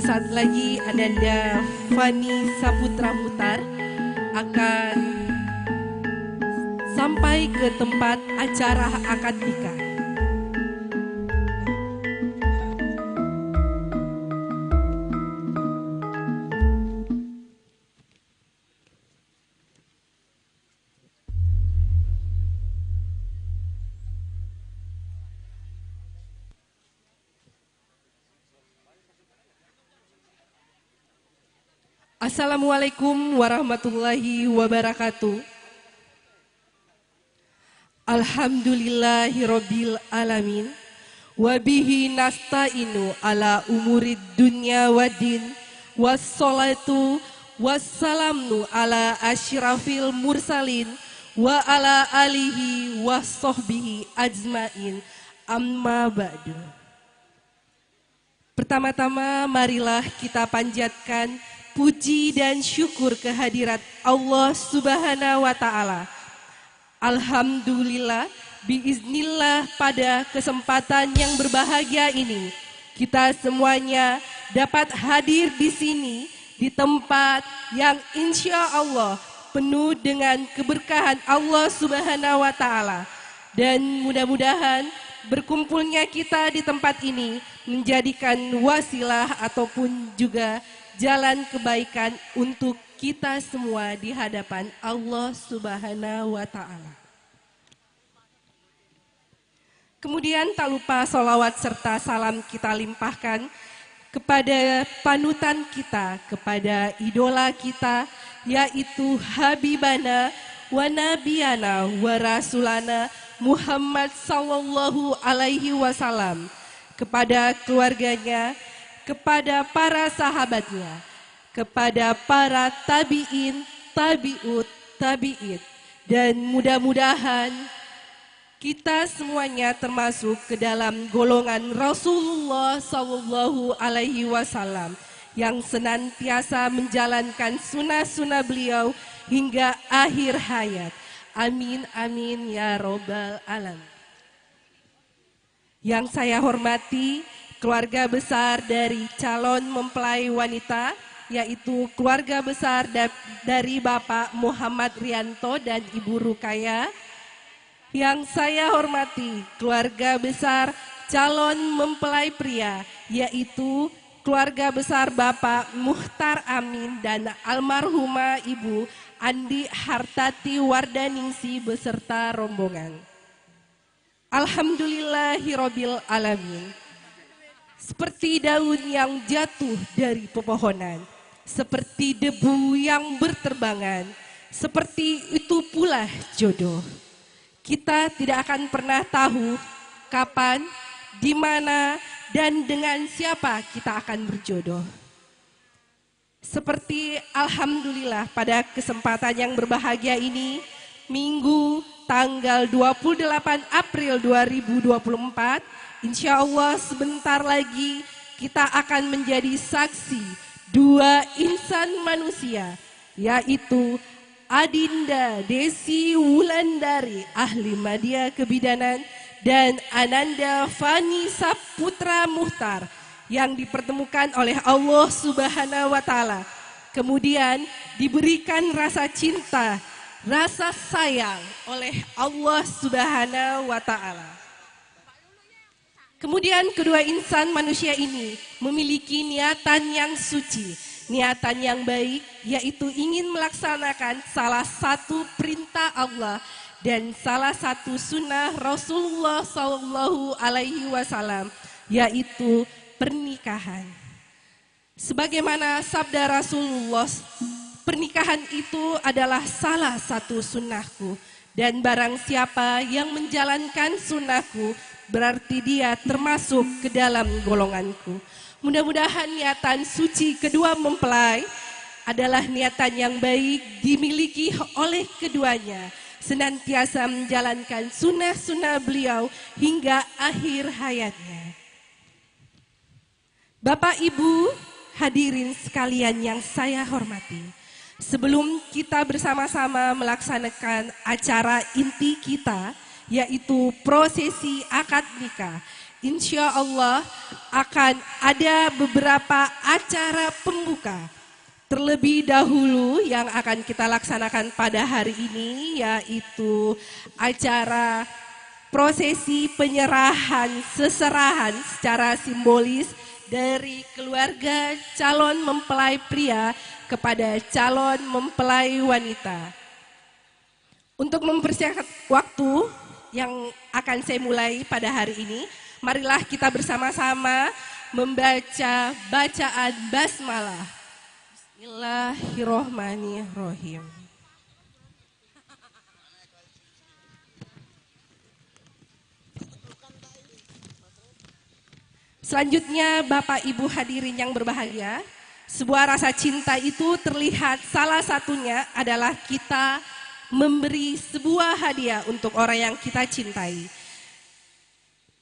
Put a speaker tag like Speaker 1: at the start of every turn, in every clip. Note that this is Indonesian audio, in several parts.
Speaker 1: Sesaat lagi Ananda Fani Saputra Mutar akan sampai ke tempat acara akad nikah. Assalamualaikum warahmatullahi wabarakatuh. Alhamdulillahirabbil alamin. Wabihi nasta'inu ala umurid dunya waddin. Wassalatu wassalamu ala asyrafil mursalin wa ala alihi wassohbihi ajmain. Amma ba'du. Pertama-tama marilah kita panjatkan puji dan syukur kehadirat Allah Subhanahu wa Ta'ala. Alhamdulillah, biiznillah pada kesempatan yang berbahagia ini, kita semuanya dapat hadir di sini di tempat yang insya Allah penuh dengan keberkahan Allah Subhanahu wa Ta'ala. Dan mudah-mudahan berkumpulnya kita di tempat ini menjadikan wasilah ataupun juga jalan kebaikan untuk kita semua di hadapan Allah Subhanahu wa Ta'ala. Kemudian tak lupa sholawat serta salam kita limpahkan kepada panutan kita, kepada idola kita, yaitu Habibana wa Nabiyana wa Rasulana Muhammad sallallahu alaihi wasallam, kepada keluarganya, kepada para sahabatnya, kepada para tabi'in, tabi'ut, tabi'id. Dan mudah-mudahan kita semuanya termasuk ke dalam golongan Rasulullah Sallallahu Alaihi Wasallam yang senantiasa menjalankan sunnah-sunnah beliau hingga akhir hayat. Amin, amin, ya robbal alamin. Yang saya hormati keluarga besar dari calon mempelai wanita, yaitu keluarga besar dari Bapak Muhammad Rianto dan Ibu Rukaya. Yang saya hormati keluarga besar calon mempelai pria, yaitu keluarga besar Bapak Muhtar Amin dan almarhumah Ibu Andi Hartati Wardaningsi beserta rombongan. Alhamdulillahirabbil alamin. Seperti daun yang jatuh dari pepohonan, seperti debu yang berterbangan, seperti itu pula jodoh. Kita tidak akan pernah tahu kapan, di mana, dan dengan siapa kita akan berjodoh. Seperti alhamdulillah pada kesempatan yang berbahagia ini, Minggu tanggal 28 April 2024, insya Allah sebentar lagi kita akan menjadi saksi dua insan manusia, yaitu Adinda Desi Wulandari ahli Madya Kebidanan dan Ananda Fani Saputra Muhtar yang dipertemukan oleh Allah Subhanahu wa Ta'ala. Kemudian diberikan rasa cinta, rasa sayang oleh Allah Subhanahu wa Ta'ala. Kemudian kedua insan manusia ini memiliki niatan yang suci, niatan yang baik, yaitu ingin melaksanakan salah satu perintah Allah dan salah satu sunnah Rasulullah Sallallahu Alaihi Wasallam, yaitu pernikahan. Sebagaimana sabda Rasulullah, pernikahan itu adalah salah satu sunnahku, dan barang siapa yang menjalankan sunnahku, berarti dia termasuk ke dalam golonganku. Mudah-mudahan niatan suci kedua mempelai adalah niatan yang baik dimiliki oleh keduanya, senantiasa menjalankan sunnah-sunnah beliau hingga akhir hayatnya. Bapak Ibu hadirin sekalian yang saya hormati, sebelum kita bersama-sama melaksanakan acara inti kita, yaitu prosesi akad nikah, insya Allah akan ada beberapa acara pembuka. Terlebih dahulu yang akan kita laksanakan pada hari ini yaitu acara prosesi penyerahan seserahan secara simbolis dari keluarga calon mempelai pria kepada calon mempelai wanita. Untuk mempersiapkan waktu yang akan saya mulai pada hari ini, marilah kita bersama-sama membaca bacaan basmalah. Bismillahirrohmanirrohim. Selanjutnya Bapak Ibu hadirin yang berbahagia, sebuah rasa cinta itu terlihat salah satunya adalah kita memberi sebuah hadiah untuk orang yang kita cintai.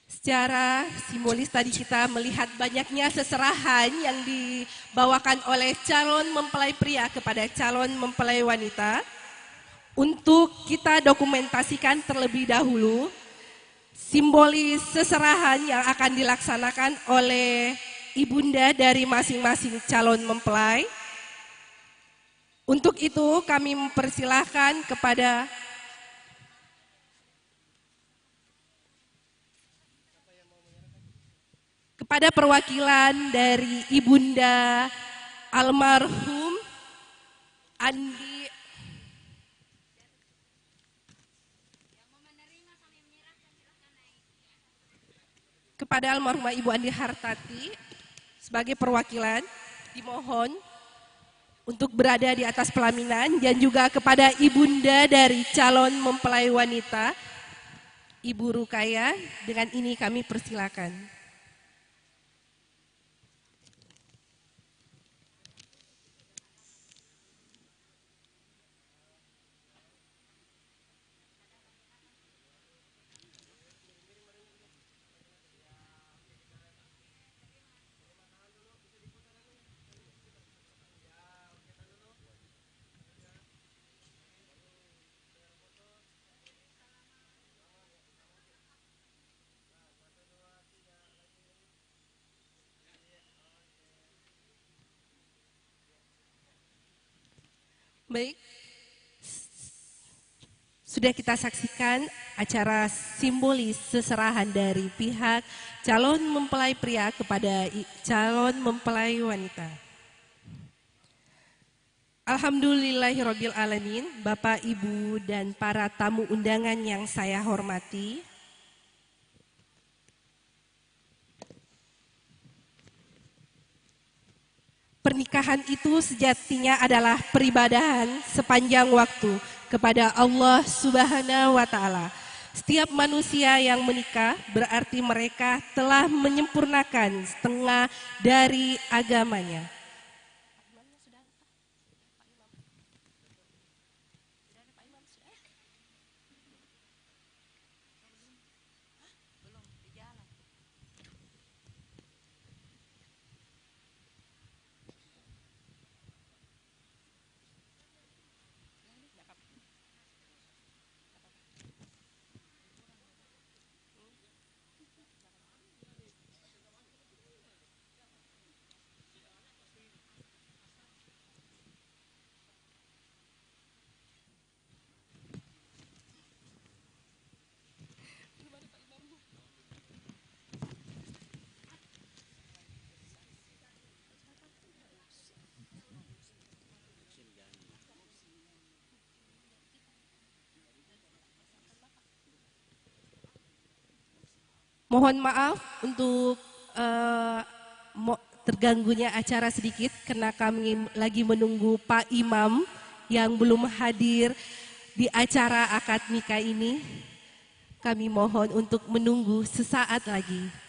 Speaker 1: Secara simbolis tadi kita melihat banyaknya seserahan yang dibawakan oleh calon mempelai pria kepada calon mempelai wanita. Untuk kita dokumentasikan terlebih dahulu simbolis seserahan yang akan dilaksanakan oleh ibunda dari masing-masing calon mempelai. Untuk itu kami mempersilahkan kepada perwakilan dari ibunda almarhum Andi kepada almarhumah Ibu Andi Hartati sebagai perwakilan dimohon untuk berada di atas pelaminan dan juga kepada ibunda dari calon mempelai wanita Ibu Rukaya, dengan ini kami persilakan. Baik, sudah kita saksikan acara simbolis seserahan dari pihak calon mempelai pria kepada calon mempelai wanita. Alhamdulillahirrabbilalamin, Bapak, Ibu, dan para tamu undangan yang saya hormati. Pernikahan itu sejatinya adalah peribadahan sepanjang waktu kepada Allah Subhanahu wa Ta'ala. Setiap manusia yang menikah berarti mereka telah menyempurnakan setengah dari agamanya. Mohon maaf untuk terganggunya acara sedikit karena kami lagi menunggu Pak Imam yang belum hadir di acara akad nikah ini. Kami mohon untuk menunggu sesaat lagi.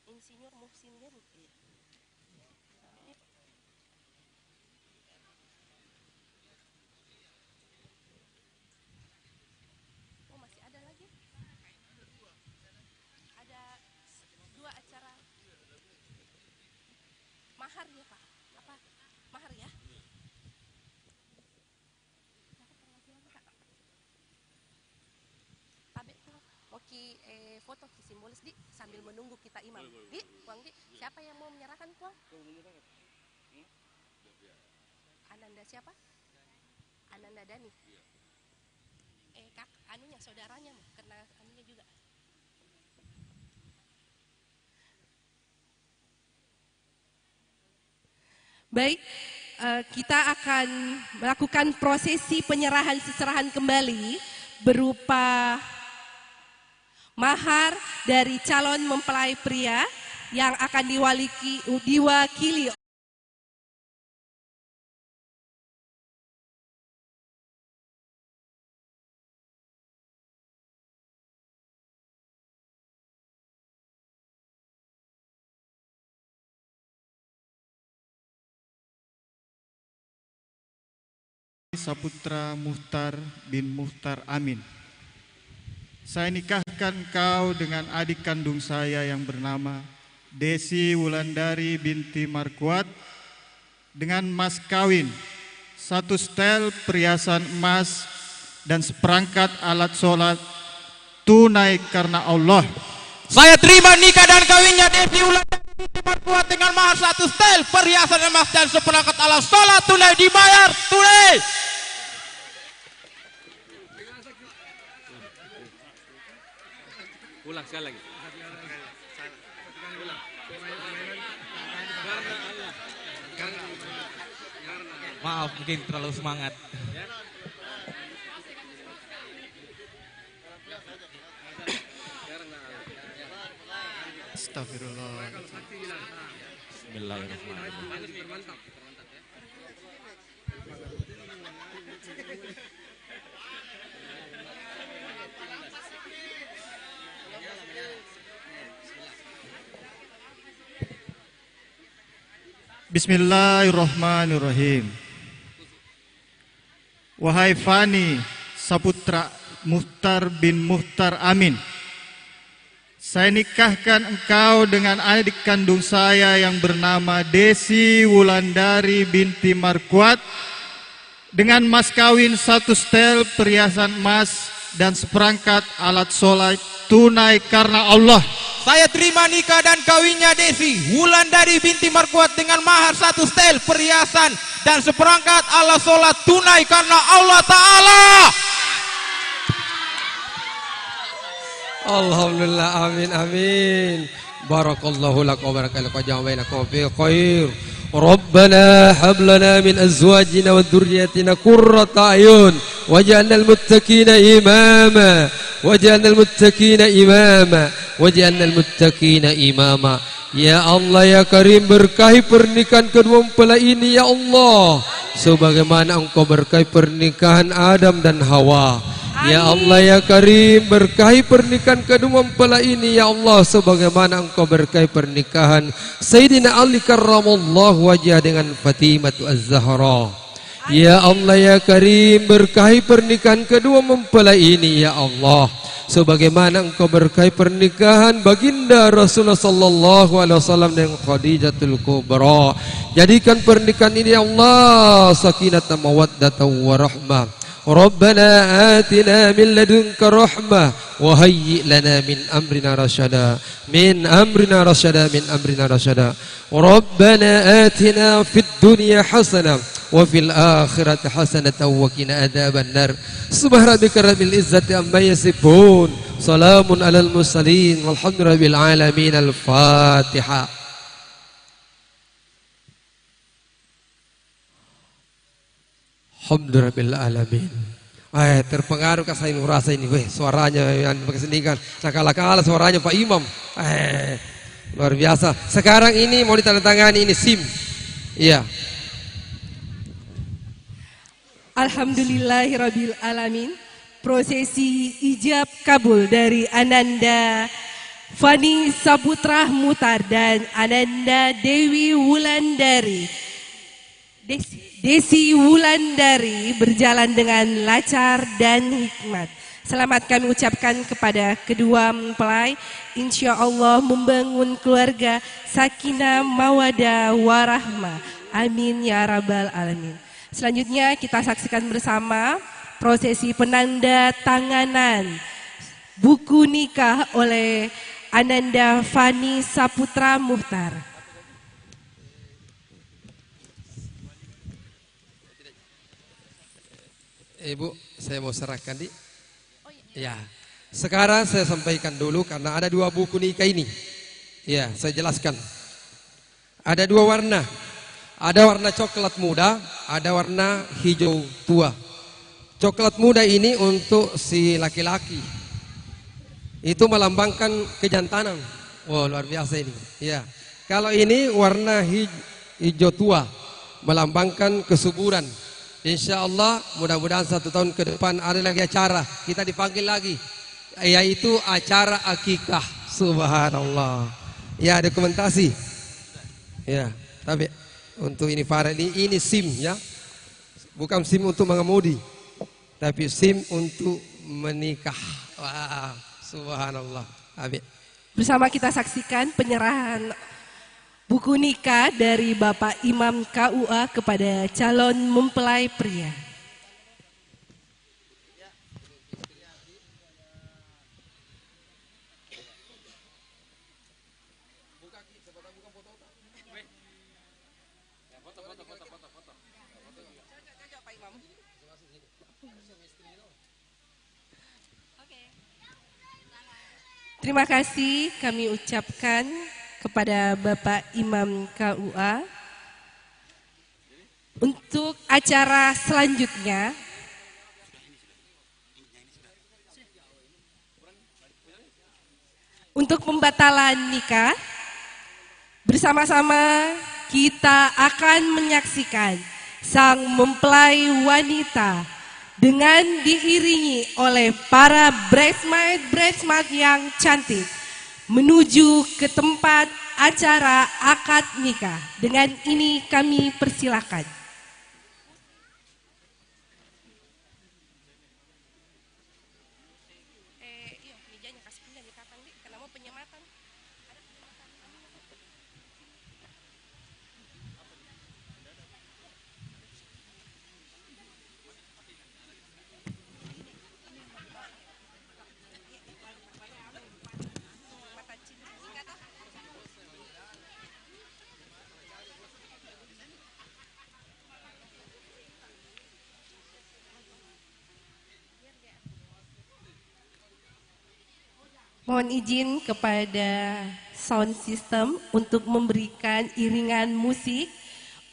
Speaker 1: Insinyur Muhsin kan? Iya. Oh, masih ada lagi? Ada 2 acara. Mahar ya, Pak? Apa? Mahar ya? Tabe tuh mau foto simbolis di sambil menunggu kita imam. Di, Puang di, siapa yang mau menyerahkan Puang? Ananda siapa? Ananda Dani. Kak, anunya saudaranya kena anunya juga. Baik, kita akan melakukan prosesi penyerahan seserahan kembali berupa mahar dari calon mempelai pria yang akan diwakili
Speaker 2: Saputra Muhtar bin Muhtar Amin. Saya nikahkan kau dengan adik kandung saya yang bernama Desi Wulandari binti Markuat dengan mas kawin 1 setel perhiasan emas dan seperangkat alat sholat tunai karena Allah.
Speaker 3: Saya terima nikah dan kawinnya Desi Wulandari binti Markuat dengan mahar 1 setel perhiasan emas dan seperangkat alat sholat tunai dibayar tunai.
Speaker 4: Ulang sekali lagi.
Speaker 3: Maaf, mungkin terlalu semangat.
Speaker 2: Astagfirullah.
Speaker 3: Bismillahirrahmanirrahim.
Speaker 2: Bismillahirrahmanirrahim. Wahai Fani Saputra Muhtar bin Muhtar Amin, saya nikahkan engkau dengan adik kandung saya yang bernama Desi Wulandari binti Markuat dengan mas kawin 1 setel perhiasan emas dan seperangkat alat sholat tunai karena Allah.
Speaker 3: Saya terima nikah dan kawinnya Desi Wulandari binti Markuat dengan mahar 1 setel perhiasan dan seperangkat alat sholat tunai karena Allah Ta'ala.
Speaker 5: Alhamdulillah, amin amin. Barakallahu lak wa barakallahu jama'a fi khair. Rabbana hab lana min azwajina wa dhurriyyatina qurrata a'yun waj'alna al-muttaqina imama waj'alna al-muttaqina imama waj'alna al-muttaqina imama. Ya Allah ya Karim, berkahi pernikahan kedua mempelai ini ya Allah, sebagaimana Engkau berkahi pernikahan Adam dan Hawa. Ya Allah ya Karim, berkahi pernikahan kedua mempelai ini ya Allah, sebagaimana Engkau berkahi pernikahan Sayyidina Ali karramallahu wajhah dengan Fatimah Az-Zahra. Ya Allah ya Karim, berkahi pernikahan kedua mempelai ini ya Allah, sebagaimana Engkau berkahi pernikahan baginda Rasulullah sallallahu alaihi wasallam dengan Khadijatul Kubra. Jadikan pernikahan ini ya Allah sakinatan mawaddatan warahmah. Rabbana atina min ladunka rahmah wa hayyi lana min amrina rasyada min amrina rasyada min amrina rasyada. Rabbana atina fid dunya hasanah wa fil akhirati hasanatan wa qina adzaban nar. Subhana rabbika rabbil izzati amma yasifun, salamun alal mursalin walhamdulillahi rabbil alamin. Al-Fatihah. Alhamdulillah alamin. Terpengaruh kah saya merasa ini, suaranya yang kesenikan. Nah kala-kala suaranya Pak Imam. Luar biasa. Sekarang ini mau ditandatangani ini SIM. Iya.
Speaker 1: Alhamdulillahirabbil alamin. Prosesi ijab kabul dari Ananda Fani Saputra Muhtar dan Ananda Dewi Wulandari. Desi Wulandari berjalan dengan lancar dan hikmat. Selamat kami ucapkan kepada kedua mempelai. Insya Allah membangun keluarga sakinah mawadah warahmah. Amin ya rabbal alamin. Selanjutnya kita saksikan bersama prosesi penanda tanganan buku nikah oleh Ananda Fani Saputra Muhtar.
Speaker 5: Ibu, saya mau serahkan di. Ya, sekarang saya sampaikan dulu karena ada dua buku nikah ini. Ya, saya jelaskan. Ada dua warna. Ada warna coklat muda, ada warna hijau tua. Coklat muda ini untuk si laki-laki. Itu melambangkan kejantanan. Wow, luar biasa ini. Ya. Kalau ini warna hijau tua melambangkan kesuburan. Insya Allah mudah-mudahan 1 tahun ke depan ada lagi acara, kita dipanggil lagi, yaitu acara akikah. Subhanallah. Ya, dokumentasi. Ya, tapi untuk ini Farel ini SIM ya, bukan SIM untuk mengemudi, tapi SIM untuk menikah. Wah, subhanallah. Amin.
Speaker 1: Bersama kita saksikan penyerahan buku nikah dari Bapak Imam KUA kepada calon mempelai pria. Terima kasih kami ucapkan kepada Bapak Imam KUA. Untuk acara selanjutnya, untuk pembatalan nikah, bersama-sama kita akan menyaksikan sang mempelai wanita dengan diiringi oleh para bridesmaid yang cantik menuju ke tempat acara akad nikah. Dengan ini kami persilakan. Mohon izin kepada sound system untuk memberikan iringan musik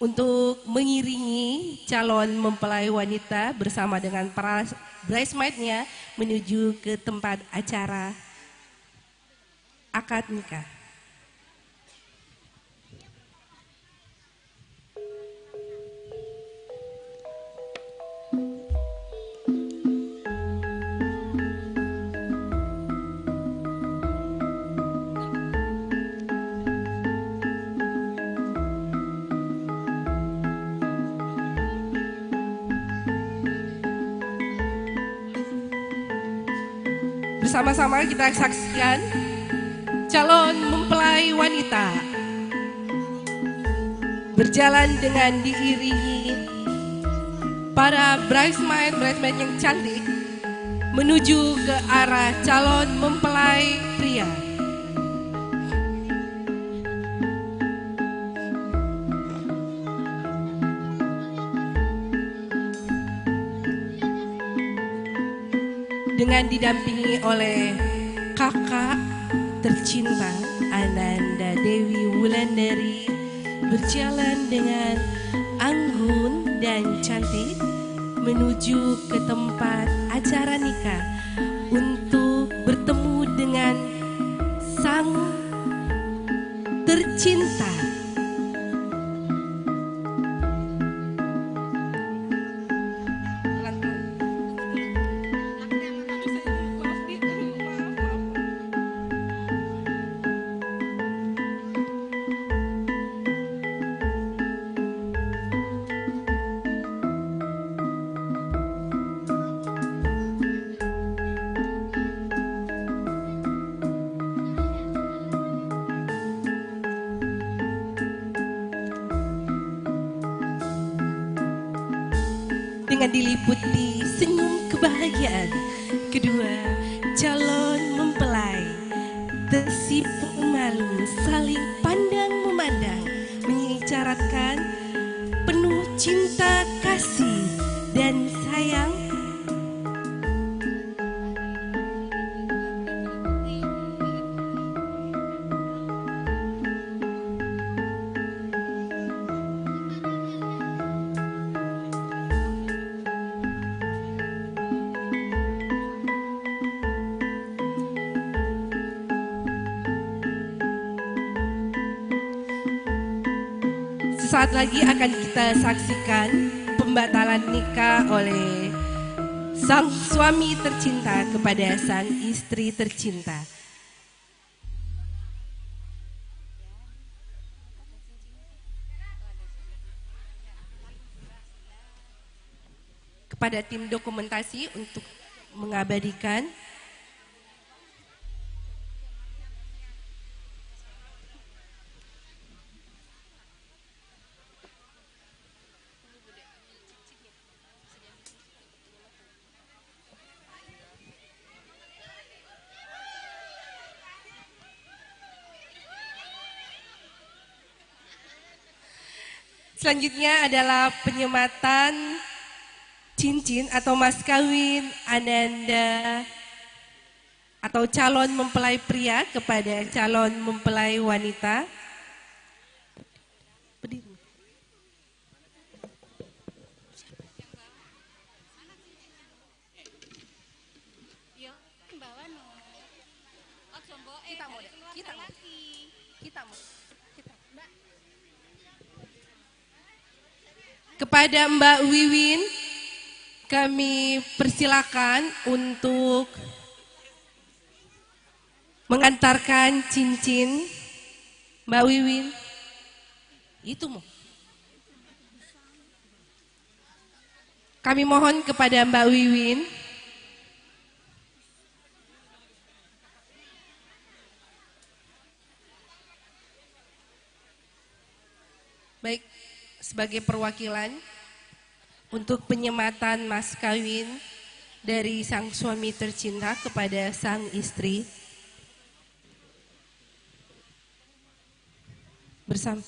Speaker 1: untuk mengiringi calon mempelai wanita bersama dengan para bridesmaid-nya menuju ke tempat acara akad nikah. Bersama-sama kita saksikan calon mempelai wanita berjalan dengan diiringi para bridesmaid yang cantik menuju ke arah calon mempelai pria. Dengan didampingi oleh kakak tercinta Ananda Dewi Wulandari berjalan dengan anggun dan cantik menuju ke tempat acara nikah untuk bertemu dengan sang tercinta. dengan diliputi senyum kebahagiaan. Kedua calon mempelai tersipu malu saling pandang memandang, mengisyaratkan penuh cinta kasih dan sayang. Sesaat lagi akan kita saksikan pembatalan nikah oleh sang suami tercinta kepada sang istri tercinta. Kepada tim dokumentasi untuk mengabadikan. Selanjutnya adalah penyematan cincin atau mas kawin ananda atau calon mempelai pria kepada calon mempelai wanita. Kepada Mbak Wiwin, kami persilakan untuk mengantarkan cincin. Mbak Wiwin, itu mau. Kami mohon kepada Mbak Wiwin. Baik, sebagai perwakilan untuk penyematan mas kawin dari sang suami tercinta kepada sang istri bersama.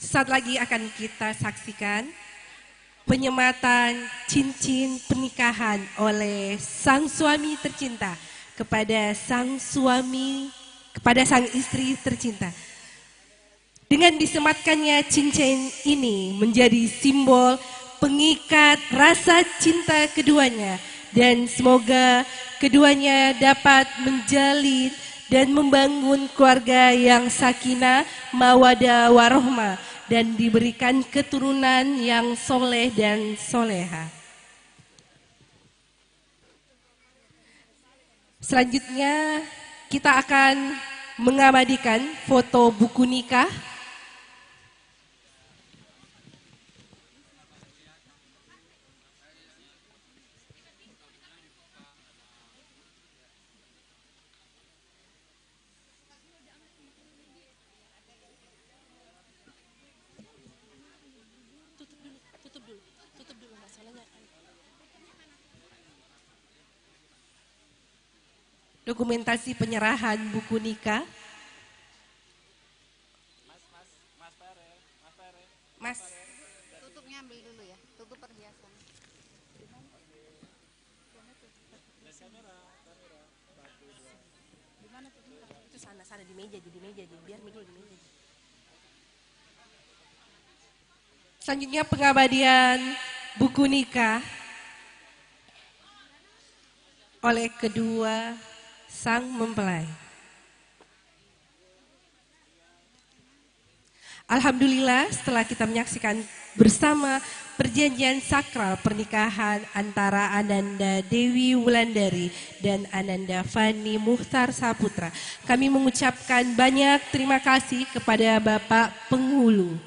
Speaker 1: Saat lagi akan kita saksikan penyematan cincin pernikahan oleh sang suami tercinta kepada sang istri tercinta. Dengan disematkannya cincin ini menjadi simbol pengikat rasa cinta keduanya, dan semoga keduanya dapat menjalin dan membangun keluarga yang sakinah, mawadah, warohmah, dan diberikan keturunan yang soleh dan soleha. Selanjutnya kita akan mengabadikan foto buku nikah. Tutup dulu masalahnya. Dokumentasi penyerahan buku nikah. Mas,
Speaker 4: tutupnya ambil dulu ya, tutup perhiasan.
Speaker 1: Itu sana di meja, biar mikul di meja. Selanjutnya pengabadian buku nikah oleh kedua sang mempelai. Alhamdulillah, setelah kita menyaksikan bersama perjanjian sakral pernikahan antara Ananda Dewi Wulandari dan Ananda Fani Muhtar Saputra, kami mengucapkan banyak terima kasih kepada Bapak Penghulu.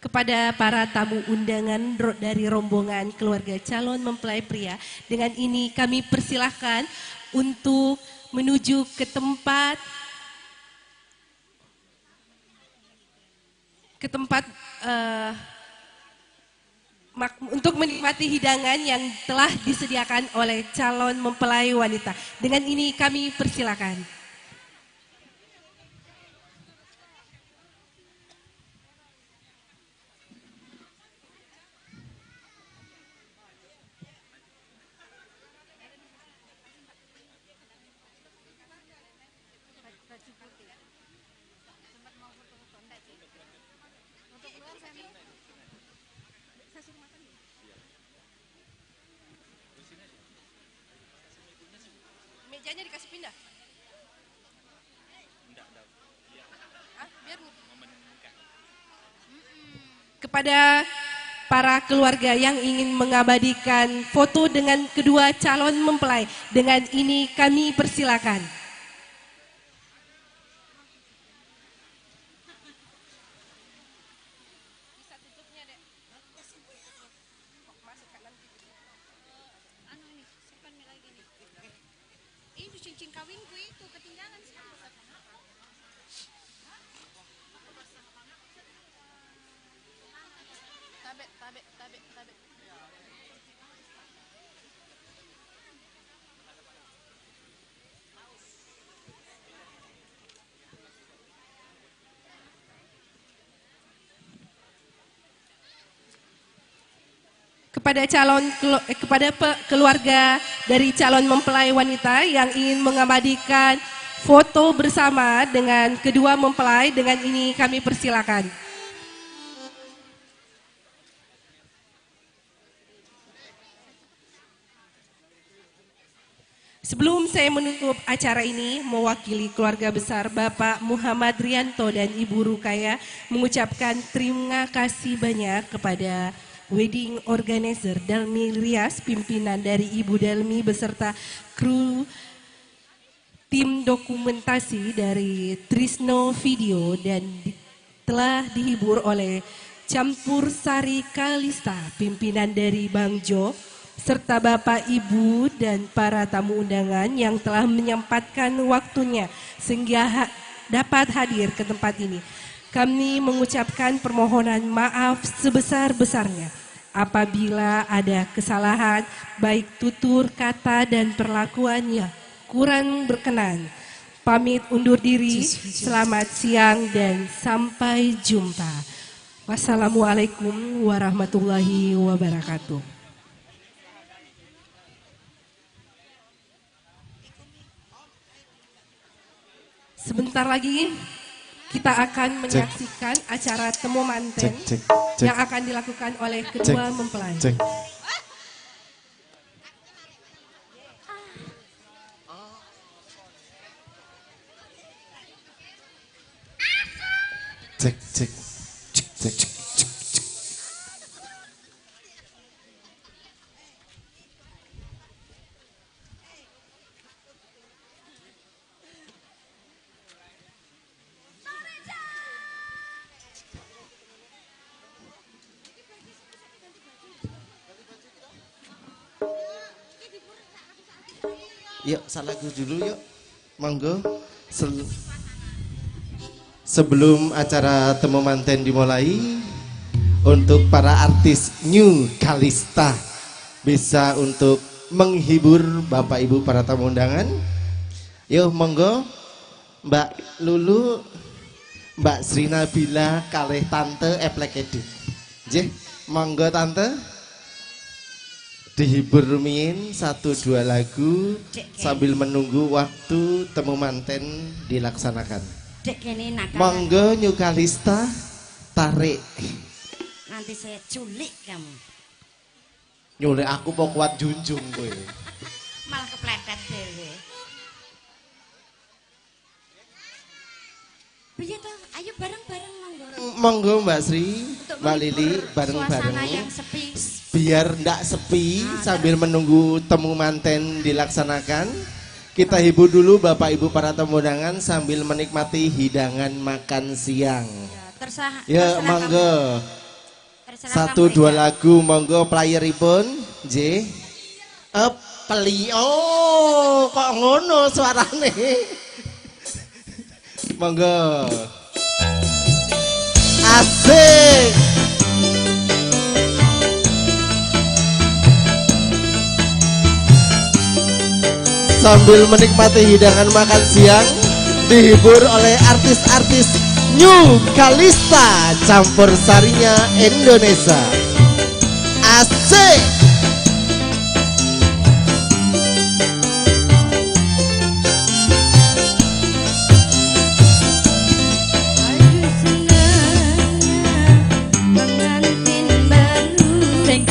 Speaker 1: kepada para tamu undangan dari rombongan keluarga calon mempelai pria. Dengan ini kami persilahkan untuk menuju ke tempat untuk menikmati hidangan yang telah disediakan oleh calon mempelai wanita. Dengan ini kami persilakan. Mejanya dikasih pindah. Kepada para keluarga yang ingin mengabadikan foto dengan kedua calon mempelai, dengan ini kami persilakan.
Speaker 4: Cincin kawinku itu ketinggalan sih. Tabe.
Speaker 1: Kepada keluarga dari calon mempelai wanita yang ingin mengabadikan foto bersama dengan kedua mempelai, dengan ini kami persilakan. Sebelum saya menutup acara ini, mewakili keluarga besar Bapak Muhammad Rianto dan Ibu Rukaya mengucapkan terima kasih banyak kepada wedding organizer Dalmi Rias, pimpinan dari Ibu Dalmi beserta kru tim dokumentasi dari Trisno Video, dan telah dihibur oleh Campur Sari Kalista, pimpinan dari Bang Jo, serta Bapak Ibu dan para tamu undangan yang telah menyempatkan waktunya sehingga dapat hadir ke tempat ini. Kami mengucapkan permohonan maaf sebesar-besarnya apabila ada kesalahan baik tutur kata dan perlakuannya kurang berkenan. Pamit undur diri, selamat siang dan sampai jumpa. Wassalamualaikum warahmatullahi wabarakatuh. Sebentar lagi kita akan menyaksikan acara temu manten yang akan dilakukan oleh kedua mempelai.
Speaker 6: Cek. Yuk, salah dulu yuk. Monggo. Sebelum acara temu manten dimulai, untuk para artis New Kalista bisa untuk menghibur Bapak Ibu para tamu undangan. Yuk, monggo. Mbak Lulu, Mbak Sri Nabila kalih Tante Eplekedi. Nggih, monggo Tante. Dihibur rumiyin 1-2 lagu sambil menunggu waktu temu manten dilaksanakan. Monggo New Kalista, tarik.
Speaker 7: Nanti saya culik kamu.
Speaker 6: Nyulik aku mau kuat junjung gue.
Speaker 7: Malah kepleset dewe. Piye toh? Ayo bareng-bareng monggo.
Speaker 6: Monggo Mbak Sri, Mbak Lili bareng-bareng.
Speaker 7: Suasana yang sepi.
Speaker 6: Biar ndak sepi sambil menunggu temu manten dilaksanakan, kita hibur dulu Bapak Ibu para tamu undangan sambil menikmati hidangan makan siang.
Speaker 7: Ya, terserah
Speaker 6: ya monggo. Satu dua lagu monggo playeripun J. Peli. Oh, kok ngono suarane. Monggo. Asik. Sambil menikmati hidangan makan siang, dihibur oleh artis-artis New Kalista campur sarinya Indonesia. Asik.
Speaker 8: Sing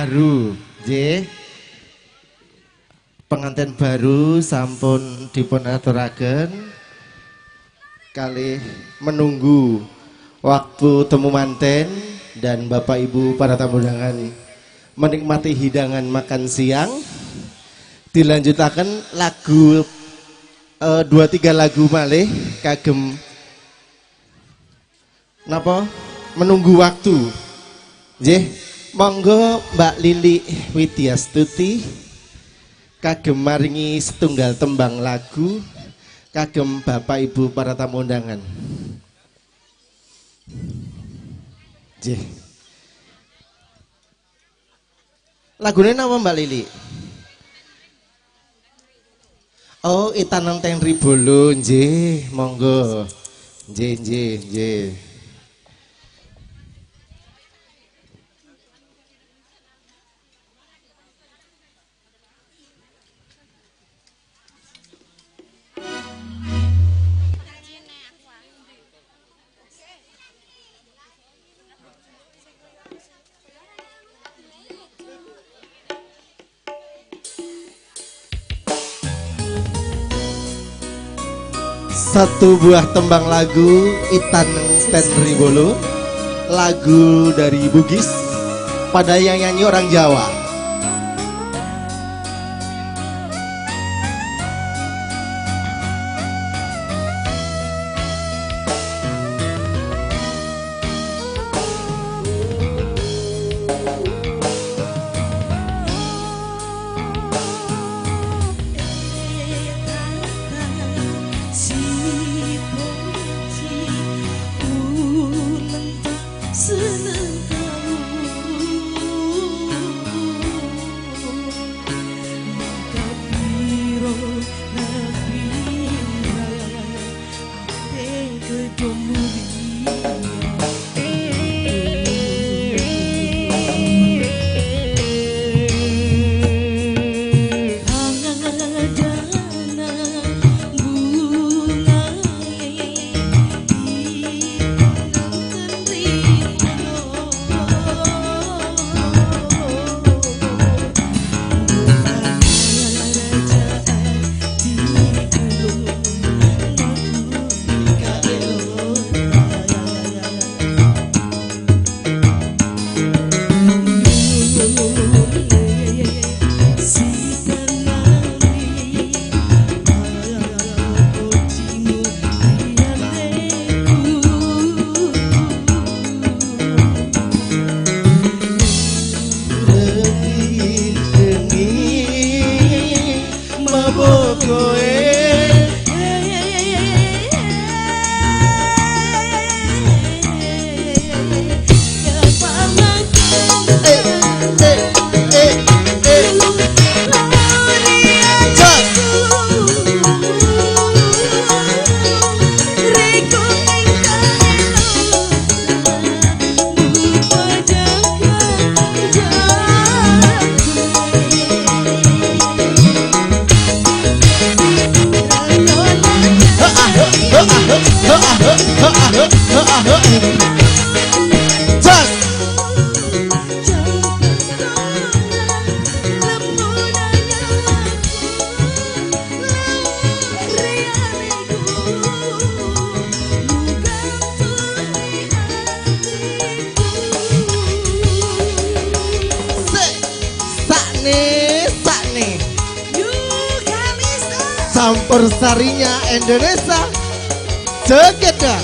Speaker 6: baru, J. Pengantin baru sampun dipun aturaken kali menunggu waktu temu manten dan Bapak Ibu para tamu undangan menikmati hidangan makan siang. Dilanjutaken lagu 2-3 lagu malih kagem napa menunggu waktu. Nggih, monggo Mbak Lili Widyastuti kagem maringi setunggal tembang lagu kagem Bapak Ibu para tamu undangan. Nggih. Lagune napa Mbak Lili? Oh, Itanang Tenri Bolo, nggih, monggo. Nggih, nggih, nggih. Satu buah tembang lagu Itanang Tenri Bolo, lagu dari Bugis, pada yang nyanyi orang Jawa. Campur sarinya Indonesia, joget dah.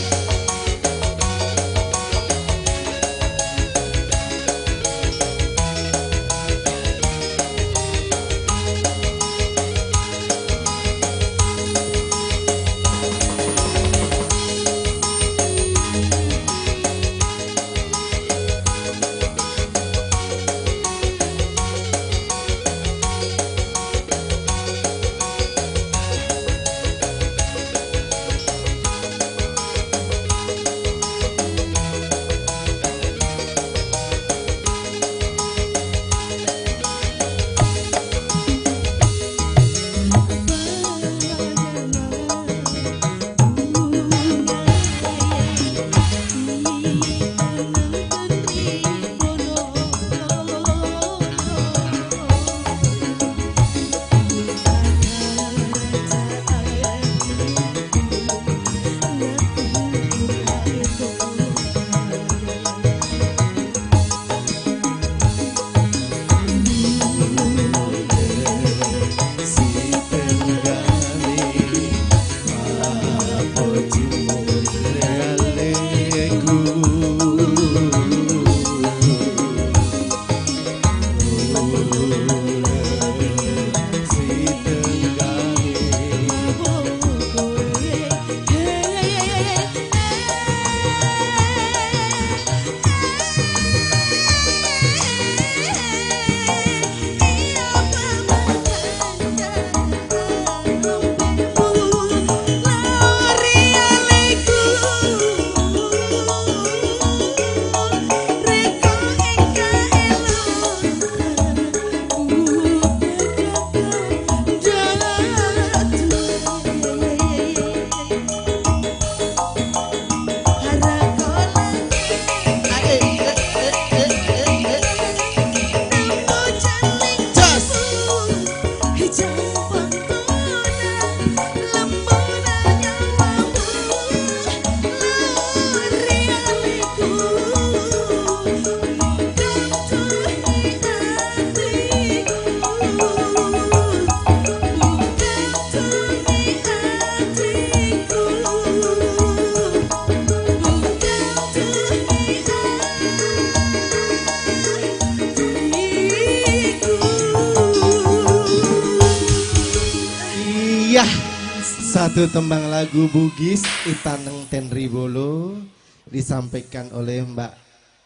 Speaker 6: Satu tembang lagu Bugis Itaneng Tenribolo disampaikan oleh Mbak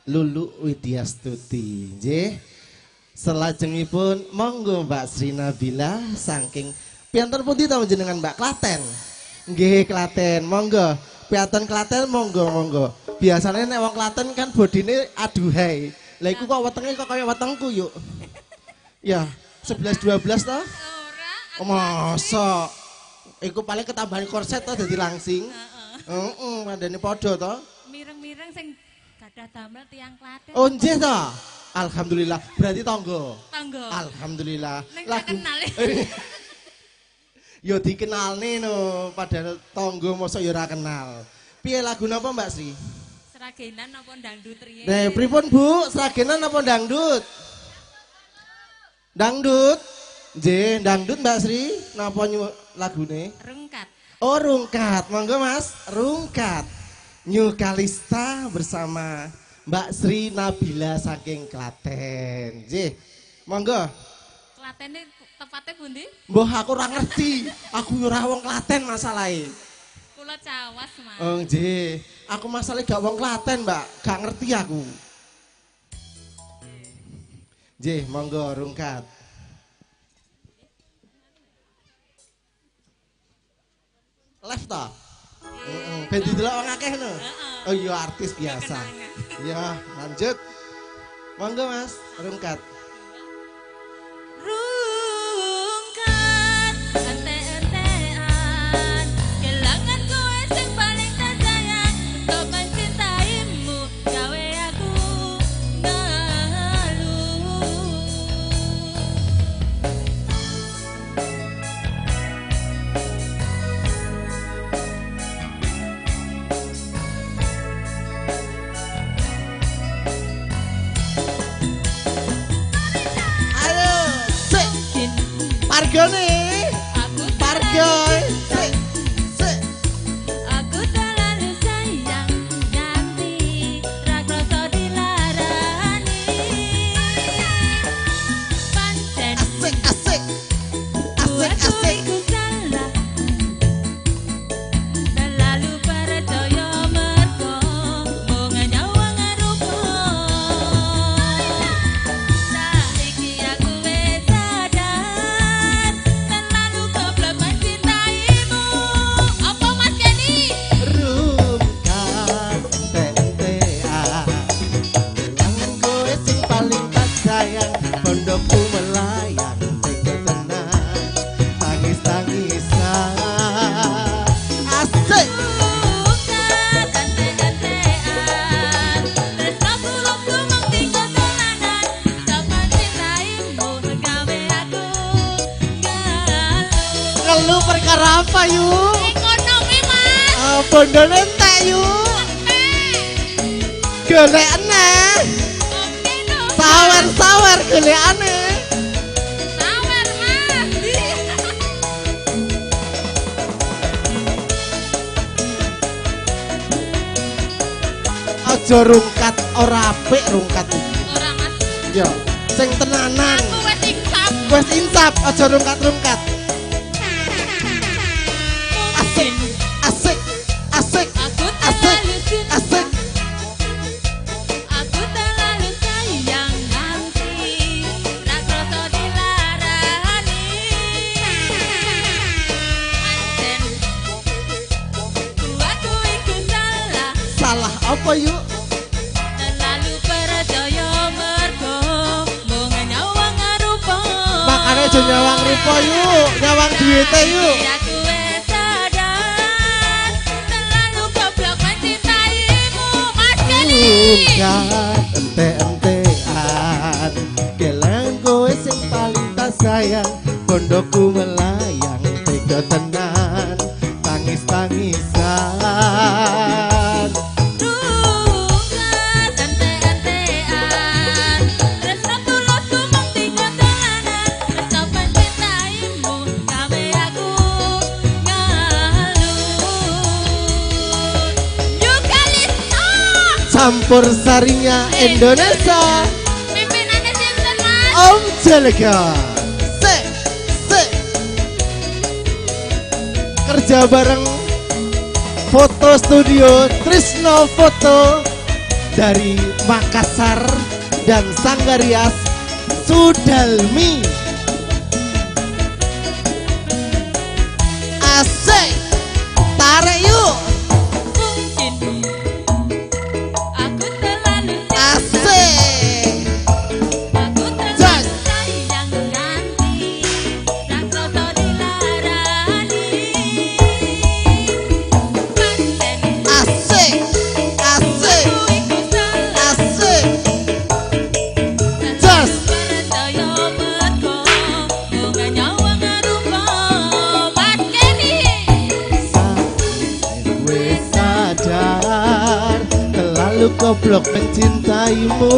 Speaker 6: Lulu Widyastuti. Nggih. Selajengipun monggo Mbak Sri Nabila saking pianten pundi ta jenengan Mbak? Klaten. Nggih, Klaten. Monggo. Pianten Klaten monggo. Biasanya nek wong Klaten kan bodine aduhai. Lah iku kok wetenge kok kaya wetengku yuk. Ya, 11 12 toh? Ora. Masa iku paling ketambahan korset toh dadi langsing. Heeh, mandane padha toh.
Speaker 8: Mireng-mireng sing gadah damel tiyang Klaten.
Speaker 6: Oh nggih toh. Alhamdulillah, berarti tangga.
Speaker 8: Tangga.
Speaker 6: Alhamdulillah.
Speaker 8: Ning gak kenal.
Speaker 6: Yo dikenalne no, padahal tangga mosok yo ora kenal. Piye lagu napa Mbak Sri?
Speaker 8: Seragenan napa dangdut riyen?
Speaker 6: Nah, pripun Bu? Seragenan napa dangdut? Dangdut? Nggih, dangdut Mbak Sri. Napa lagune?
Speaker 8: Rungkat.
Speaker 6: Oh, rungkat. Monggo Mas, rungkat. New Kalista bersama Mbak Sri Nabila saking Klaten. Nggih. Monggo.
Speaker 8: Klatene tepatnya pundi?
Speaker 6: Mbah aku ora ngerti. Aku ora wong Klaten masalahe.
Speaker 8: Kula Cawas, Mas.
Speaker 6: Oh, nggih. Aku masalahe gak wong Klaten, Mbak. Gak ngerti aku. Nggih, monggo rungkat. Live ta? Heeh. Ben didelok wong akeh no. Oh iya artis biasa. Ya, lanjut. Monggo Mas, rungkat.
Speaker 8: Rungkat, ente-entean, kelangan kowe sing paling tak sayang, untuk mencintaimu, gawe aku ngeluh.
Speaker 6: Pargone, pargoy,
Speaker 8: Aku terlalu sayang nganti ra krasa dilarani. Pancen
Speaker 6: asik, asik, asik,
Speaker 8: aku
Speaker 6: asik.
Speaker 8: iku salah, terlalu percaya mergo mung nyawa ngarupa. Saiki aku wis sadar, terlalu goblok mencintaimu. Apa Mas Kenny?
Speaker 6: Rungkat, tentean, kelangan kowe sing paling tak sayang, pondokku melayang, tega tenang, tangis-tangisan. Asik.
Speaker 8: Rungkat, ente-entean, tresnaku lungguh mung tinggal dolanan, tak mencintaimu gawe aku galuh.
Speaker 6: Ngeluh perkara apa yuk?
Speaker 8: Ekonomi Mas.
Speaker 6: Bondone entek yuk. Golekane.
Speaker 8: Oke dong.
Speaker 6: Sawer-sawer golekane.
Speaker 8: Sawer Mas.
Speaker 6: Aja rungkat ora apik rungkat iki.
Speaker 8: Ora Mas.
Speaker 6: Yo, sing tenanan.
Speaker 4: Aku wis insap.
Speaker 6: Wes insap, aja rungkat-rungkat. Asik, asik, asik,
Speaker 8: Aku
Speaker 6: asik,
Speaker 8: terlalu cinta,
Speaker 6: asik.
Speaker 8: aku terlalu sayang nanti, tak kroso dilarani. Pancen aku iku salah,
Speaker 6: Salah apa yuk?
Speaker 8: terlalu percaya mergo mung nyawang rupa.
Speaker 6: Makanya aja nyawang rupa yuk, nyawang duite yuk.
Speaker 8: Aku wis sadar, terlalu goblok mencintaimu, Mas Kenny.
Speaker 6: Bukan ente-entean, kelangan kowe sing paling tak sayang. Pondokku melayang, tega tenan, tangis-tangisan.
Speaker 8: Rungan ente-entean, tresno tulus mung tiga dolanan, tresno mencintaimu, gawe aku ngalur. Yukalista,
Speaker 6: Campur sarinya Indonesia.
Speaker 8: pimpinannya Simpson Mas.
Speaker 6: Om Jaleka. Kerja bareng foto studio Trisno Foto dari Makassar dan Sanggarias Sudalmi. Asik, tarik yuk.
Speaker 8: Mungkin aku terlalu
Speaker 6: Asik.
Speaker 8: aku
Speaker 6: Jas.
Speaker 8: terlalu sayang ganti, tak kroso dilarani. Pancen
Speaker 6: Asik, asik,
Speaker 8: aku iku salah,
Speaker 6: asik. Jas.
Speaker 8: percaya mergo mung nyawang rupa. Mas Kenny,
Speaker 6: Gue sadar terlalu goblok mencintaimu.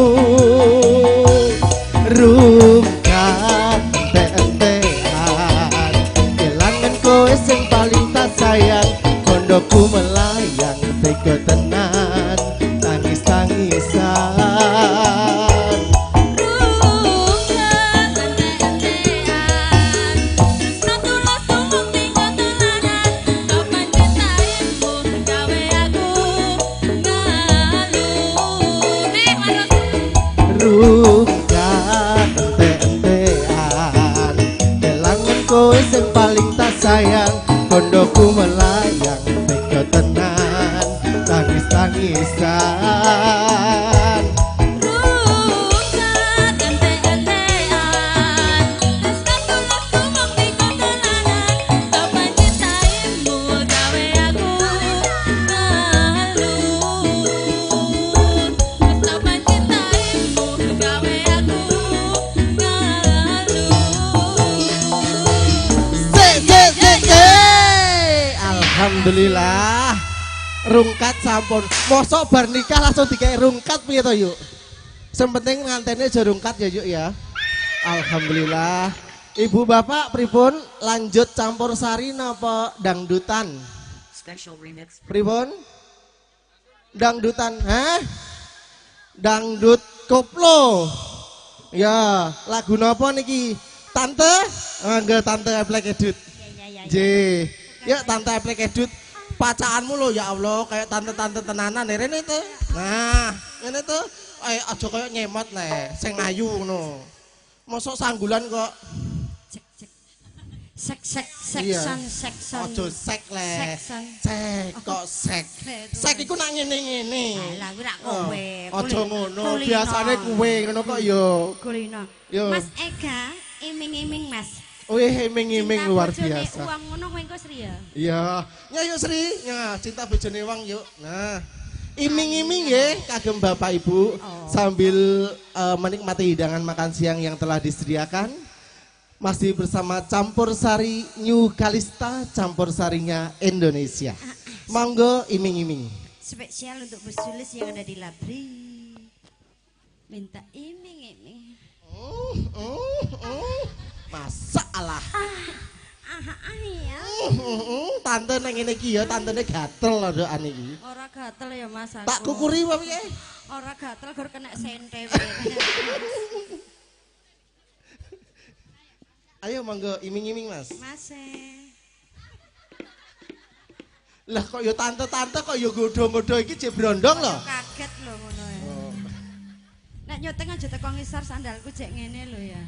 Speaker 6: Rungkat ente-entean, kelangan kowe sing paling tak sayang. Kondoku melayang, tega tenan, tangis-tangisan.
Speaker 8: rungan ente-entean, tresno tulus mung tiga dolanan, kau mencintaimu, gawe aku ngalur. Harus
Speaker 6: Rungkat ente-entean, kelangan kowe sing paling tak sayang. Kondoku melayang, tega tenan, tangis-tangisan.
Speaker 8: rungan ente-entean, tresno tulus mung tiga dolanan, kau mencintaimu, gawe aku ngalur. Kau mencintaimu, gawe aku ngalur.
Speaker 6: Alhamdulillah. Rungkat sampun. Mosok bar nikah langsung dikai rungkat piye to yuk? Sing penting ngantene aja rungkat ya yuk ya. Alhamdulillah. Ibu bapak pripun lanjut campur sari napa dangdutan?
Speaker 9: Special remix.
Speaker 6: Pripun? Dangdutan, hah? Dangdut koplo. Ya, lagu napa niki? Tante? Enggak tante Eplek Edut. J. Ya tante Eplek Edut. Pacaanmu lo ya Allah kayak tante-tante tenanan rene itu. Nah, ngene tuh. Aja kayak nyemot le, sing ayu ngono. Mosok sanggulan kok.
Speaker 7: Sekson.
Speaker 6: Aja sek le.
Speaker 7: Sekson.
Speaker 6: Sek kok sek. Sek iku nak ngene-ngene.
Speaker 7: Alah kuwi rak kowe.
Speaker 6: Aja ngono,
Speaker 7: Kulino.
Speaker 6: biasane kuwe ngono kok yo.
Speaker 7: Kulino.
Speaker 6: Yo.
Speaker 7: Mas Ega, iming-iming Mas.
Speaker 6: Wih, iming-iming
Speaker 7: Cinta
Speaker 6: luar
Speaker 7: bojone
Speaker 6: biasa.
Speaker 7: Uang ngono kowe engko Sri ya.
Speaker 6: Iya, ya yuk Sri, ya cinta bojone wong yuk. Nah, iming-iming ya kagem Bapak Ibu sambil menikmati hidangan makan siang yang telah disediakan. Masih bersama campur sari New Kalista, campur sarinya Indonesia. Monggo iming-iming.
Speaker 7: Spesial untuk Bos Julis yang ada di Labri. Minta iming-iming.
Speaker 6: Masalah.
Speaker 7: Iya.
Speaker 6: Tante neng ini iki ya, tantene gatel lho ndokan iki.
Speaker 7: Ora gatel ya Mas
Speaker 6: Tak
Speaker 7: aku.
Speaker 6: kukuri apa piye?
Speaker 7: Ora gatel gur kena sente.
Speaker 6: Ayo monggo iming-iming Mas.
Speaker 7: Mas.
Speaker 6: Lah kok yo tante-tante kok yo godho-godho iki jek brondong lho.
Speaker 7: Kaget lho ngono ya. Nek nyoteng aja teko ngisor sandalku jek ngene lho ya.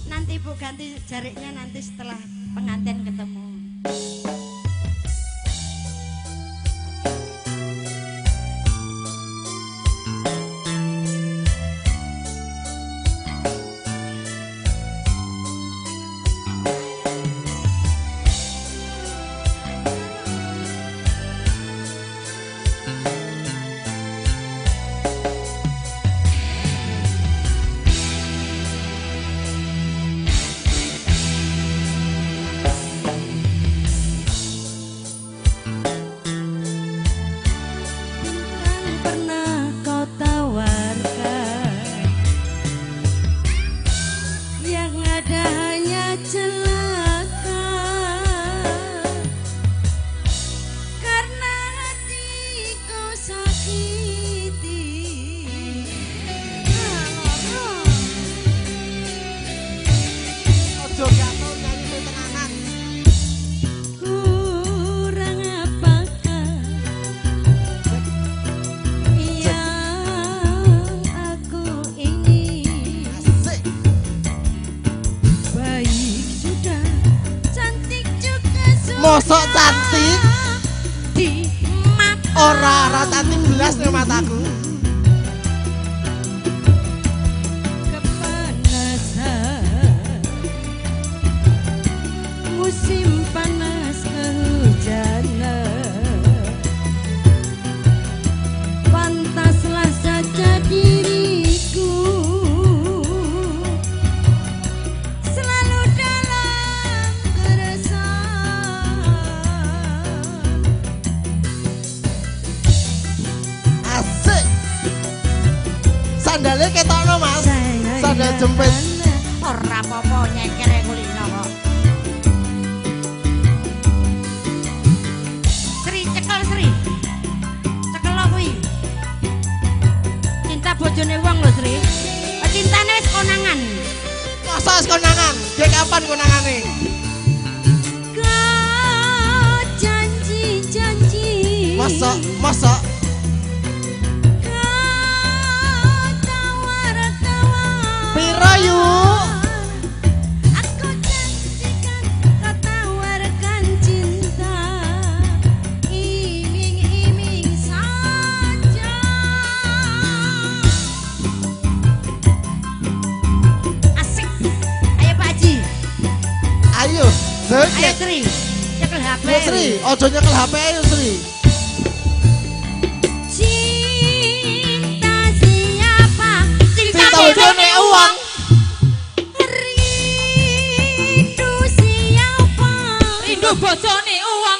Speaker 7: Nanti Bu ganti jariknya nanti setelah pengantin ketemu.
Speaker 6: Mosok cantik di mata ora cantik belas ning mataku.
Speaker 7: Kepanasan musim panas kehujanan, pantaslah saja diriku selalu dalam keresahan.
Speaker 6: Asik. Sandalnya ketokno Mas. Sandal jempit.
Speaker 7: Ora apa-apa nyekere kulino kok. Sri cekel Sri. Cekel lo kuwi. Cinta bojone wong lho Sri. Cintane wis konangan.
Speaker 6: Masa wis konangan? Dek kapan konangane?
Speaker 7: Kau janji-janji.
Speaker 6: Masa piro yuk?
Speaker 7: Aku janjikan kau tawarkan cinta, iming-iming saja. Asik. Ayo Pak Haji.
Speaker 6: Ayo,
Speaker 7: Ayo Sri. Nyekel HP.
Speaker 6: Yo Sri, ojo nyekel HP ayo Sri.
Speaker 7: Cinta siapa?
Speaker 6: Cinta bojone uang.
Speaker 7: Rindu siapa?
Speaker 8: Rindu bojone uang.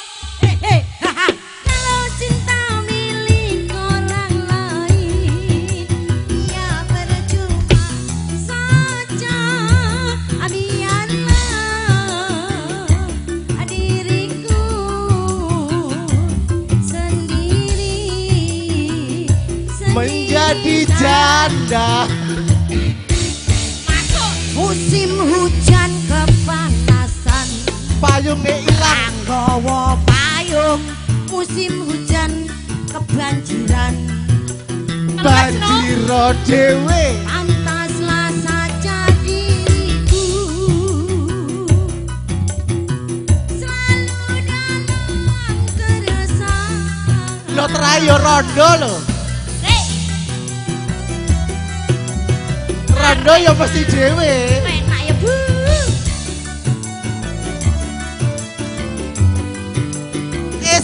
Speaker 7: Kalau cinta milik orang lain, ya percuma saja. Biarlah diriku sendiri
Speaker 6: Menjadi janda.
Speaker 7: musim hujan kepanasan,
Speaker 6: Payungnya ilang.
Speaker 7: nggawa payung. Musim hujan kebanjiran,
Speaker 6: Banjiro dhewe.
Speaker 7: pantaslah saja diriku selalu dalam keresahan.
Speaker 6: Lo terayo rondo lo. Rondo ya mesti dhewe.
Speaker 7: Enak ya Bu.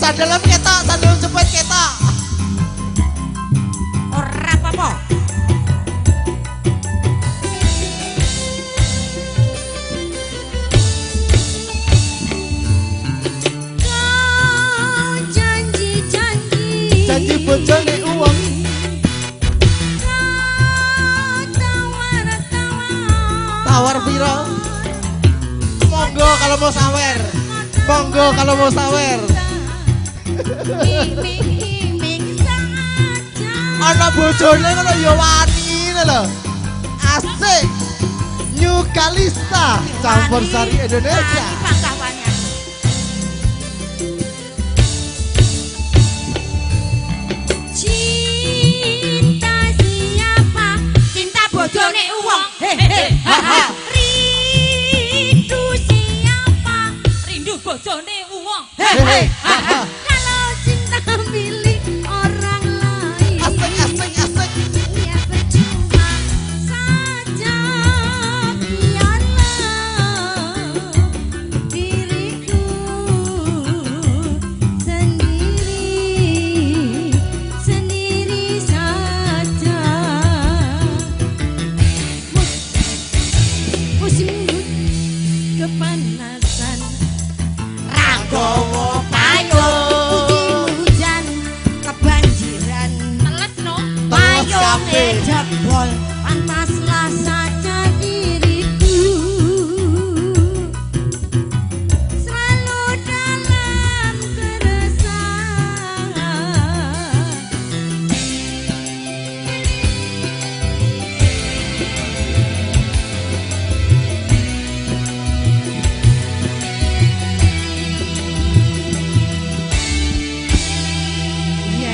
Speaker 6: Sandalem ketok, sandal jepit ketok.
Speaker 7: Ora apa-apa. Kau janji-janji.
Speaker 6: Janji bojone uang. Tawar piro? Monggo kalau mau sawer. Monggo kalau mau sawer.
Speaker 7: Iming-iming saja.
Speaker 6: Ana bojone ngono ya wani lho. Asik. Nyuka Galista campur sari Indonesia.
Speaker 7: Pangkawannya. Cinta siapa? Cinta bojone uwong. Rindu siapa?
Speaker 8: Rindu bojone uwong.
Speaker 7: Kalau cinta milik orang lain.
Speaker 6: Asik.
Speaker 7: Ya percuma saja, biarlah diriku sendiri saja. Musim kepanasan, Ranggowo payung. Musim hujan kebanjiran,
Speaker 8: Teles no.
Speaker 7: payungnya jebol, pantaslah saja diriku selalu dalam keresahan.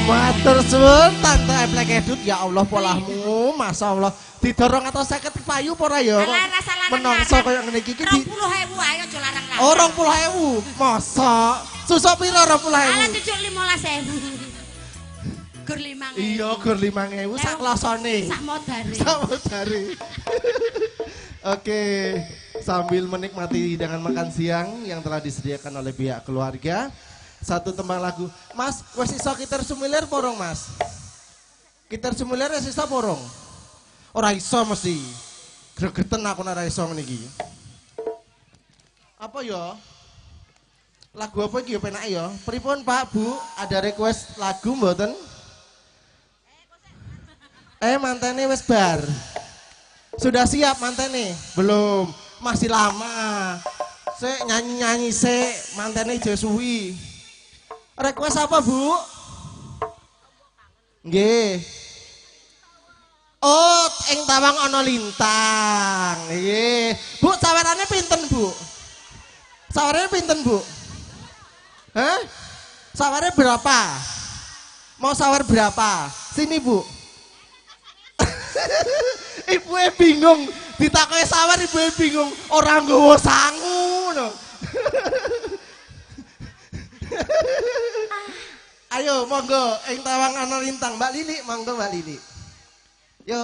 Speaker 6: Matur suwun Tante Eplek Edut, ya Allah polahmu, Masya Allah didorong atau seket payu pora ya.
Speaker 7: Alah, rasa lanang
Speaker 6: Menongso kaya ngene iki di
Speaker 7: 20.000 ayo aja larang-larang.
Speaker 6: Oh 20.000. Masa susuk piro 20.000?
Speaker 7: Alah cucuk 15.000. Gur 5.000.
Speaker 6: Iya gur 5.000 sak klosone.
Speaker 7: Sak modare.
Speaker 6: Sama dari. Oke, sambil menikmati hidangan makan siang yang telah disediakan oleh pihak keluarga, satu tembang lagu. Mas, wes iso gitar sumilir porong Mas? Gitar sumilir wes iso porong? Ora iso mesti. Gregeten aku nek ora iso ngene iki. Apa ya? Lagu apa iki ya penake ya? Pripun Pak, Bu? Ada request lagu mboten? Mantene wes bar. Sudah siap mantene? Belum. Masih lama. Sik nyanyi-nyanyi sik, mantene Jesuwi. Request apa, Bu? Nggih. Oh, ing tawang ana lintang. Nggih. Bu, sawerane pinten, Bu? Sawerane pinten, Bu? Hah? Sawerane berapa? Mau sawer berapa? Sini, Bu. Ibuke bingung, ditakoki sawer ibuke bingung, ora nggawa sangu no. Ayo monggo ing tawang ana lintang Mbak Lili, monggo Mbak Lili. Yo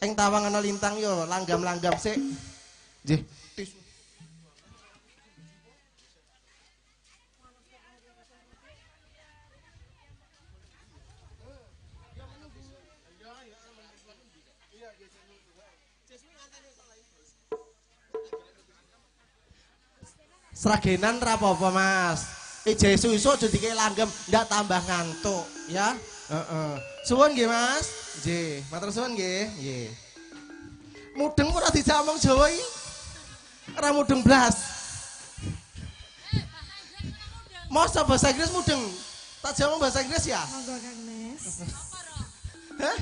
Speaker 6: ing tawang ana lintang yo langgam-langgam sik. Nggih. Seragenan ra apa-apa Mas. Jesu isuk jadi kayak langgam ndak tambah ngantuk ya. Suwun nggih Mas. Nggih, matur suwun nggih. Nggih. Mudeng ora dijak omong Jawa iki. Ora mudeng blas. Masa bahasa Inggris mudeng. Tak jawab bahasa Inggris ya?
Speaker 1: Monggo Kang Nes.
Speaker 6: Hah?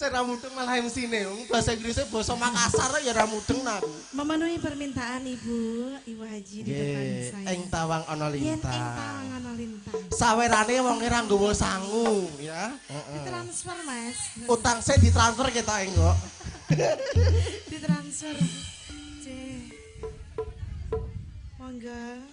Speaker 6: Saya ra mudeng malah MC-ne. Bahasa Inggrisnya bahasa Makassar ya ra mudeng aku.
Speaker 1: Memenuhi permintaan Ibu Haji di depan saya.
Speaker 6: Ing tawang ana
Speaker 1: Yen ing
Speaker 6: lintang.
Speaker 1: tawang ana lintang.
Speaker 6: Sawerane wong ra nggawa sangu ya.
Speaker 1: Ditransfer Mas.
Speaker 6: Utang saya ditransfer kita kok.
Speaker 1: Ditransfer. C. Monggo.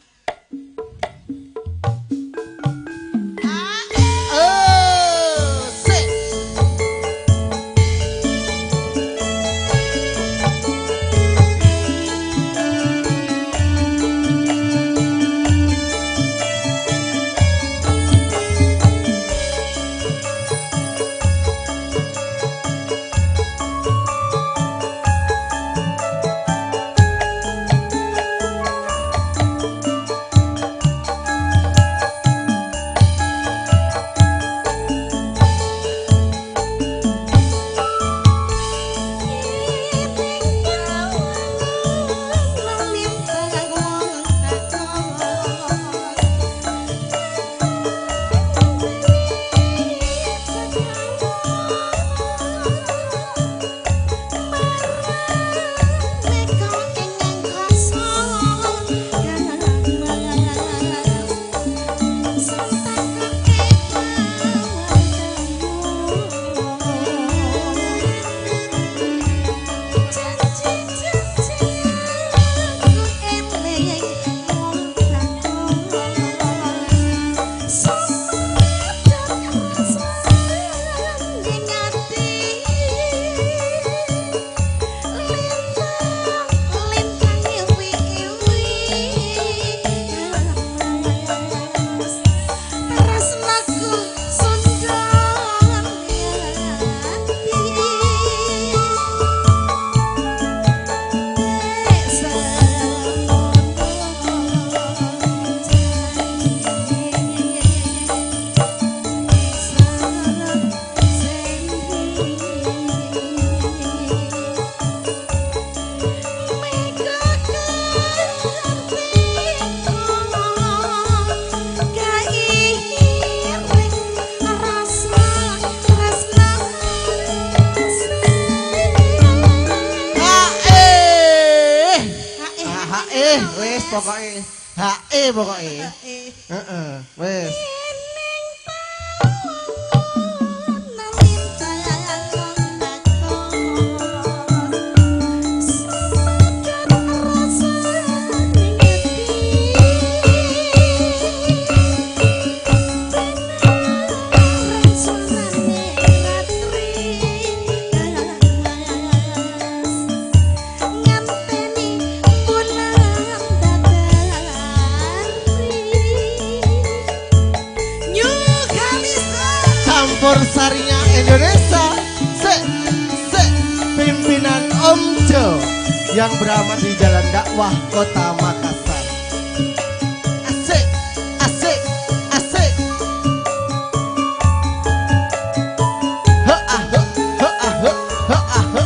Speaker 6: pokoknya HE pokoknya. Heeh, wes. Campur sarinya Indonesia. Se pimpinan Om Jo yang beramal di Jalan Dakwah Kota Makassar. Asik, asik, asik. Ha-ah, ha-ah, ha-ah, ha.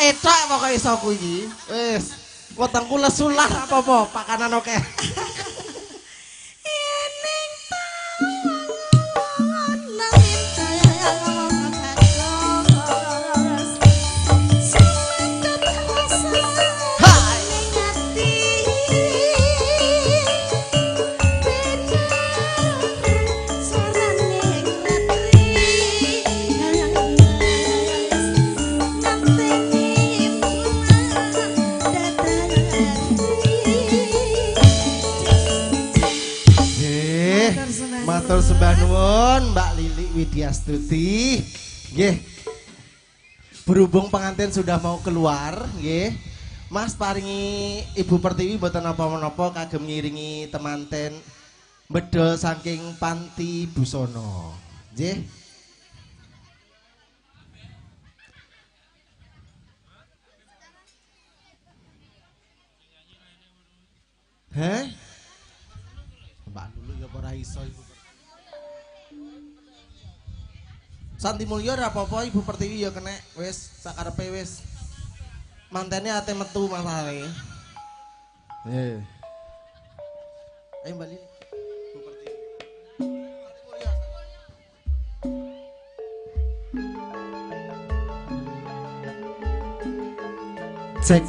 Speaker 6: Etak pokoknya isoku iki. Wis, wetengku lesulah apa-apa pakanan oke. Matur sembah nuwun Mbak Lili Widyastuti. Nggih. Berhubung pengantin sudah mau keluar, nggih. Mas paringi Ibu Pertiwi mboten napa-napa kagem ngiringi temanten bedol saking Panti Busono. Nggih. Heh? Mbak dulu ya ora iso Ibu. Santi Mulya ora apa-apa Ibu Pertiwi ya kena wis sakarepe wis. Mantene ate metu masalahe. Nggih. Ayo Mbak Lili. Ibu Pertiwi. Cek.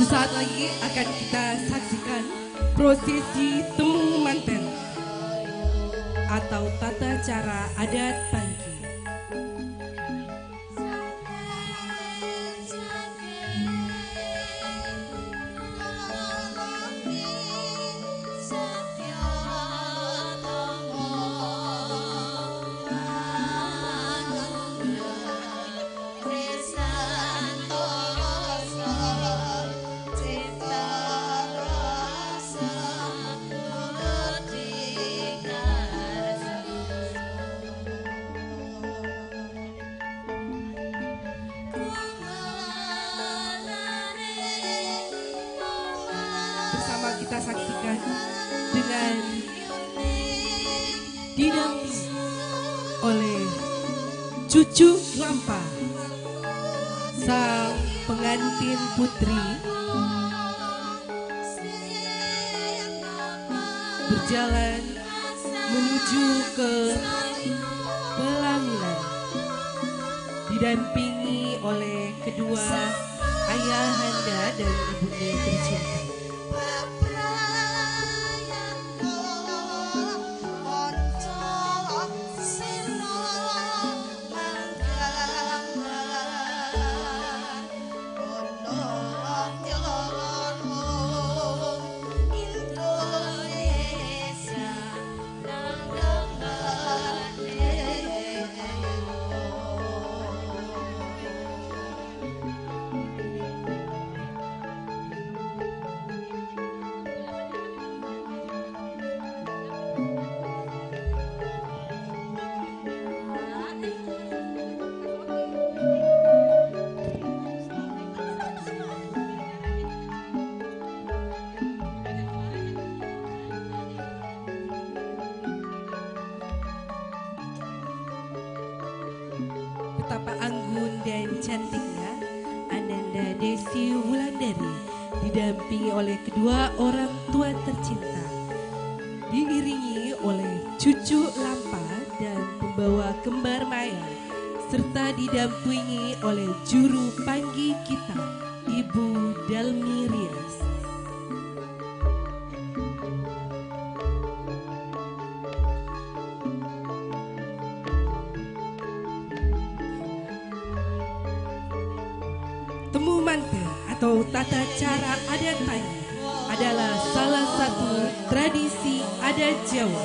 Speaker 1: Sesaat lagi akan kita saksikan prosesi temu manten atau tata cara adat Pangki. Bersama kita saksikan dengan didampingi oleh cucu Lampa, sang pengantin putri berjalan menuju ke pelaminan, didampingi oleh kedua ayahanda dan ibunda tercinta. Betapa anggun dan cantiknya Ananda Desi Wulandari didampingi oleh kedua orang tua tercinta, diiringi oleh cucu Lampa dan pembawa kembar Maya, serta didampingi oleh juru panggi kita, Ibu Dalmi Rias. Temu manten atau tata cara adat Pangki adalah salah satu tradisi adat Jawa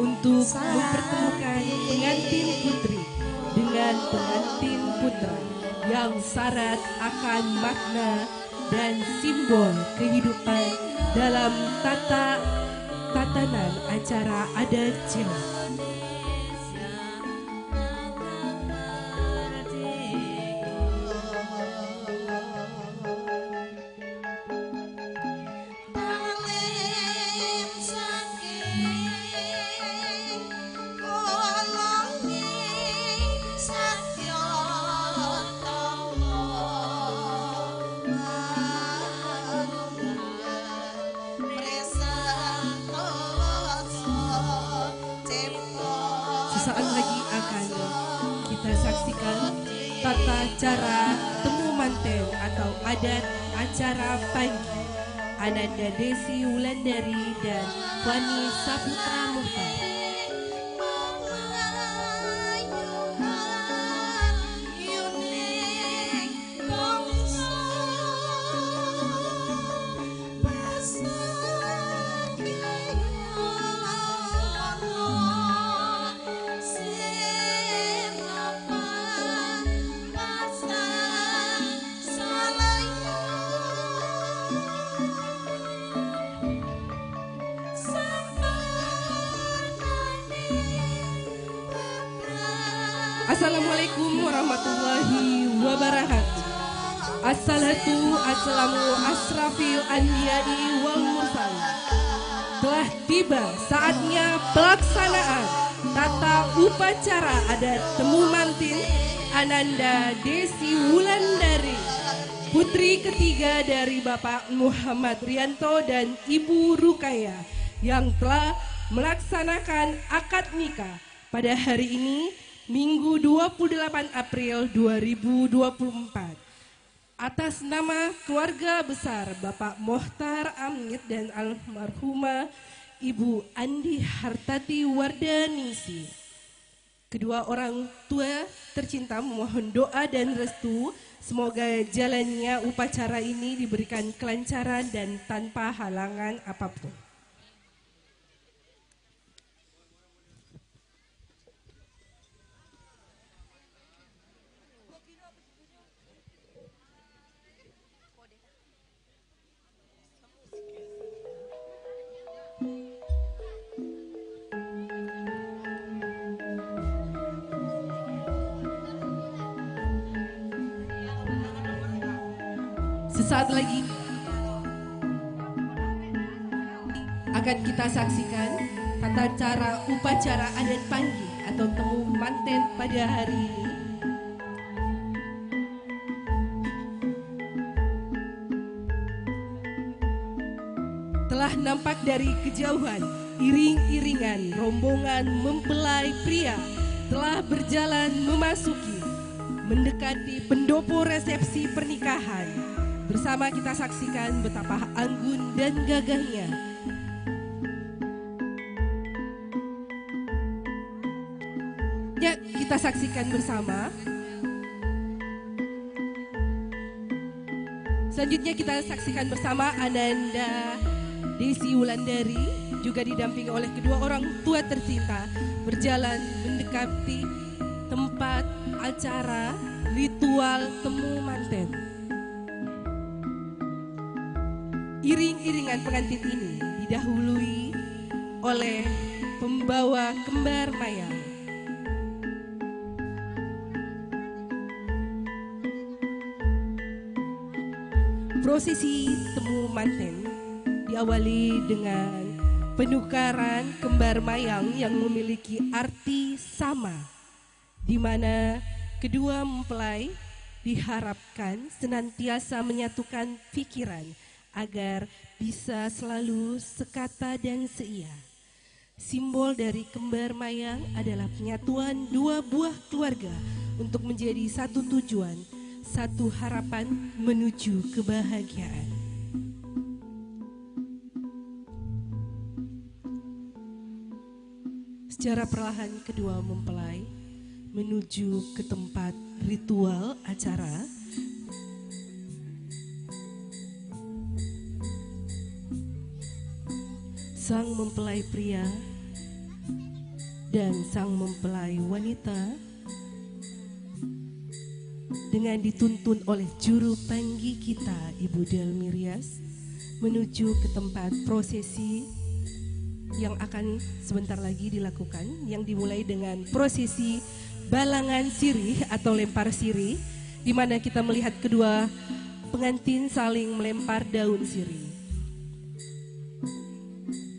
Speaker 1: untuk mempertemukan pengantin putri dengan pengantin putra yang syarat akan makna dan simbol kehidupan dalam tatanan acara adat Jawa. Sesaat lagi akan kita saksikan tata cara temu manten atau adat acara Pangki Ananda Desi Wulandari dan Fani Saputra Muhtar. Assalamualaikum warahmatullahi wabarakatuh. Assalamu asrafil anbiya'i wal mursalin. Telah tiba saatnya pelaksanaan tata upacara adat temu mantin Ananda Desi Wulandari, putri ketiga dari Bapak Muhammad Rianto dan Ibu Rukaya, yang telah melaksanakan akad nikah pada hari ini, Minggu 28 April 2024. Atas nama keluarga besar Bapak Mohtar Amit dan almarhumah Ibu Andi Hartati Wardanisi, kedua orang tua tercinta memohon doa dan restu semoga jalannya upacara ini diberikan kelancaran dan tanpa halangan apapun. Sesaat lagi akan kita saksikan tata cara upacara adat panggih atau temu manten pada hari ini. Telah nampak dari kejauhan iring-iringan rombongan mempelai pria telah berjalan memasuki mendekati pendopo resepsi pernikahan. Bersama kita saksikan betapa anggun dan gagahnya ya, kita saksikan bersama. Selanjutnya kita saksikan bersama Ananda Desi Wulandari juga didampingi oleh kedua orang tua tercinta berjalan mendekati tempat acara ritual temu manten. Iring-iringan pengantin ini didahului oleh pembawa kembar mayang. Prosesi temu manten diawali dengan penukaran kembar mayang yang memiliki arti sama, di mana kedua mempelai diharapkan senantiasa menyatukan pikiran agar bisa selalu sekata dan seia. Simbol dari kembar mayang adalah penyatuan dua buah keluarga untuk menjadi satu tujuan, satu harapan menuju kebahagiaan. Secara perlahan kedua mempelai menuju ke tempat ritual acara. Sang mempelai pria dan sang mempelai wanita dengan dituntun oleh juru panggih kita Ibu Delmi Rias menuju ke tempat prosesi yang akan sebentar lagi dilakukan, yang dimulai dengan prosesi balangan sirih atau lempar sirih, di mana kita melihat kedua pengantin saling melempar daun sirih.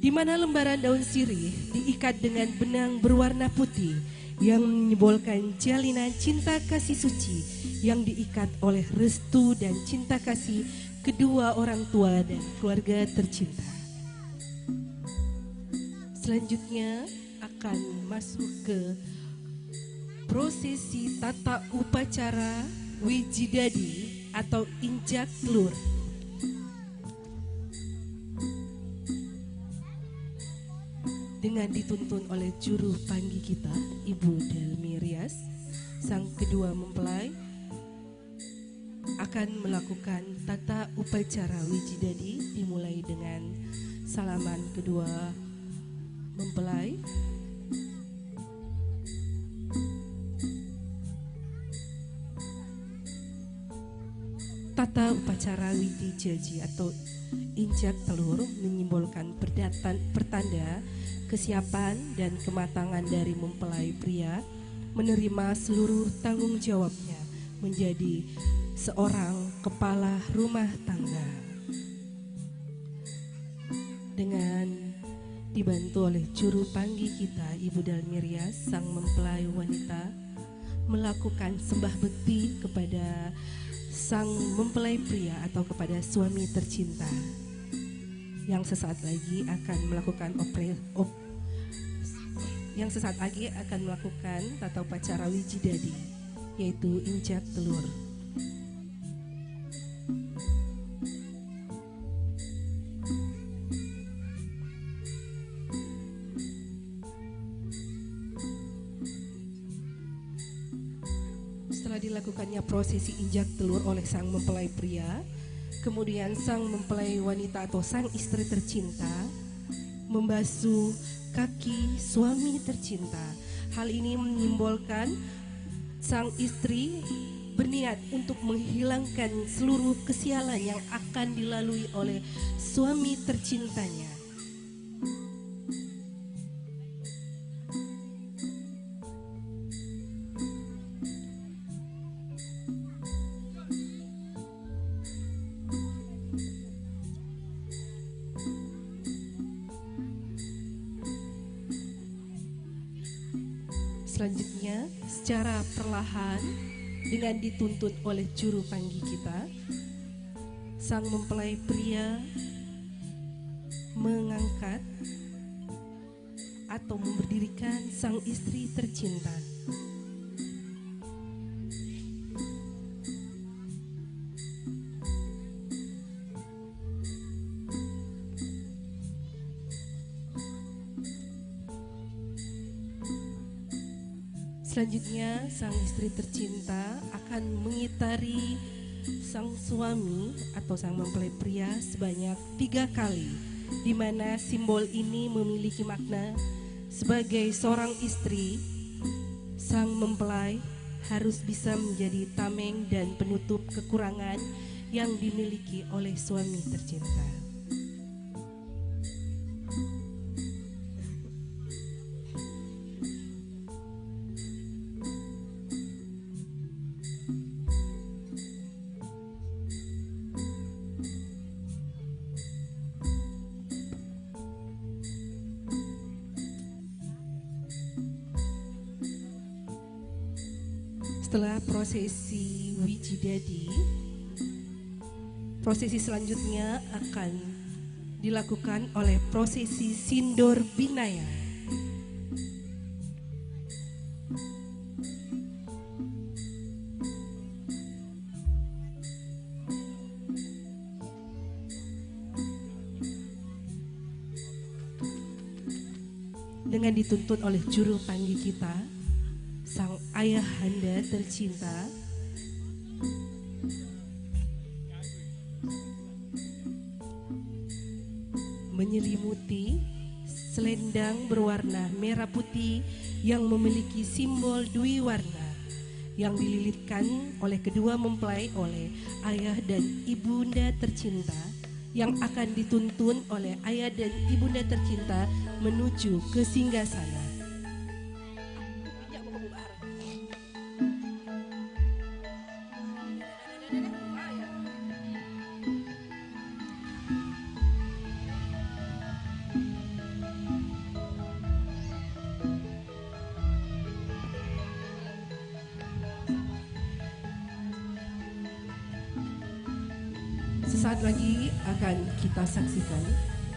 Speaker 1: Di mana lembaran daun sirih diikat dengan benang berwarna putih yang menyimbolkan jalinan cinta kasih suci yang diikat oleh restu dan cinta kasih kedua orang tua dan keluarga tercinta. Selanjutnya akan masuk ke prosesi tata upacara wijidadi atau injak telur. Dengan dituntun oleh juru panggih kita Ibu Delmi Rias, sang kedua mempelai akan melakukan tata upacara wijidadi dimulai dengan salaman kedua mempelai. Tata upacara wijidadi atau injak telur menyimbolkan pertanda kesiapan dan kematangan dari mempelai pria menerima seluruh tanggung jawabnya menjadi seorang kepala rumah tangga. Dengan dibantu oleh juru panggih kita Ibu Delmi Rias, sang mempelai wanita melakukan sembah bekti kepada sang mempelai pria atau kepada suami tercinta yang sesaat lagi akan melakukan tata upacara wijidadi, yaitu injak telur. dilakukannya prosesi injak telur oleh sang mempelai pria, kemudian sang mempelai wanita atau sang istri tercinta membasuh kaki suami tercinta. Hal ini menyimbolkan sang istri berniat untuk menghilangkan seluruh kesialan yang akan dilalui oleh suami tercintanya. Selanjutnya, secara perlahan dengan dituntut oleh juru panggih kita, sang mempelai pria mengangkat atau memberdirikan sang istri tercinta. Selanjutnya, sang istri tercinta akan mengitari sang suami atau sang mempelai pria sebanyak 3 kali, di mana simbol ini memiliki makna sebagai seorang istri. Sang mempelai harus bisa menjadi tameng dan penutup kekurangan yang dimiliki oleh suami tercinta. Setelah prosesi wijidadi, prosesi selanjutnya akan dilakukan oleh prosesi sindur binaya. Dengan dituntut oleh juru panggih kita, sang ayahanda tercinta, menyelimuti selendang berwarna merah putih yang memiliki simbol dwi warna yang dililitkan oleh kedua mempelai oleh ayah dan ibunda tercinta, yang akan dituntun oleh ayah dan ibunda tercinta menuju ke singgasana. Sesaat lagi akan kita saksikan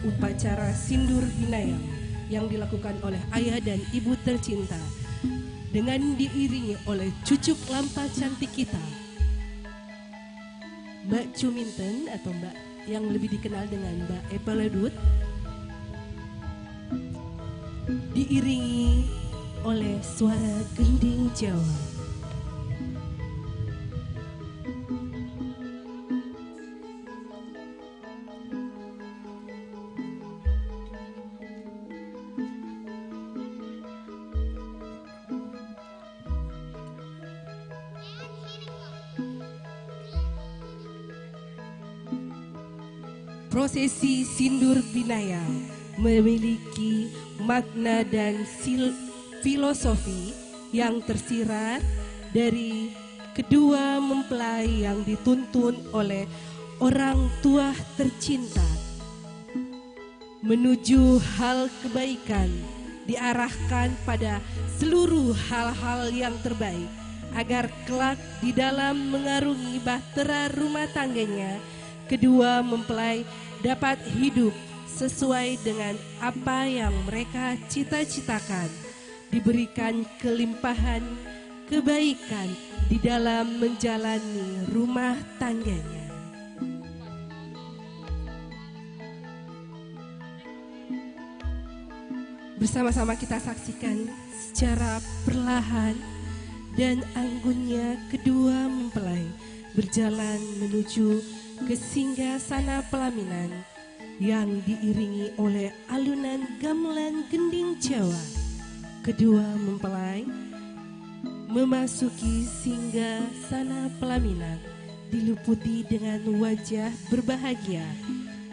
Speaker 1: upacara sindur binayang yang dilakukan oleh ayah dan ibu tercinta dengan diiringi oleh cucuk lampa cantik kita, Mbak Cuminten atau Mbak yang lebih dikenal dengan Mbak Epeledut, diiringi oleh suara gending Jawa. Prosesi sindur binayang memiliki makna dan filosofi yang tersirat dari kedua mempelai yang dituntun oleh orang tua tercinta menuju hal kebaikan, diarahkan pada seluruh hal-hal yang terbaik agar kelak di dalam mengarungi bahtera rumah tangganya, kedua mempelai dapat hidup sesuai dengan apa yang mereka cita-citakan, diberikan kelimpahan kebaikan di dalam menjalani rumah tangganya. Bersama-sama kita saksikan secara perlahan dan anggunnya kedua mempelai berjalan menuju ke singgasana pelaminan yang diiringi oleh alunan gamelan gending Jawa. Kedua mempelai memasuki singgasana pelaminan diliputi dengan wajah berbahagia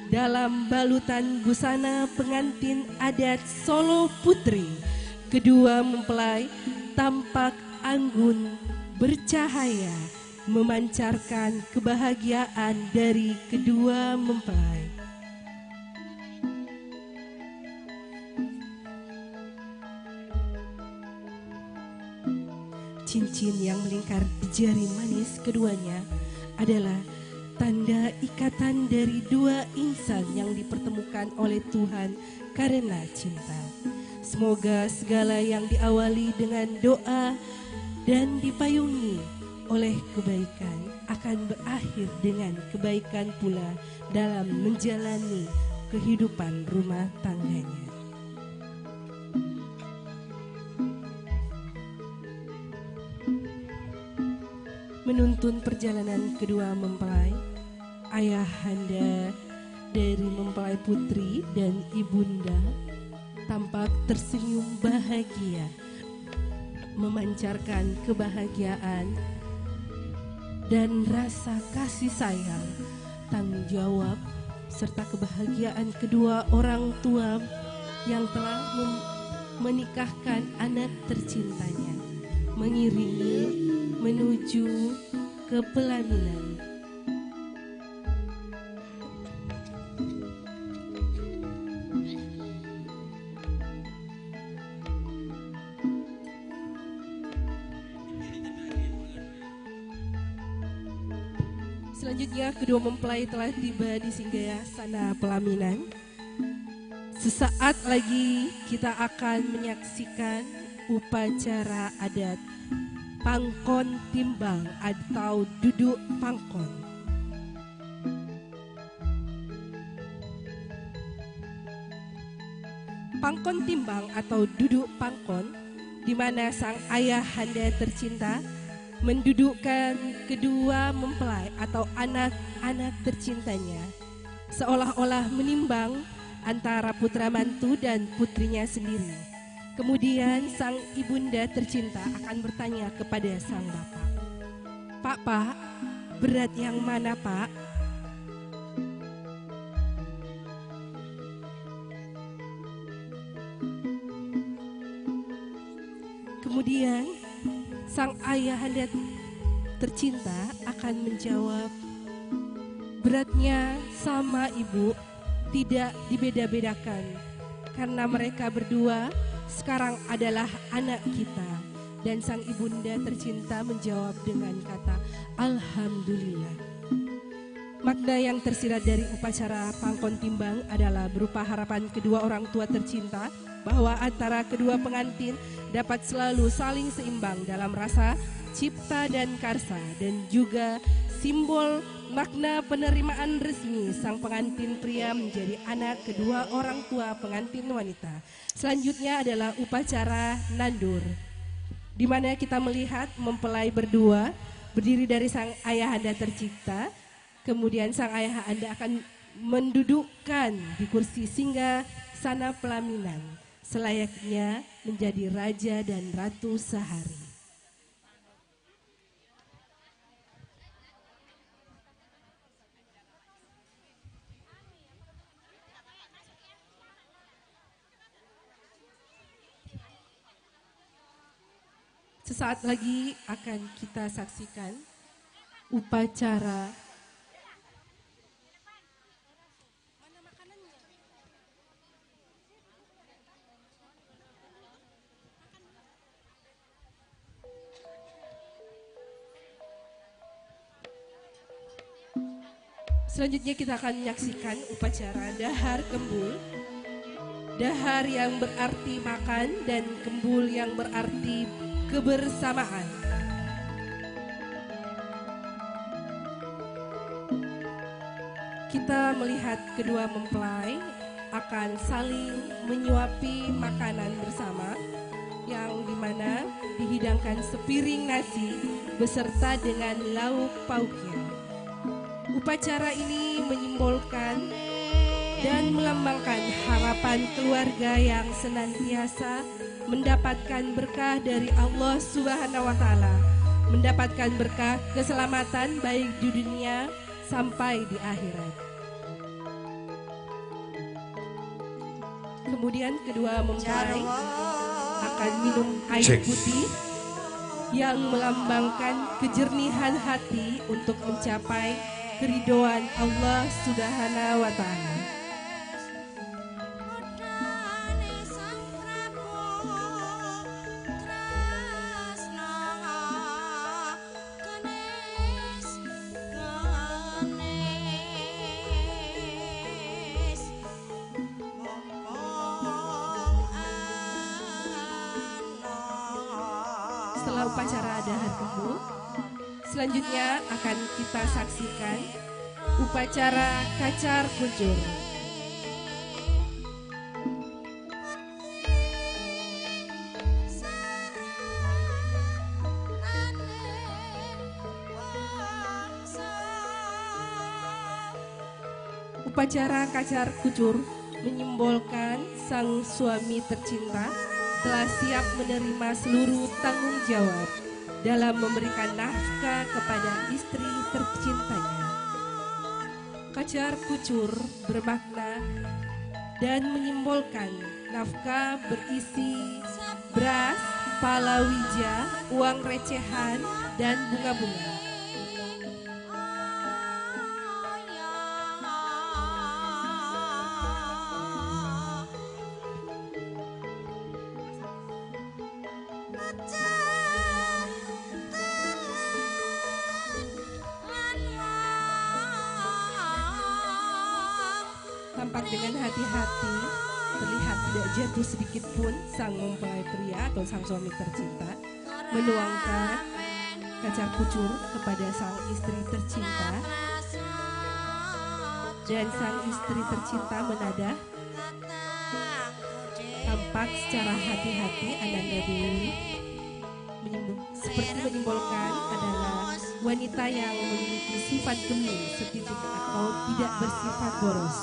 Speaker 1: dalam balutan busana pengantin adat Solo Putri. Kedua mempelai tampak anggun bercahaya memancarkan kebahagiaan dari kedua mempelai. Cincin yang melingkar di jari manis keduanya adalah tanda ikatan dari dua insan yang dipertemukan oleh Tuhan karena cinta. Semoga segala yang diawali dengan doa dan dipayungi oleh kebaikan akan berakhir dengan kebaikan pula dalam menjalani kehidupan rumah tangganya. Menuntun perjalanan kedua mempelai, ayahanda dari mempelai putri dan ibunda tampak tersenyum bahagia, memancarkan kebahagiaan dan rasa kasih sayang, tanggung jawab, serta kebahagiaan kedua orang tua yang telah menikahkan anak tercintanya, mengiringi menuju ke pelaminan. Selanjutnya kedua mempelai telah tiba di singgasana pelaminan. Sesaat lagi kita akan menyaksikan upacara adat pangkon timbang atau duduk pangkon. Pangkon timbang atau duduk pangkon, di mana sang ayahanda tercinta mendudukkan kedua mempelai atau anak-anak tercintanya, seolah-olah menimbang antara putra mantu dan putrinya sendiri. Kemudian sang ibunda tercinta akan bertanya kepada sang bapak, "Pak, berat yang mana, Pak?" Kemudian sang ayahanda tercinta akan menjawab, "Beratnya sama ibu, tidak dibeda-bedakan, karena mereka berdua sekarang adalah anak kita." Dan sang ibunda tercinta menjawab dengan kata, "Alhamdulillah." Makna yang tersirat dari upacara pangkon timbang adalah berupa harapan kedua orang tua tercinta bahwa antara kedua pengantin dapat selalu saling seimbang dalam rasa cipta dan karsa, dan juga simbol makna penerimaan resmi sang pengantin pria menjadi anak kedua orang tua pengantin wanita. Selanjutnya adalah upacara nandur, di mana kita melihat mempelai berdua berdiri dari sang ayahanda tercinta. Kemudian sang ayahanda akan mendudukkan di kursi singgasana pelaminan, selayaknya menjadi raja dan ratu sehari. Sesaat lagi akan kita saksikan upacara selanjutnya kita akan menyaksikan upacara dahar kembul. Dahar yang berarti makan dan kembul yang berarti kebersamaan. Kita melihat kedua mempelai akan saling menyuapi makanan bersama yang di mana dihidangkan sepiring nasi beserta dengan lauk pauknya. Upacara ini menyimbolkan dan melambangkan harapan keluarga yang senantiasa mendapatkan berkah dari Allah Subhanahu wa taala, mendapatkan berkah keselamatan baik di dunia sampai di akhirat. Kemudian kedua mempelai akan minum air putih yang melambangkan kejernihan hati untuk mencapai keridhaan Allah Subhanahu wa taala. Setelah upacara dahar kemul, selanjutnya akan kita saksikan upacara kacar kucur. Upacara kacar kucur menyimbolkan sang suami tercinta telah siap menerima seluruh tanggung jawab dalam memberikan nafkah kepada istri tercintanya. Kacar kucur bermakna dan menyimbolkan nafkah berisi beras, palawija, uang recehan, dan bunga-bunga. Tampak dengan hati-hati, terlihat tidak jatuh sedikit pun sang mempelai pria atau sang suami tercinta menuangkan kacar kucur kepada sang istri tercinta, dan sang istri tercinta menadah. Tampak secara hati-hati Ananda Dewi seperti menyimbolkan adalah wanita yang memiliki sifat gemuk, setitik atau tidak bersifat boros.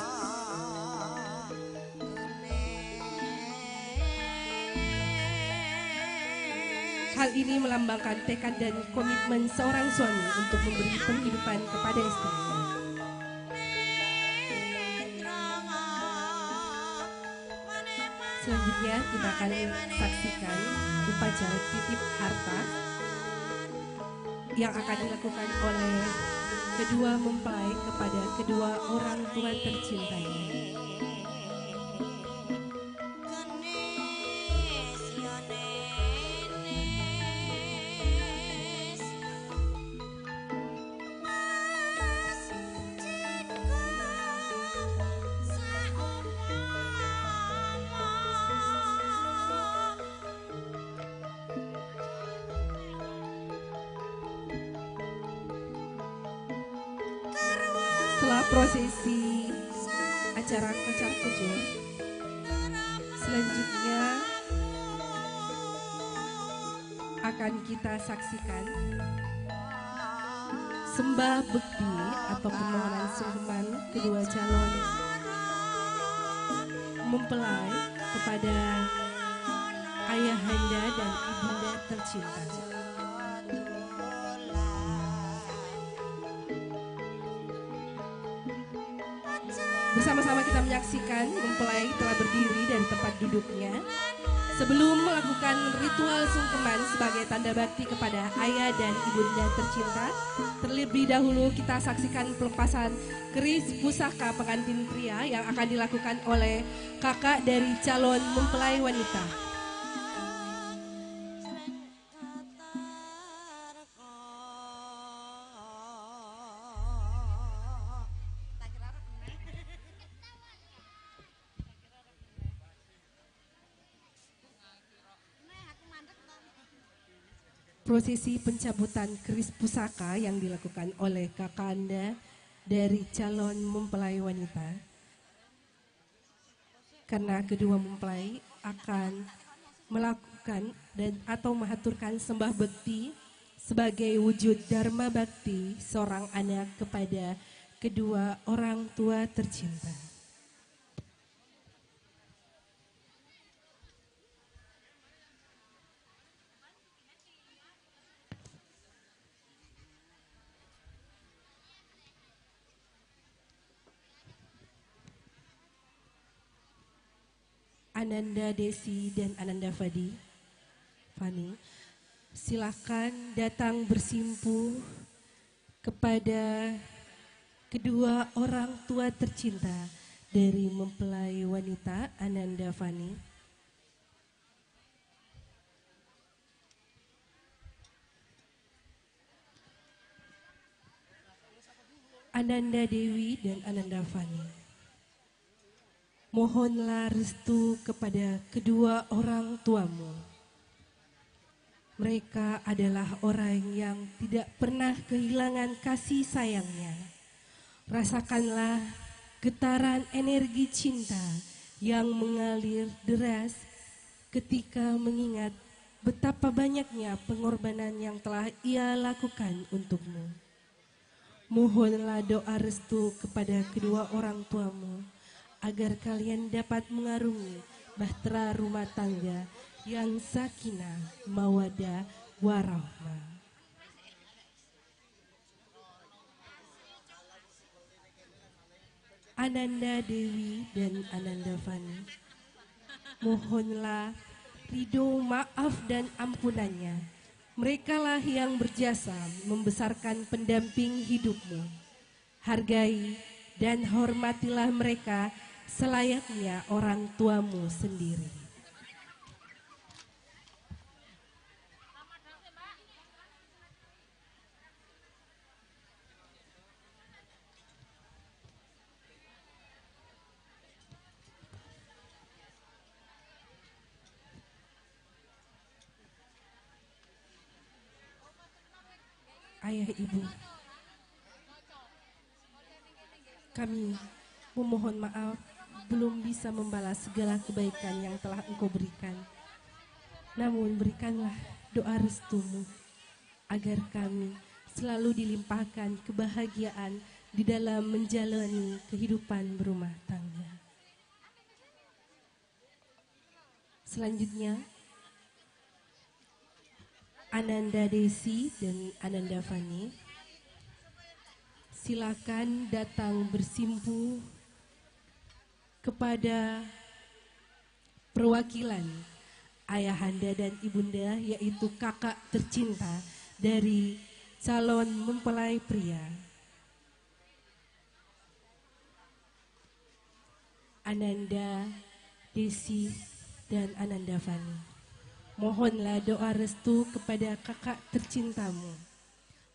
Speaker 1: Hal ini melambangkan tekad dan komitmen seorang suami untuk memberi penghidupan kepada istrinya. Selanjutnya kita akan saksikan upacara titip harta yang akan dilakukan oleh kedua mempelai kepada kedua orang tua tercintanya. Setelah prosesi acara kacar kucur, selanjutnya akan kita saksikan sembah bekti atau permohonan sungkeman kedua calon mempelai kepada ayahanda dan ibunda tercinta. Bersama-sama kita menyaksikan mempelai telah berdiri dari tempat duduknya sebelum melakukan ritual sungkeman sebagai tanda bakti kepada ayah dan ibunda tercinta. Terlebih dahulu kita saksikan pelepasan keris pusaka pengantin pria yang akan dilakukan oleh kakak dari calon mempelai wanita. Prosesi pencabutan keris pusaka yang dilakukan oleh kakanda dari calon mempelai wanita. Karena kedua mempelai akan melakukan dan atau mengaturkan sembah bekti sebagai wujud dharma bakti seorang anak kepada kedua orang tua tercinta. Ananda Desi dan Ananda Fani, silakan datang bersimpuh kepada kedua orang tua tercinta dari mempelai wanita Ananda Fani. Ananda Dewi dan Ananda Fani. Mohonlah restu kepada kedua orang tuamu. Mereka adalah orang yang tidak pernah kehilangan kasih sayangnya. Rasakanlah getaran energi cinta yang mengalir deras ketika mengingat betapa banyaknya pengorbanan yang telah ia lakukan untukmu. Mohonlah doa restu kepada kedua orang tuamu agar kalian dapat mengarungi bahtera rumah tangga yang sakinah, mawadah, warahmah. Ananda Dewi dan Ananda Fani, mohonlah ridho, maaf dan ampunannya. Merekalah yang berjasa membesarkan pendamping hidupmu. Hargai dan hormatilah mereka selayaknya orang tuamu sendiri. Ayah ibu, kami memohon maaf belum bisa membalas segala kebaikan yang telah engkau berikan. Namun berikanlah doa restumu agar kami selalu dilimpahkan kebahagiaan di dalam menjalani kehidupan berumah tangga. Selanjutnya, Ananda Desi dan Ananda Fani, silakan datang bersimpuh kepada perwakilan ayahanda dan ibunda, yaitu kakak tercinta dari calon mempelai pria. Ananda Desi dan Ananda Fani, mohonlah doa restu kepada kakak tercintamu.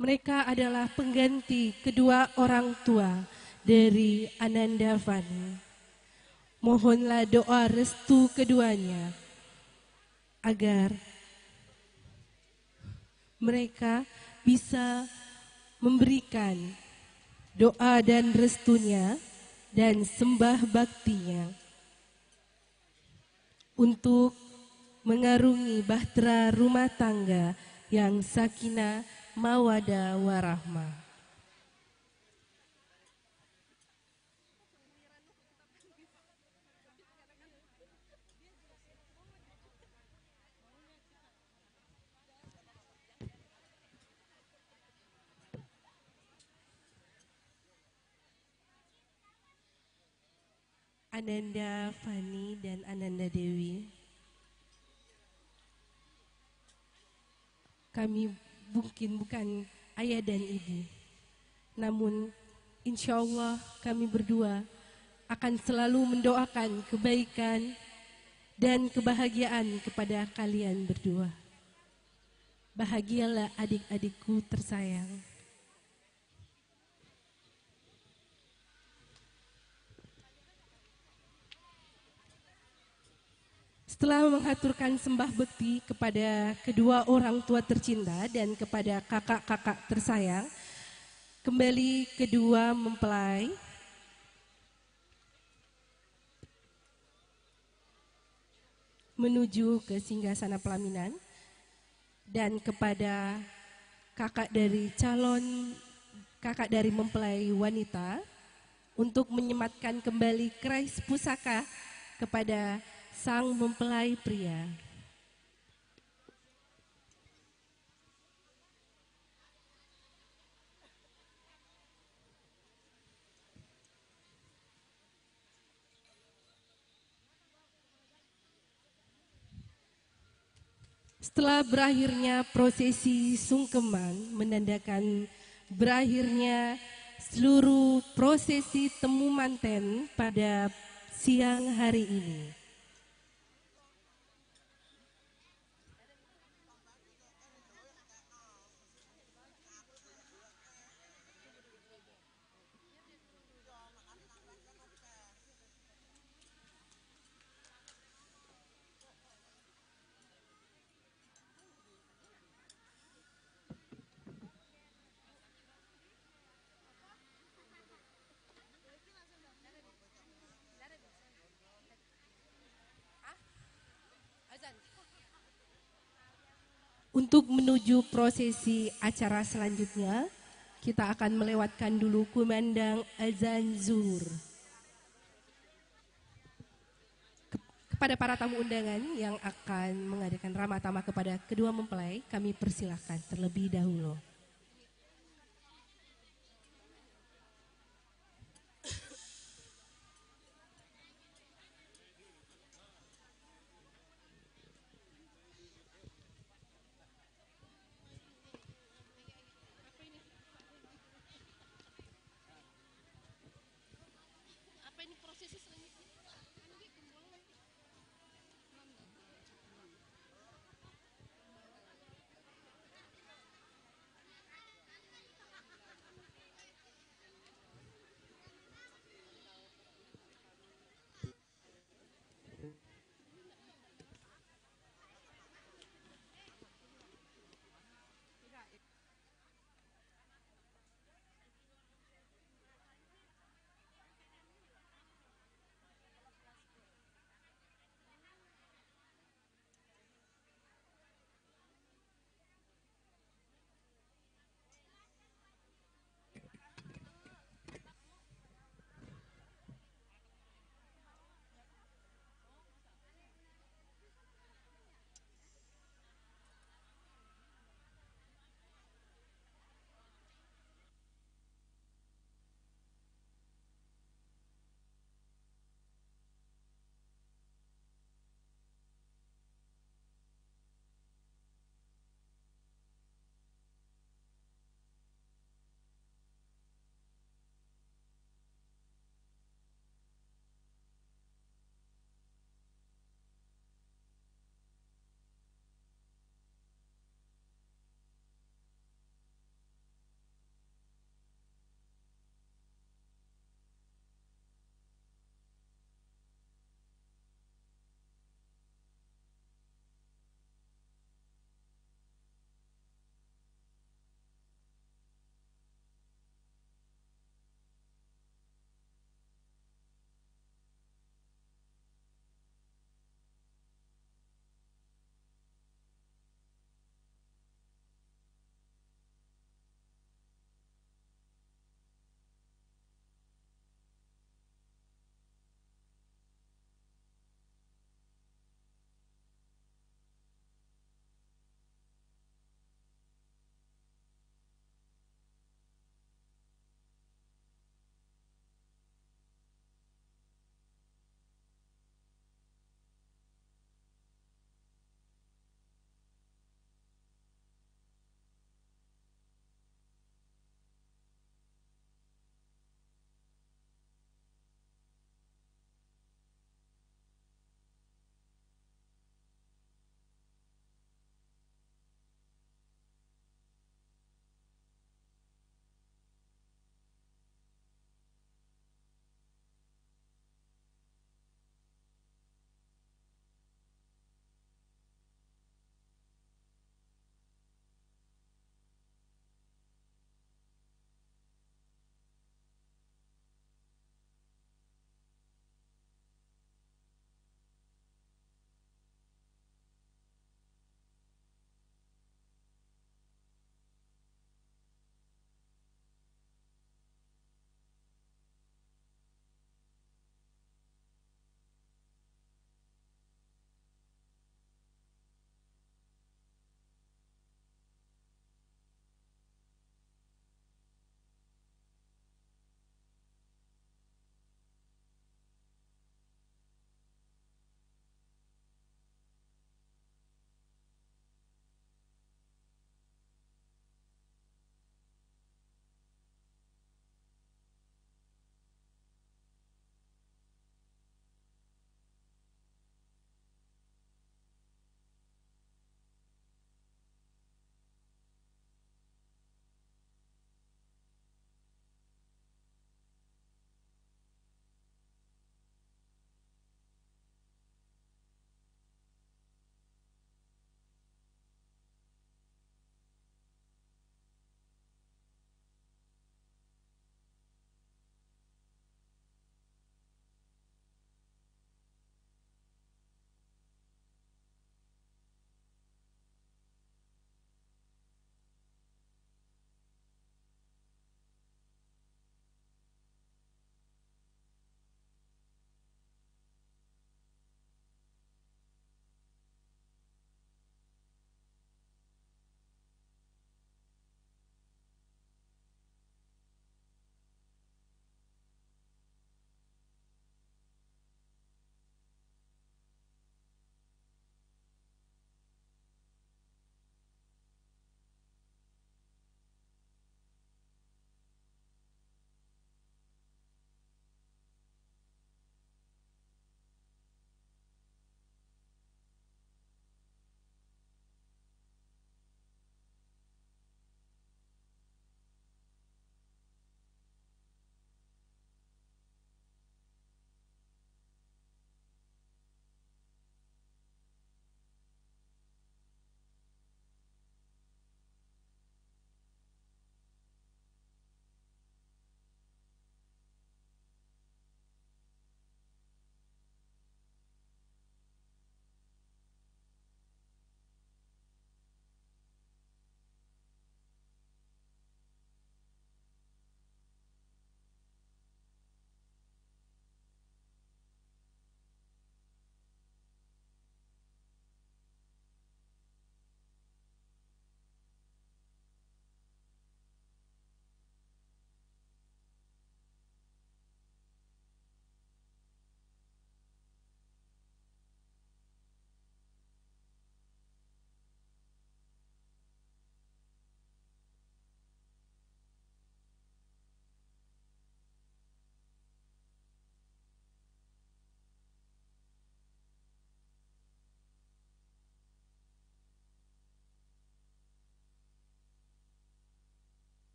Speaker 1: Mereka adalah pengganti kedua orang tua dari Ananda Fani. Mohonlah doa restu keduanya agar mereka bisa memberikan doa dan restunya dan sembah baktinya untuk mengarungi bahtera rumah tangga yang sakinah, mawadah, warahmah. Ananda Fani dan Ananda Dewi, kami mungkin bukan ayah dan ibu, namun insya Allah kami berdua akan selalu mendoakan kebaikan dan kebahagiaan kepada kalian berdua. Bahagialah adik-adikku tersayang. Setelah mengaturkan sembah bekti kepada kedua orang tua tercinta dan kepada kakak-kakak tersayang, kembali kedua mempelai menuju ke singgasana pelaminan, dan kepada kakak dari mempelai wanita untuk menyematkan kembali keris pusaka kepada sang mempelai pria. Setelah berakhirnya prosesi sungkeman menandakan berakhirnya seluruh prosesi temu manten pada siang hari ini. Untuk menuju prosesi acara selanjutnya, kita akan melewatkan dulu kumandang azan zuhur. Kepada para tamu undangan yang akan mengadakan ramah tamah kepada kedua mempelai, kami persilahkan terlebih dahulu.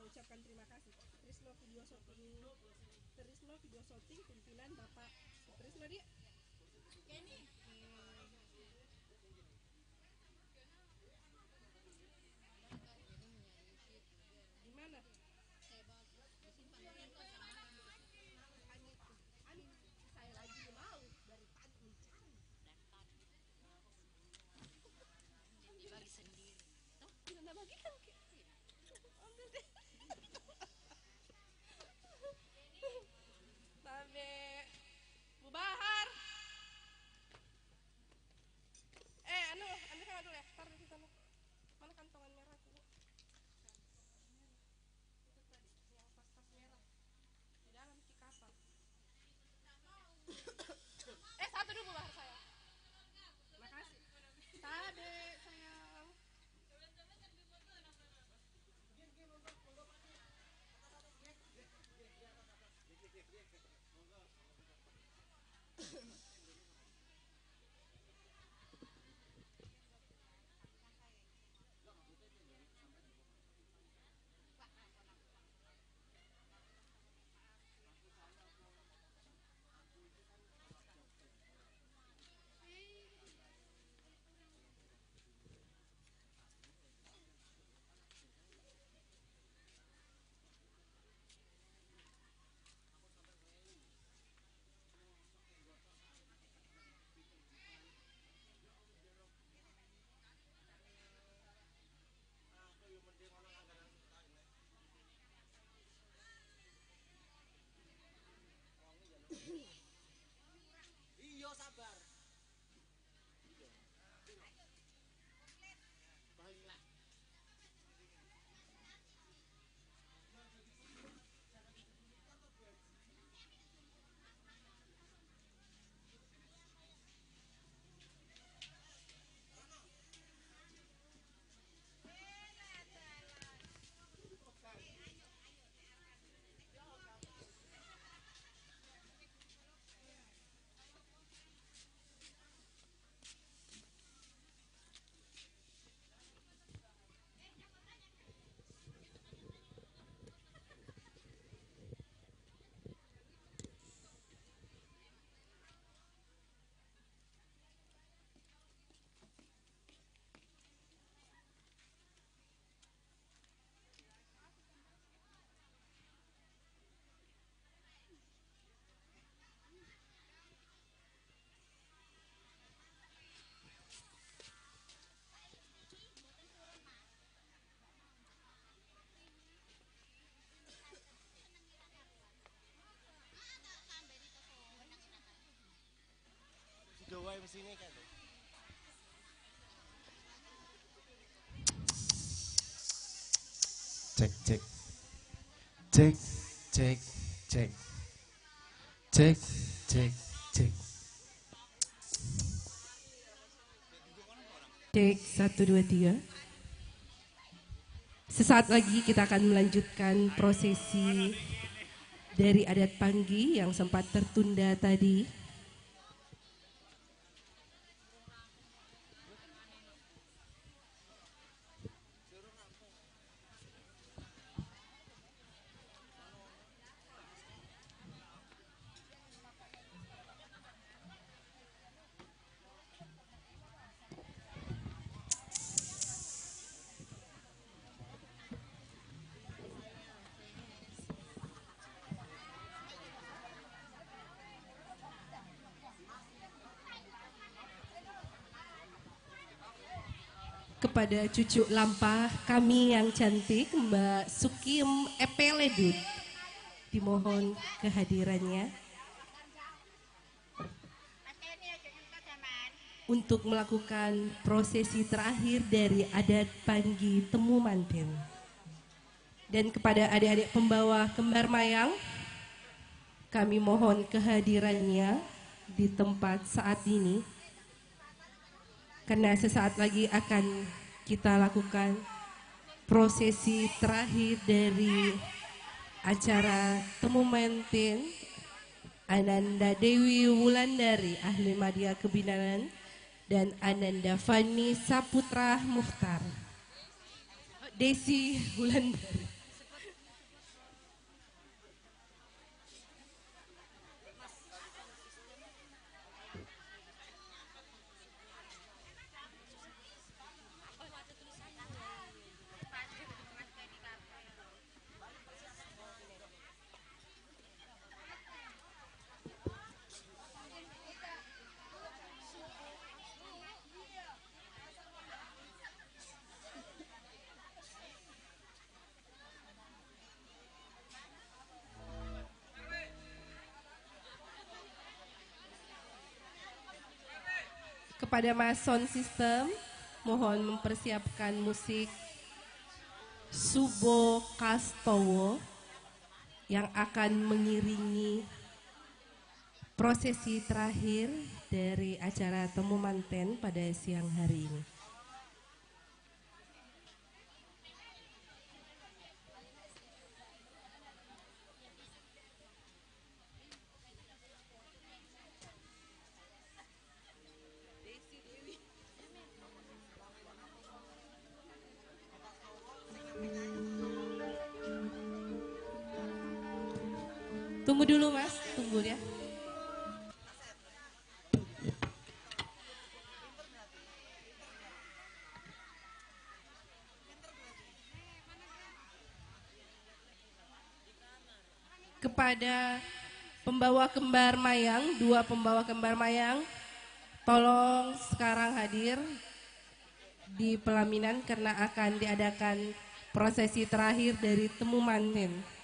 Speaker 1: mengucapkan terima kasih. Trisno Video Shooting pimpinan Bapak Trisno dia. Kenny. Gimana? Amin, saya lagi mau dari tadi mencari.
Speaker 4: Dibagi sendiri.
Speaker 1: Oh, tidak bagikan. Ambil deh. Babe, Bu Bahar. Anu kan dulu ya, taruh di sana. Mana kantongan merahku? Itu tadi, yang tas-tas merah. Di dalam kikapan. Satu dulu Bu Bahar saya. Makasih. Tade sayang.
Speaker 6: Iya sabar. Dawai mesinnya kan. Cek cek. Cek cek cek. Cek cek cek.
Speaker 1: Cek 1 2 3. Sesaat lagi kita akan melanjutkan prosesi dari adat Panggi yang sempat tertunda tadi. Kepada cucu lampah kami yang cantik Mbak Sukim Epeledut, dimohon kehadirannya untuk melakukan prosesi terakhir dari adat Panggi Temu Manten. Dan kepada adik-adik pembawa kembar mayang, kami mohon kehadirannya di tempat saat ini, karena sesaat lagi akan kita lakukan prosesi terakhir dari acara Temu Manten Ananda Dewi Wulandari Ahli Madya Kebinaan dan Ananda Fani Saputra Mukhtar. Desi Wulandari. Kepada Mas Sound System, mohon mempersiapkan musik Subo Kastowo yang akan mengiringi prosesi terakhir dari acara Temu Manten pada siang hari ini. Tunggu dulu Mas, tunggu ya. Kepada pembawa kembar mayang, 2 pembawa kembar mayang, tolong sekarang hadir di pelaminan karena akan diadakan prosesi terakhir dari Temu Manten.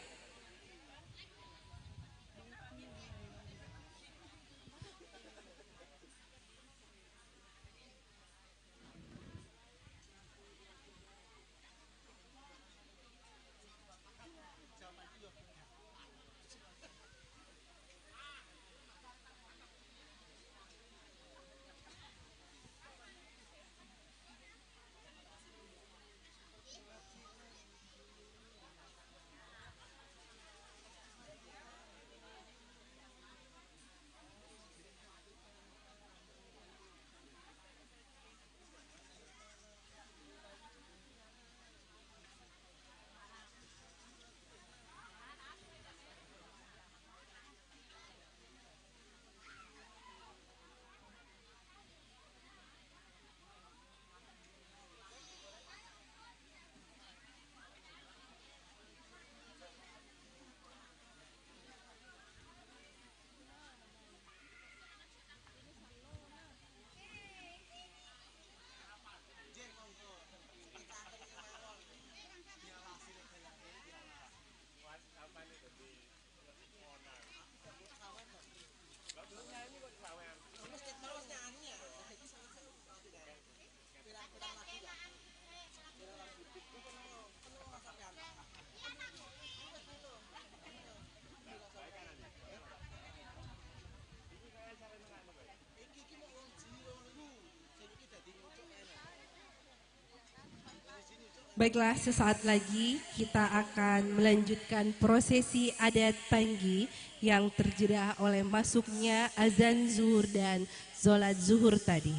Speaker 1: Baiklah, sesaat lagi kita akan melanjutkan prosesi adat Panggi yang terjeda oleh masuknya azan zuhur dan sholat zuhur tadi.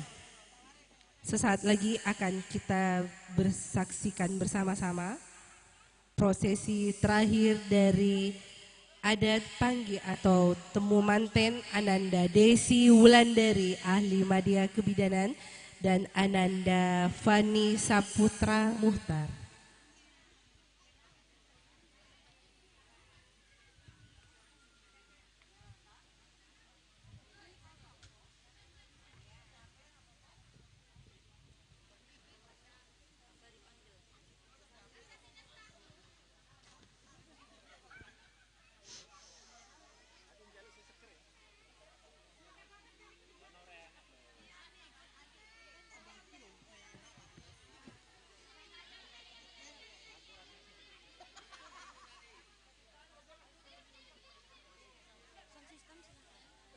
Speaker 1: Sesaat lagi akan kita bersaksikan bersama-sama prosesi terakhir dari adat Panggi atau Temu Manten Ananda Desi Wulandari ahli Madya Kebidanan dan Ananda Fani Saputra Muhtar.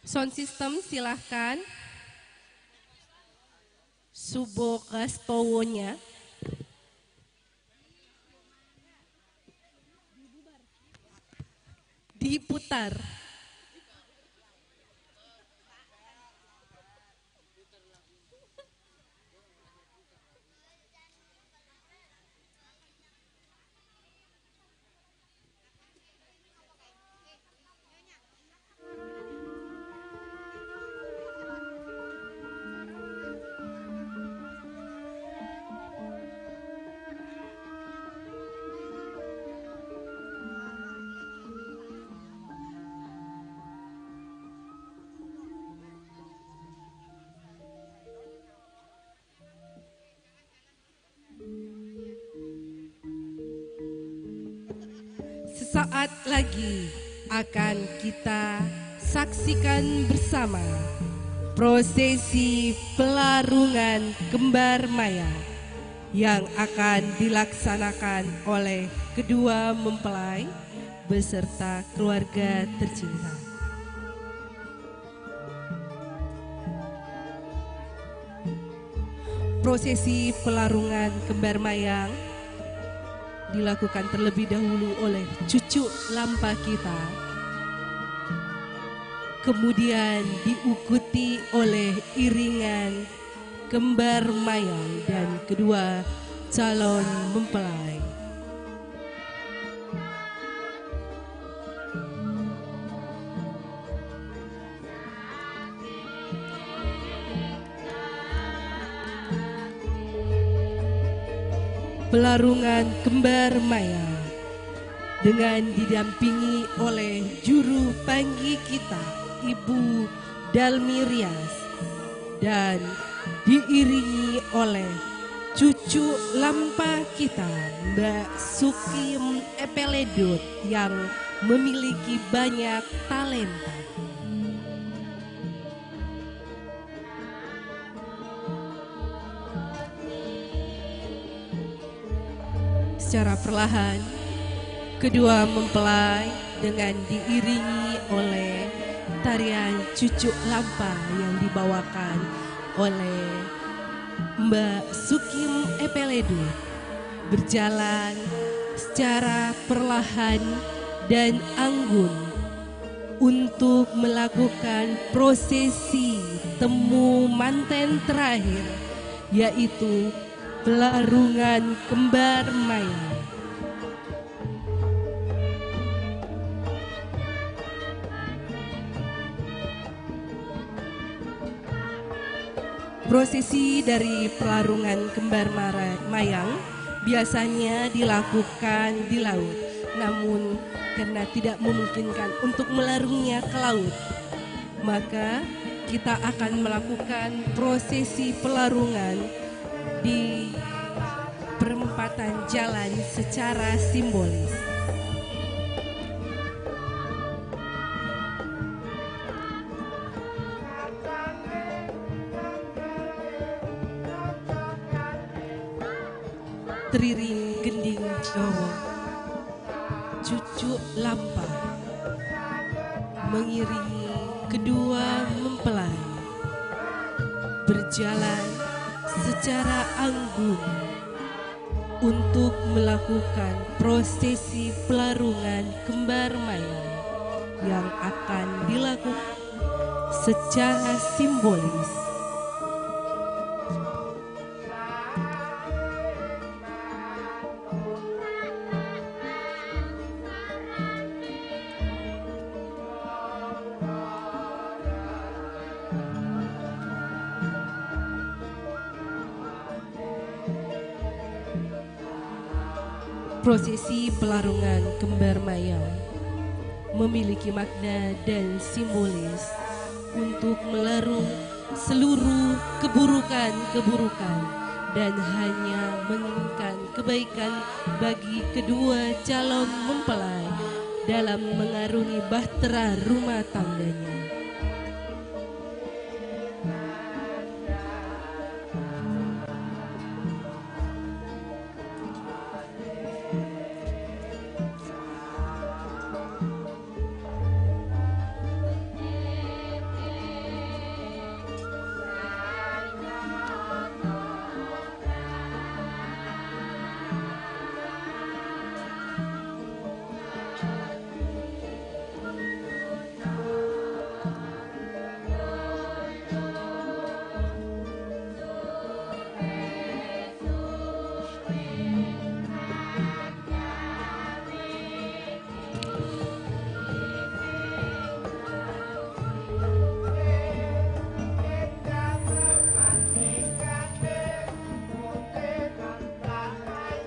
Speaker 1: Sound system silahkan. Subo Kastowonya. Diputar. Sesaat lagi akan kita saksikan bersama prosesi pelarungan kembar maya yang akan dilaksanakan oleh kedua mempelai beserta keluarga tercinta. Prosesi pelarungan kembar mayang dilakukan terlebih dahulu oleh cucu lampa kita, kemudian diikuti oleh iringan kembar mayang dan kedua calon mempelai. Pelarungan kembar maya dengan didampingi oleh juru panggi kita, Ibu Dalmirias, dan diiringi oleh cucu lampa kita, Mbak Sukim Epeledut, yang memiliki banyak talenta. Secara perlahan, kedua mempelai dengan diiringi oleh tarian cucuk lampa yang dibawakan oleh Mbak Sukim Epeledu berjalan secara perlahan dan anggun untuk melakukan prosesi temu manten terakhir, yaitu pelarungan kembar maya. Prosesi dari pelarungan kembar mayang biasanya dilakukan di laut, namun karena tidak memungkinkan untuk melarungnya ke laut, maka kita akan melakukan prosesi pelarungan di perempatan jalan secara simbolis. Teriring gending Jawa, cucu lampa mengiringi kedua mempelai berjalan secara anggun untuk melakukan prosesi pelarungan kembar mayang yang akan dilakukan secara simbolis. Prosesi pelarungan kembar mayang memiliki makna dan simbolis untuk melarung seluruh keburukan-keburukan dan hanya menginginkan kebaikan bagi kedua calon mempelai dalam mengarungi bahtera rumah tangganya.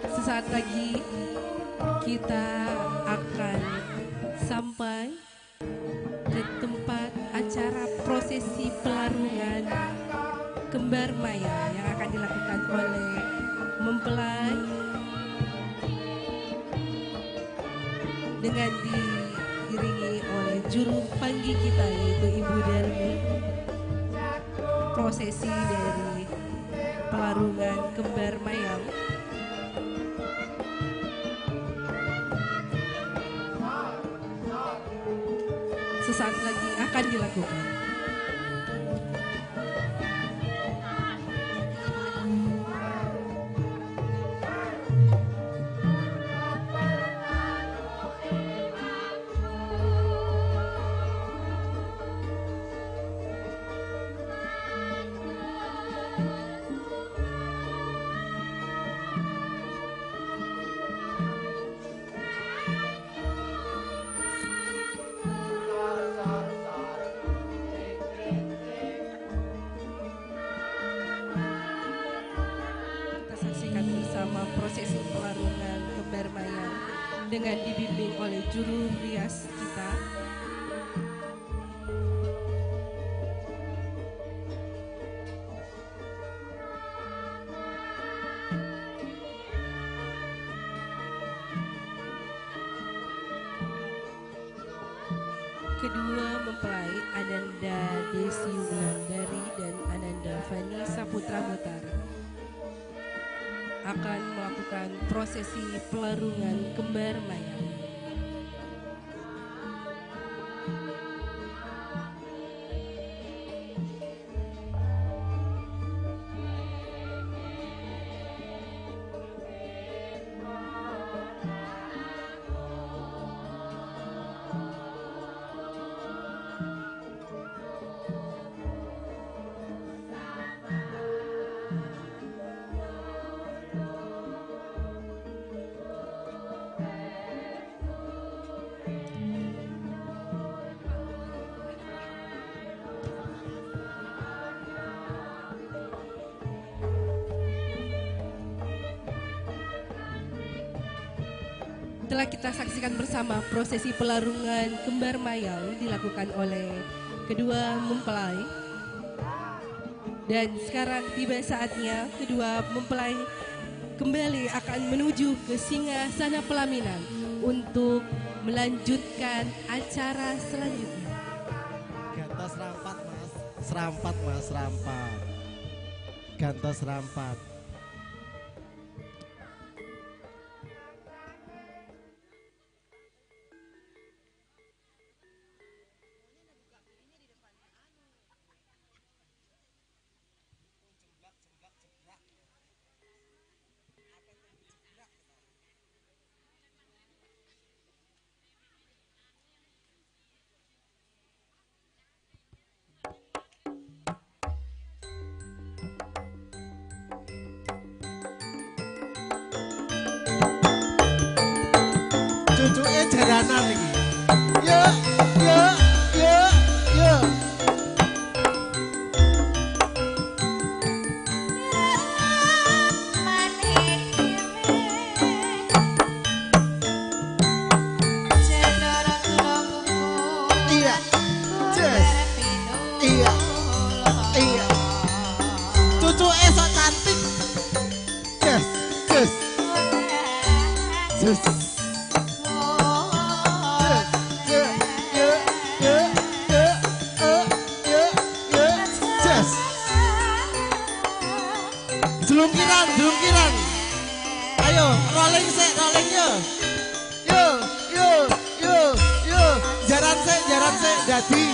Speaker 1: Sesaat lagi kita akan sampai ke tempat acara prosesi pelarungan kembar maya yang akan dilakukan oleh mempelai dengan diiringi oleh juru panggi kita, yaitu Ibu Darmi. prosesi dari pelarungan kembar mayang. Sesaat lagi akan dilakukan. Saksikan bersama prosesi pelarungan kembar mayang dengan dibimbing oleh juru rias kita. Kedua mempelai Ananda Desi Wulandari dan Ananda Fani Saputra Mutar akan melakukan prosesi pelarungan kembar mayang. Telah kita saksikan bersama prosesi pelarungan kembar mayang dilakukan oleh kedua mempelai. Dan sekarang tiba saatnya kedua mempelai kembali akan menuju ke singgasana pelaminan untuk melanjutkan acara selanjutnya.
Speaker 6: Gantos rampat mas, serampat mas, serampat. Gantos rampat. Cucuke jaranan iki. Yo, yo, yo, yo. Iya. Yes. Iya. Iya. Cucuke sok cantik. Yes, yes. Yes. Jelungkiran. Ayo, rolling sik, rolling yo. Yo. Jaran sik, dadi.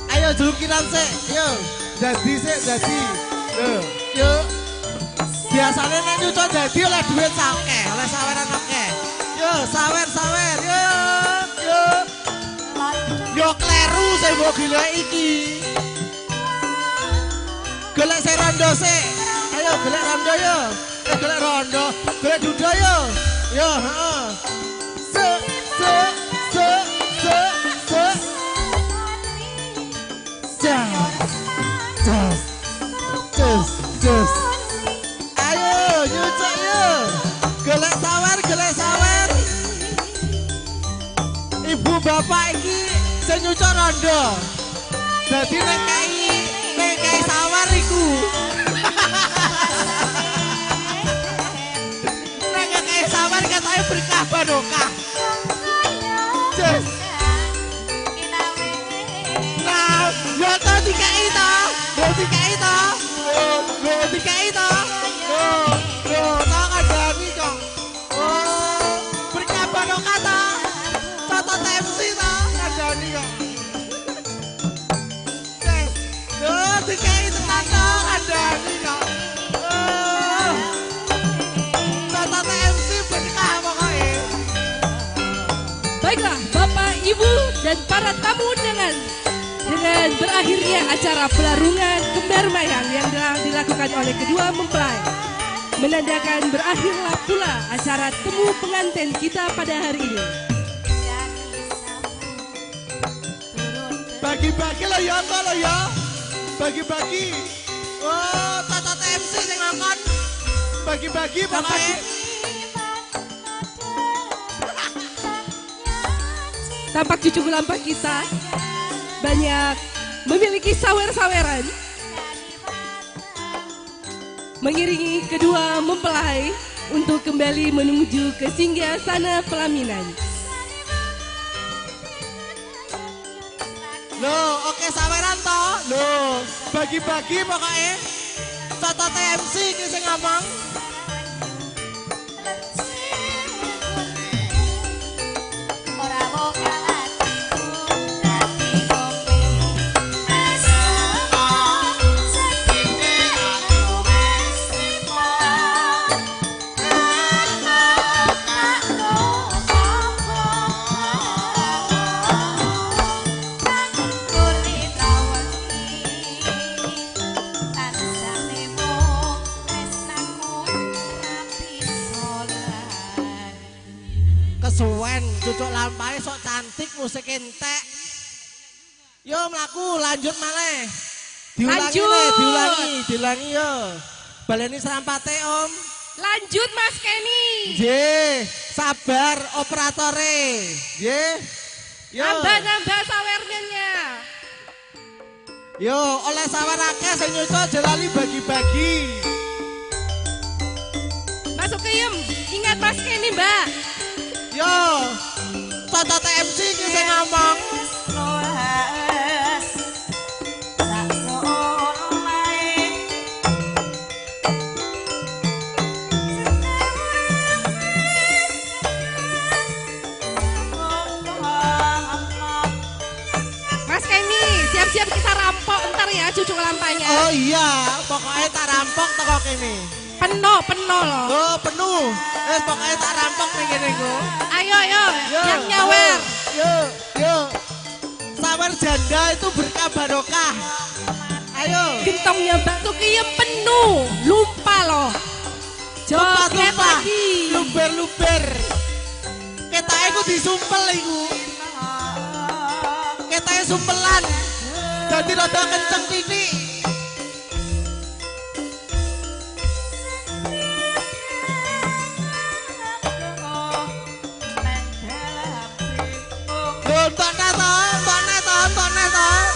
Speaker 6: Ayo jelungkiran sik, yo. Dadi sik, dadi. Yo. Biasane nek nyucuk dadi oleh duit sakeh, oleh saweran akeh. Yo, sawer, yo. Yo kleru sing mbok golek iki. Golek sing rondo sik. Ayo golek rondo yo. Golek rondo, golek duda yo. Yo, heeh. Se. Just. Ayo nyucuk yo. Golek sawer. Ibu bapak iki sing nyucuk rondo. Dadi nek kai sawar iku. Nek kai sawar katanya berkah barokah. Jess. Nah, ya to dikai to. Dikai to. Dikai to. To kandhani kok. Oh, berkah barokah to. Toto MC to kandhani kok. Dikai tenan to kandhani kok. Oh. Toto MC berkah pokoknya.
Speaker 1: Baiklah, Bapak, Ibu, dan para tamu dengan berakhirnya acara pelarungan kembar mayang yang telah dilakukan oleh kedua mempelai, menandakan berakhirlah pula acara temu pengantin kita pada hari ini.
Speaker 6: Bagi-bagi lo ya, kok lo ya. Bagi-bagi. Oh, Toto MC sing ngongkon. Bagi-bagi pokoknya.
Speaker 1: Tampak cucu gelampak kita banyak memiliki sawer-saweran mengiringi kedua mempelai untuk kembali menuju ke singgasana pelaminan.
Speaker 6: Loh, oke saweran to. Loh, bagi-bagi pokoknya. Toto TMC ki sing ngomong. Kesuwen, cucuk lampahe sok cantik, musik entek. Yo mlaku, lanjut maneh. Diulangi
Speaker 1: Lanjut.
Speaker 6: diulangi yo. Baleni serampate Om.
Speaker 1: Lanjut Mas Kenny.
Speaker 6: Nggih, sabar operatore. Nggih. Yo.
Speaker 1: Nambah sawernya.
Speaker 6: Yo, oleh sawer akeh sing nyucuk aja lali bagi-bagi.
Speaker 1: Masuk ke Yem, ingat Mas Kenny Mbak.
Speaker 6: Yo, Toto TMC ki sing ngomong.
Speaker 1: Mas Kenny, siap-siap kita rampok ntar ya cucu lampanya.
Speaker 6: Oh iya, pokoknya tak rampok teko kene.
Speaker 1: Penuh loh.
Speaker 6: Oh, penuh. Pokoknya tak rampok ning kene ku.
Speaker 1: Ayo, yang nyawer.
Speaker 6: Yo. Sawer janda itu berkah barokah. Ayo.
Speaker 1: Gentongnya Mbak Tuki penuh, lupa loh. Joget lagi.
Speaker 6: Luber. Ketake ku disumpel iku. Ketake sumpelan. Jadi rada kenceng titik.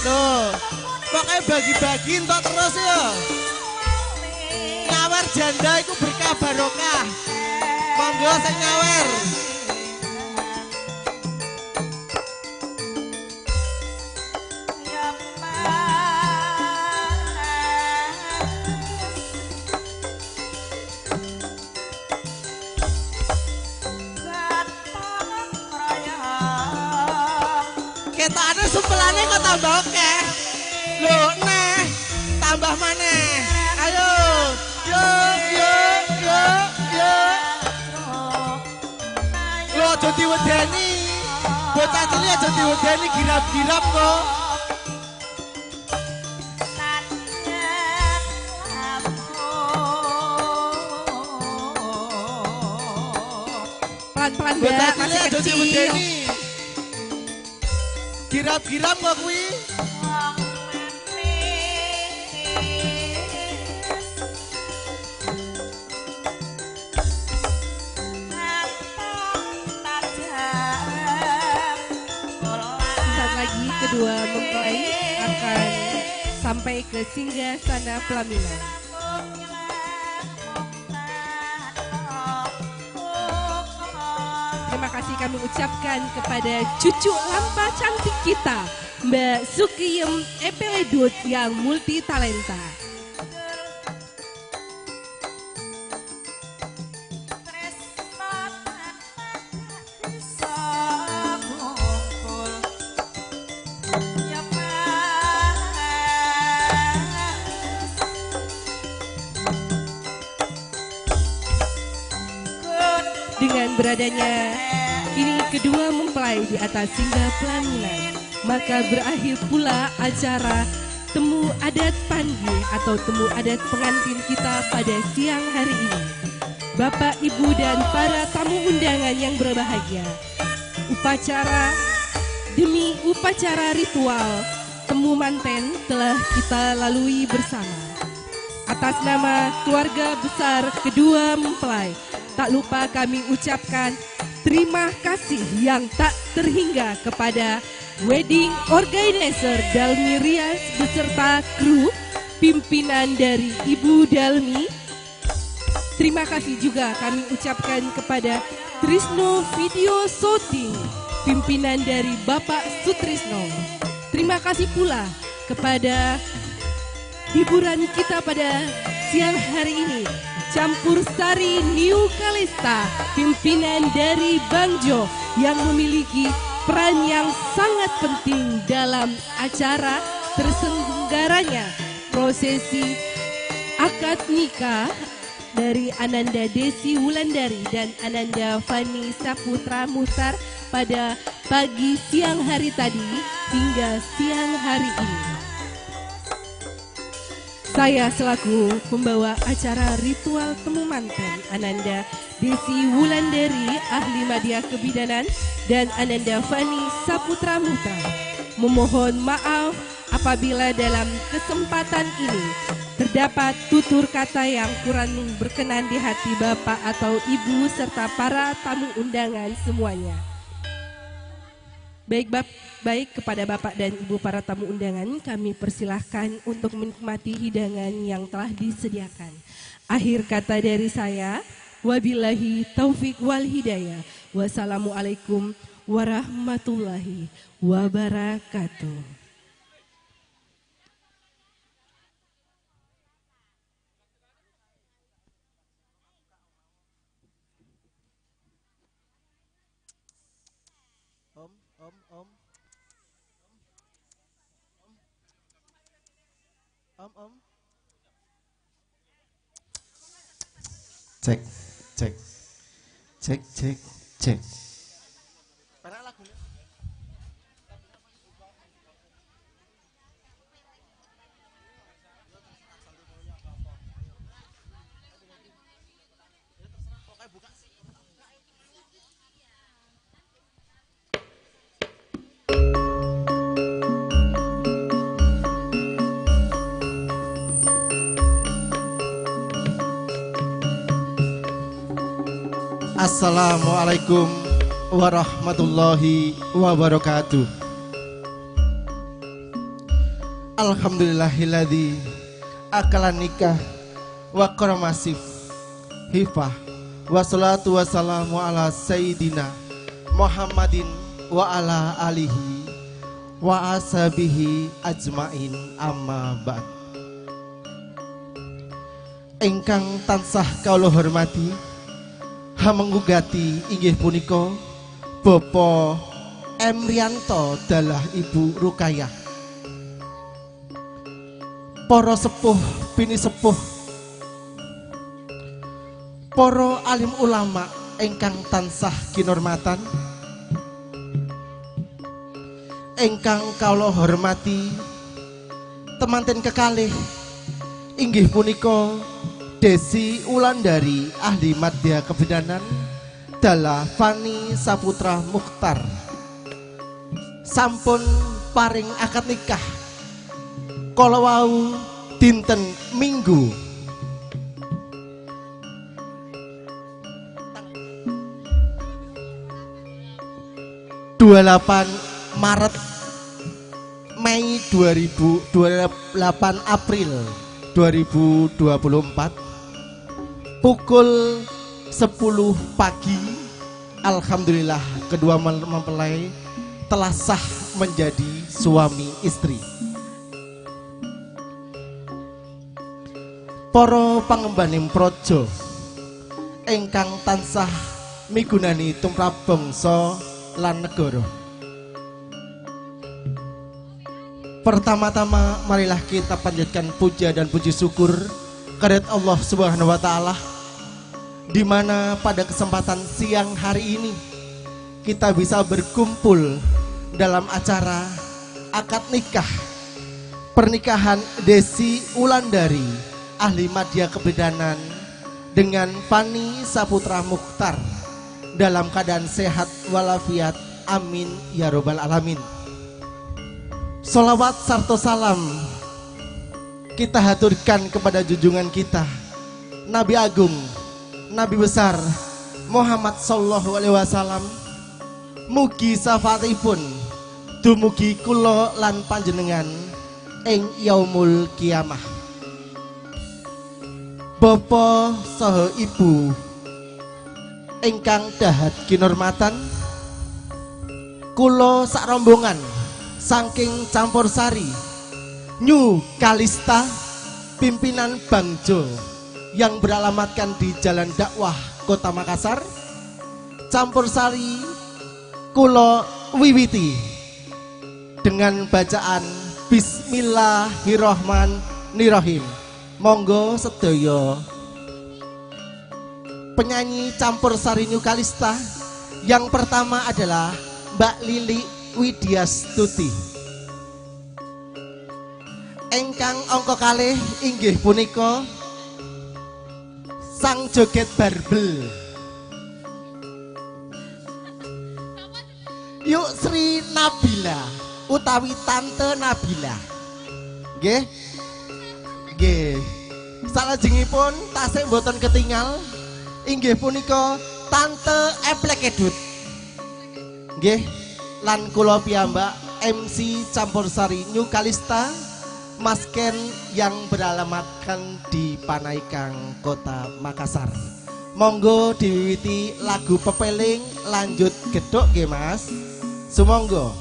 Speaker 6: Loh, pokoknya bagi-bagi entok terus ya. Nyawer janda itu berkah barokah. Monggo sing nyawer. Ketane sumpelane kok tambah oke. Loh, neh, tambah maneh. Ayo. Yo. Lo aja diwedeni. Bocah cilik aja diwedeni girap-girap kok.
Speaker 1: Pelan-pelan
Speaker 6: Bocah
Speaker 1: Mbak,
Speaker 6: cilik
Speaker 1: masih
Speaker 6: aja
Speaker 1: kecil.
Speaker 6: diwedeni. Girap-girap kok kuwi.
Speaker 1: kedua mempelai akan sampai ke singgasana pelaminan. Terima kasih kami ucapkan kepada cucu lampa cantik kita, Mbak Sukiyem Epeledut yang multi talenta. Dengan beradanya kini kedua mempelai di atas singgah pelaminan, maka berakhir pula acara temu adat panggih atau temu adat pengantin kita pada siang hari ini. Bapak, Ibu, dan para tamu undangan yang berbahagia, upacara demi upacara ritual temu manten telah kita lalui bersama. Atas nama keluarga besar kedua mempelai, tak lupa kami ucapkan terima kasih yang tak terhingga kepada wedding organizer Dalmi Rias beserta kru pimpinan dari Ibu Dalmi. Terima kasih juga kami ucapkan kepada Trisno Video Shooting, pimpinan dari Bapak Sutrisno. Terima kasih pula kepada hiburan kita pada siang hari ini, Campur Sari New Kalista, pimpinan dari Bang Jo yang memiliki peran yang sangat penting dalam acara terselenggaranya prosesi akad nikah dari Ananda Desi Wulandari dan Ananda Fani Saputra Muhtar pada pagi siang hari tadi hingga siang hari ini. Saya selaku pembawa acara ritual temu manten Ananda Desi Wulandari, ahli media kebidanan, dan Ananda Fani Saputra Muhtar memohon maaf apabila dalam kesempatan ini terdapat tutur kata yang kurang berkenan di hati Bapak atau Ibu serta para tamu undangan semuanya. Baik kepada Bapak dan Ibu para tamu undangan, kami persilahkan untuk menikmati hidangan yang telah disediakan. Akhir kata dari saya, wabillahi taufik wal hidayah. Wassalamualaikum warahmatullahi wabarakatuh.
Speaker 6: Om. Cek. Assalamualaikum warahmatullahi wabarakatuh. Alhamdulillahilladzi akalan nikah wa karamasif hifah wassalatu wassalamu ala sayyidina Muhammadin wa ala alihi wa ashabihi ajmain amma ba'd. Ingkang tansah kawula hormati menggugati inggih punika Bapak Emrianto dalah Ibu Rukayah, para sepuh bini sepuh, para alim ulama ingkang tansah kinurmatan, ingkang kawula hormati temanten kekalih inggih punika Desi Wulandari, ahli madya kebidanan, dalah Fani Saputra Muhtar sampun paring akad nikah kala wau dinten Minggu 28 Maret 8 April 2024 pukul 10 pagi. Alhamdulillah kedua mempelai telah sah menjadi suami istri. Para pangembaning praja ingkang tansah migunani tumrap bangsa lan negara. Pertama-tama marilah kita panjatkan puja dan puji syukur kehadirat Allah Subhanahu wa taala, di mana pada kesempatan siang hari ini kita bisa berkumpul dalam acara akad nikah pernikahan Desi Wulandari ahli media kebidanan dengan Fani Saputra Mukhtar dalam keadaan sehat walafiat, amin ya robbal alamin. Sholawat sarta salam kita haturkan kepada junjungan kita Nabi Agung, Nabi besar Muhammad sallallahu alaihi wasallam. Mugi syafaatipun dumugi kula lan panjenengan ing yaumul kiamah. Bapak saha ibu ingkang dahat kinurmatan, kula sak rombongan saking Campursari New Kalista pimpinan Bangjo yang beralamatkan di Jalan Dakwah Kota Makassar, Campursari, kula wiwiti dengan bacaan Bismillahirrahmanirrahim. Monggo sedaya penyanyi Campursari New Kalista. Yang pertama adalah Mbak Lili Widyastuti. Engkang angka kalih inggih punika sang joget barbel Yuk Sri Nabila utawi Tante Nabila. Nggih. Nggih. Salajengipun tasih mboten ketinggal inggih punika Tante Eplekedut. Nggih. Lan kula piyambak MC Campursari New Kalista, Mas Ken yang beralamatkan di Panaikang Kota Makassar. Monggo diwiwiti lagu pepeling lanjut gedhok nggih Mas. Sumangga.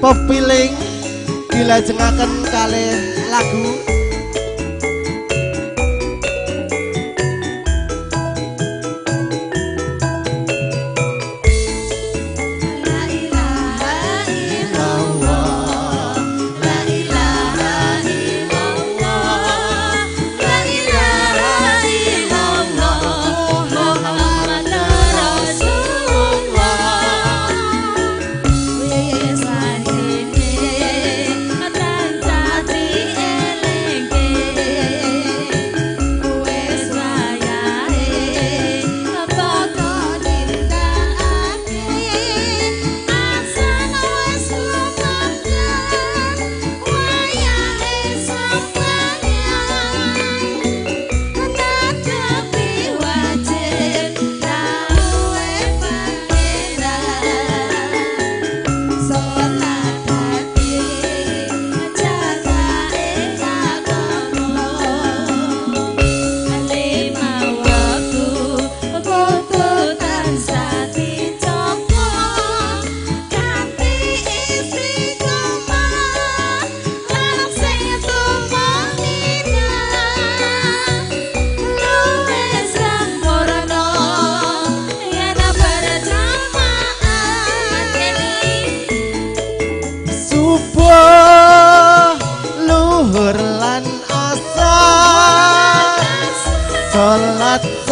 Speaker 6: Pepiling dilajengaken kalih lagu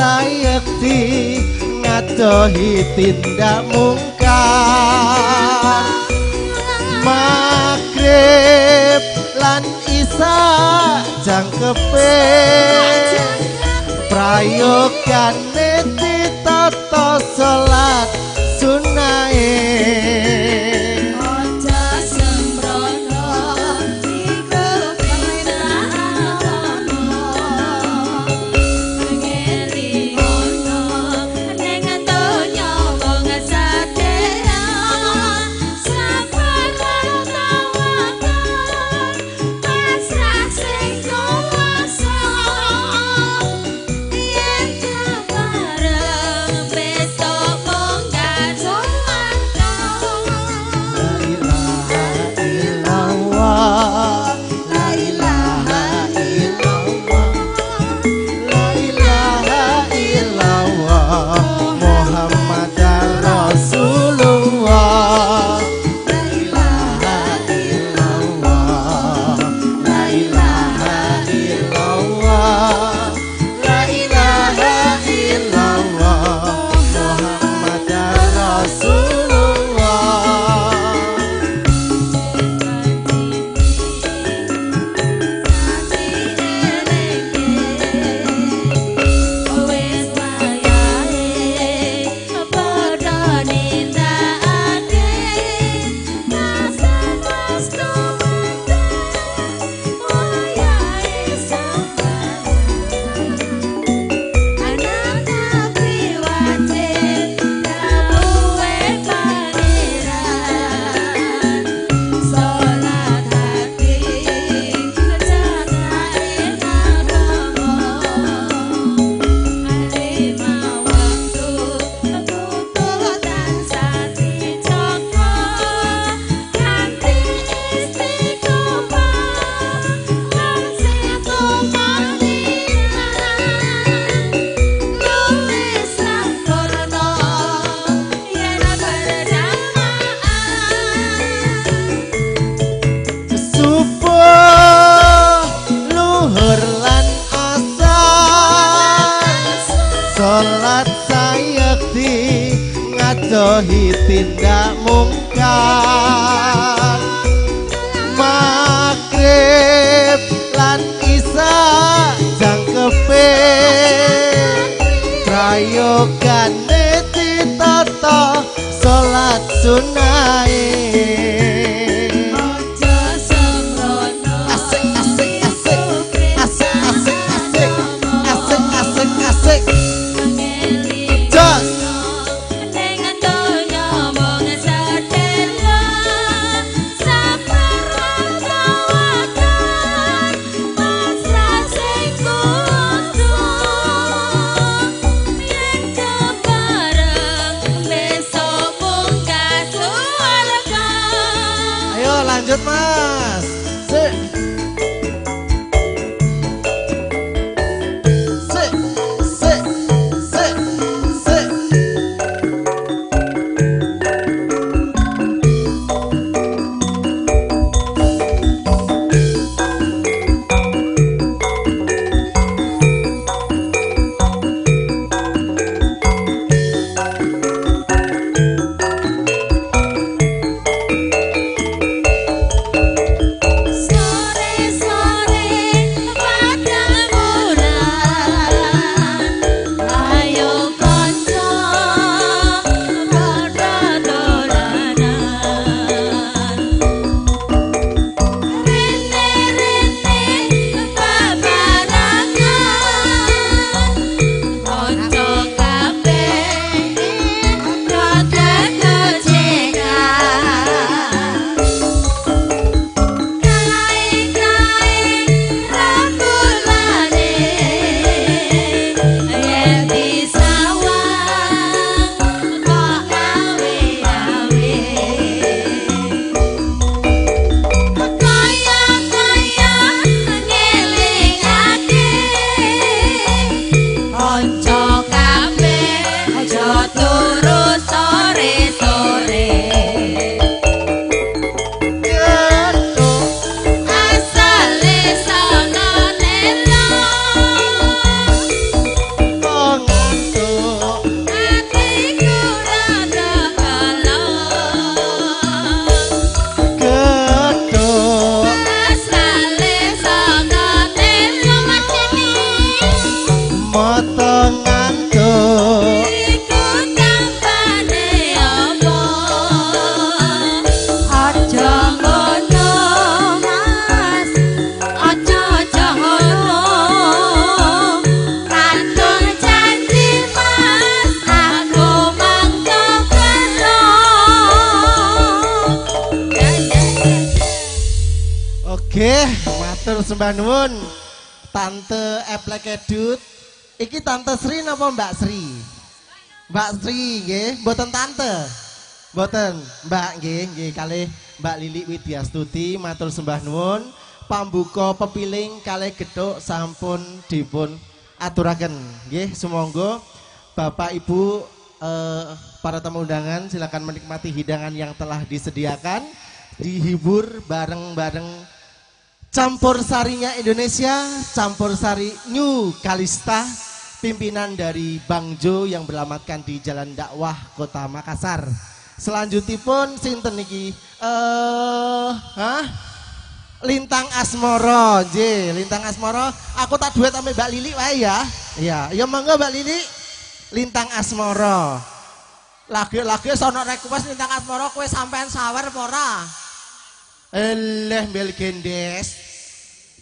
Speaker 6: sayekti ngadohi tindak mungkar Magrib lan Isya jangkepe prayogane ditata salat sunahe
Speaker 8: Aja sembrono iku pinakono ngeli ono ning donya wong sadaya sabar tawakal pasrah sing kuwasa yen bareng besok munggah swarga
Speaker 6: La ilaha illallah La ilaha illallah Muhammadar Rasulullah La ilaha illallah La ilaha illallah La ilaha illallah Muhammadar Rasulullah
Speaker 8: wis wayahe padha nindakake asas komandan wayahe sampeyan anak nabi wajib dawuhe pangeran salat hati jagae agama alima waktu butuh tansah dijaga kanthi istiqomah lan setumalinan luwih sampurna yen berjamaah
Speaker 6: Subuh luhur lan asar salat sayekti ngadohi tindak mungkar Magrib lan Isya jangkepe prayogane ditata salat sunahe
Speaker 8: aja sembrono
Speaker 6: asik asik asik asik asik asik asik asik asik jos
Speaker 8: ning donya wong sadaya sabar tawakal pasrah sing kudu yen
Speaker 6: foto ngantuk.
Speaker 8: Iku tambane apa? Aja ngono Mas, aja ngono. Kandung janji Mas, aku mangko karo.
Speaker 6: Oke, matur sembah nuwun. Tante Eplek Edut. Iki Tante Sri napa Mbak Sri? Mbak Sri nggih, mboten tante. Mboten, Mbak nggih kalih Mbak Lili Widyastuti matur sembah nuwun. Pambuka pepiling kalih gethuk sampun dipun aturaken. Nggih, sumangga Bapak Ibu para tamu undangan silakan menikmati hidangan yang telah disediakan. Dihibur bareng-bareng Campur Sarinya Indonesia, Campur Sari New Kalista, pimpinan dari Bang Jo yang beralamatkan di Jalan Dakwah Kota Makassar. Selanjutipun sinten niki? Lintang Asmoro, Lintang Asmoro. Aku tak duet sama Mbak Lili wae ya. Iya, ya monggo Mbak Lili. Lintang Asmoro. Lagi sono request Lintang Asmoro kowe sampean sawer apa ora? Bel gendes.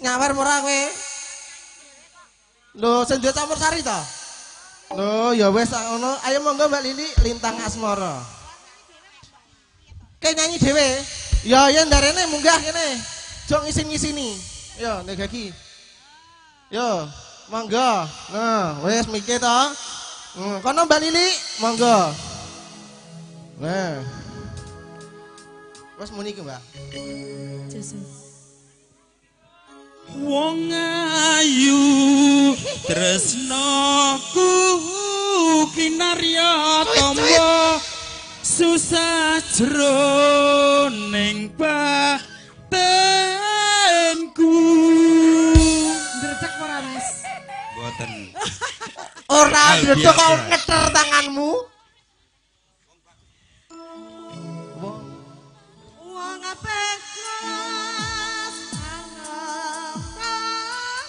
Speaker 6: Nyawer ora kowe? Lho, sing duwe Campur Sari to? Lho, ya wis ngono. Ayo monggo Mbak Lili Lintang Asmara. Kayak nyanyi dhewe. Ya ndarene munggah kene. Jok ngisin-ngisini. Yo, nek gagi. Yo, monggo. Nah, wis mikir to. Kono Mbak Lili, monggo. Nah. Wes muni ki, Mbak.
Speaker 10: Wong ayu tresnaku kinarya tamba susah jroning batenku.
Speaker 7: Ndrecek ora, Mas?
Speaker 10: Mboten.
Speaker 6: Ora ndrecek kok ngeter tanganmu.
Speaker 7: Wong apik Mas,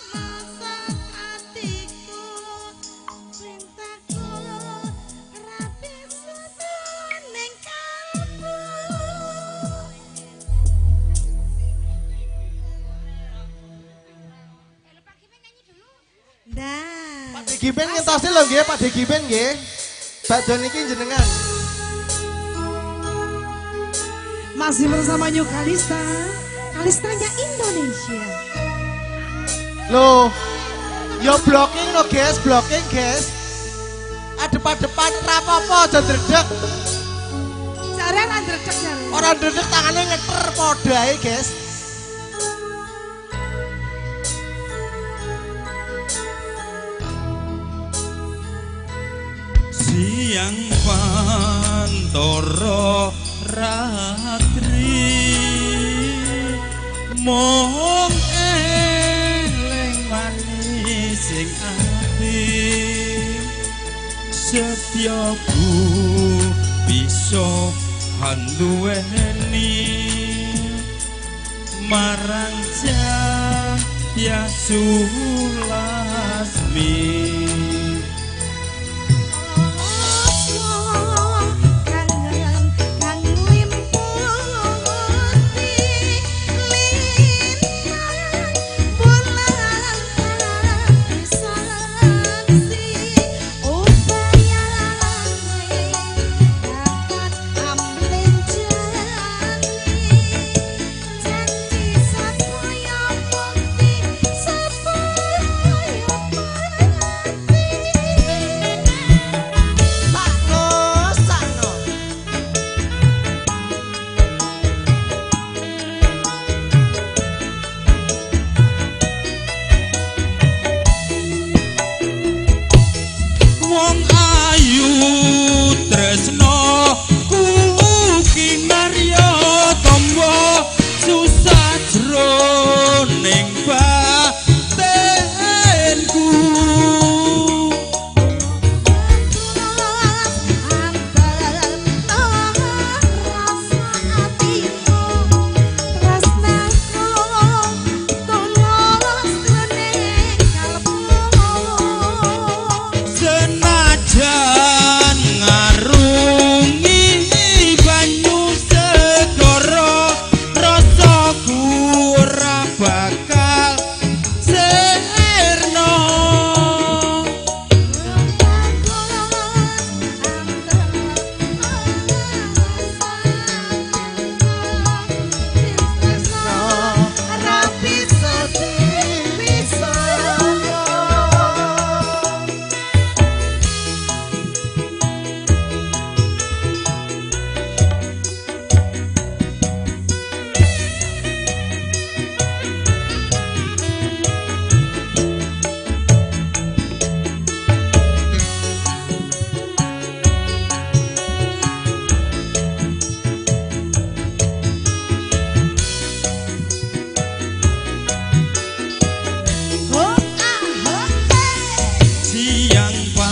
Speaker 7: anggap atiku, cintaku rapi ning kalbu.
Speaker 6: Pak Degiben ngentosi lho nggih, Pak Degiben nggih. Badhe niki jenengan.
Speaker 7: Masih bersama New Kalista, Kalistanya Indonesia.
Speaker 6: Loh, yo blocking lo guys, blocking guys. Adep-adepan rapopo aja dredeg.
Speaker 7: Jare ra dredeg jare.
Speaker 6: Ora dredeg tangane ngeter padha ae guys.
Speaker 10: Siang pantoro ratri mong eleng manis sing ati setiaku bisa handuweni marang Cahya Sulasmi.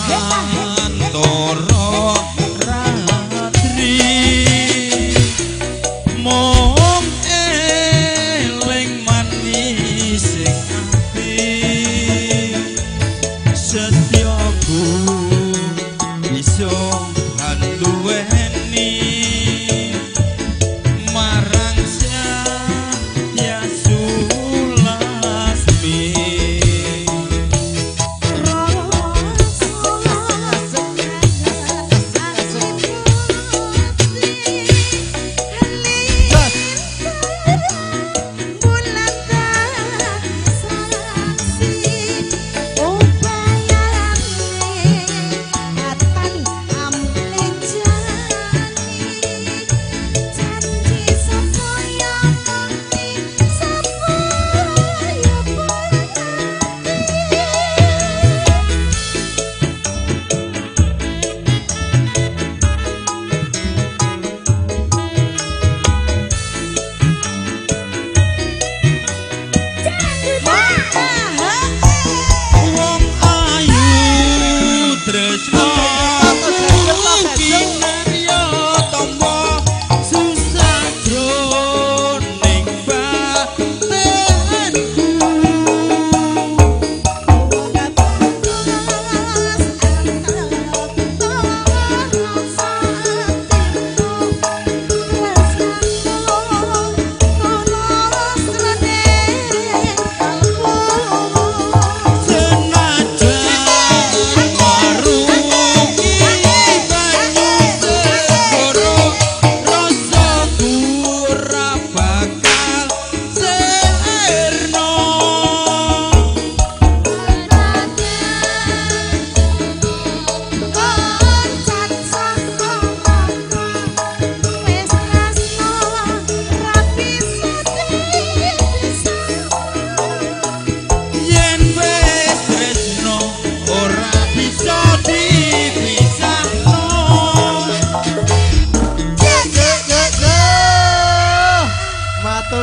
Speaker 10: antara ratri mong eling manis sing ati setyaku iso handuweni marang ya sulasmi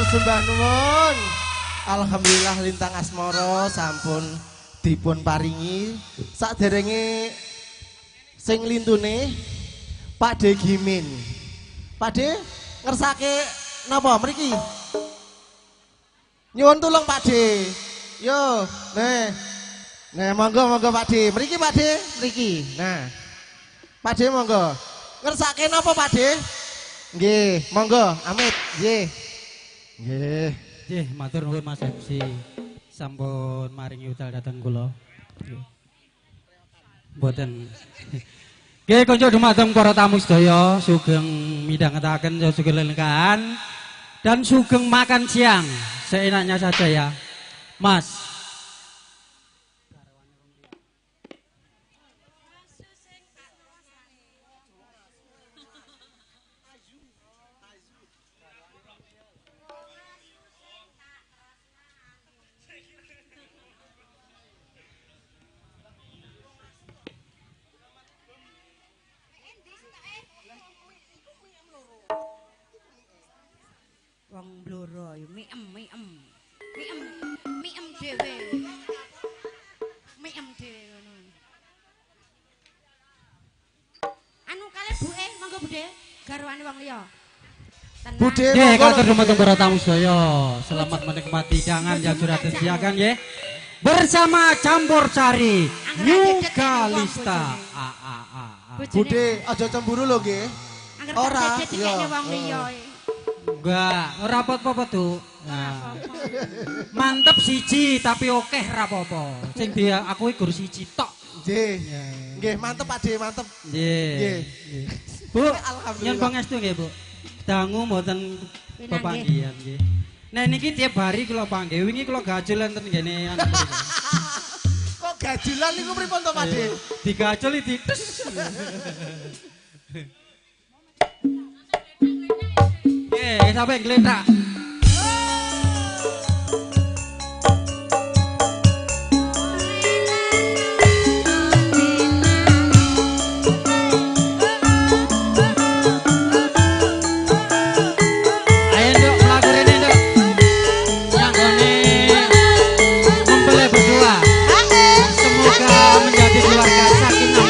Speaker 6: Sembah nuwun. Alhamdulillah Lintang Asmara sampun dipun paringi saderenge sing lintune Pak De Gimin. Pak De ngersake napa mriki? Nyuwun tulung Pak De. Yo, nah monggo Pak De. Mriki Pak De, mriki. Nah. Pak De monggo. Ngersake napa Pak De? Nggih, monggo amit. Nggih. Nggih.
Speaker 11: Nggih, matur nuwun Mas MC. Sampun maringi utal dhateng kula. Nggih. Mboten. Nggih, kanca dumateng para tamu sedaya, sugeng midhangetaken sugeng lelenggahan dan sugeng makan siang seenaknya saja ya. Mas.
Speaker 7: Wong bloro yo miem dhewe. Miem dhewe ngono. Anu kale buke monggo Bude, garwane wong liya.
Speaker 6: Bude
Speaker 11: nggih katur dumateng para tamu sedaya. Selamat menikmati hidangan yang sudah disediakan nggih. Bersama campur sari New Kalista.
Speaker 6: Bude aja cemburu lho nggih. Ora
Speaker 7: yo wong liya.
Speaker 11: Enggak, ora apa-apa tuh. Nah. Mantep siji tapi okeh ra apa-apa. Sing diakui gur siji tok.
Speaker 6: Nggih. Nggih, mantep Pak De, mantep.
Speaker 11: Nggih. Bu, nyuwun pangestu nggih, Bu. Dangu mboten pepanggihan nggih. Nah niki tiap hari kula panggih, wingi kula gajul enten ngene anu mriki.
Speaker 6: Kok gajulan niku pripun to Pak De?
Speaker 11: Digajul iki. Sampai geletak. Semoga menjadi keluarga sakinah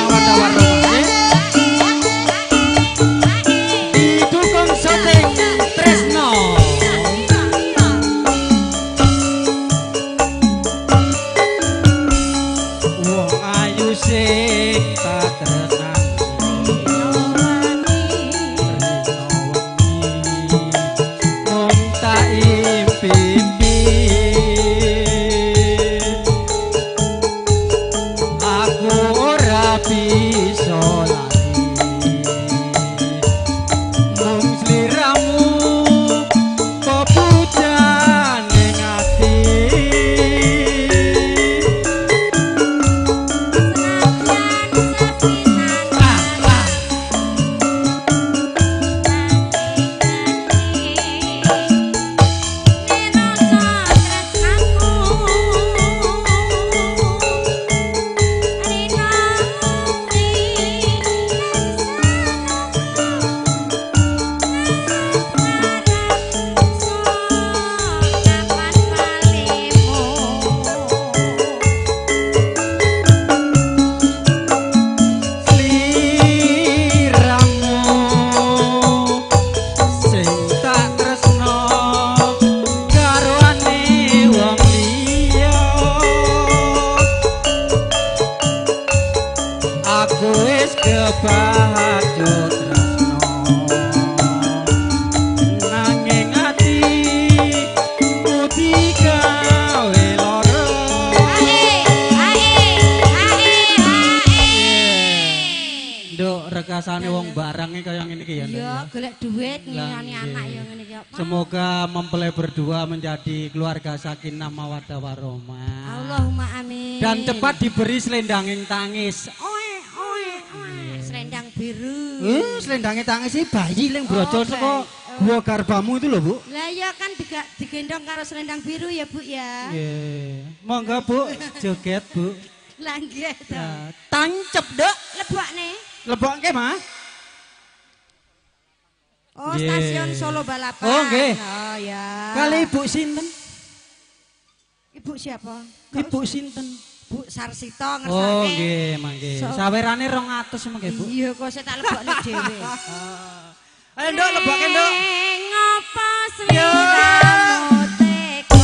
Speaker 11: sing tak tresnani mung tak impi-impi aku ora bisa lali mung sliramu pepujan ning ati rekasane wong barangnya kaya ngene iki ya.
Speaker 7: Iya, golek duit ngiyani anak ya ngene iki.
Speaker 11: Semoga mempelai berdua menjadi keluarga sakinah mawaddah warahmah.
Speaker 7: Allahumma amin.
Speaker 11: Dan cepat diberi selendanging tangis.
Speaker 7: Selendang biru.
Speaker 11: Selendanging tangis iki bayi ling brojol saka gua garbamu itu loh, Bu.
Speaker 7: Lah ya kan digendong karo selendang biru ya, Bu ya.
Speaker 11: Nggih. Monggo, Bu, joget, Bu.
Speaker 7: Lah nggih to.
Speaker 11: Tancep, Dok.
Speaker 7: Lebokne.
Speaker 11: Lebokke, Mas.
Speaker 7: Oh, stasiun Solo Balapan.
Speaker 11: Oh, nggih.
Speaker 7: Oh, ya.
Speaker 11: Kali Ibu sinten?
Speaker 7: Ibu siapa?
Speaker 11: Ibu sinten?
Speaker 7: Bu Sarsito ngersake.
Speaker 11: Oh, nggih, mangke. Sawerane 200 mangke, Bu.
Speaker 7: Iya, kok saya tak lebokne dhewe.
Speaker 11: Ayo, Nduk, lebokke, Nduk.
Speaker 7: Ngopo sliramu teko?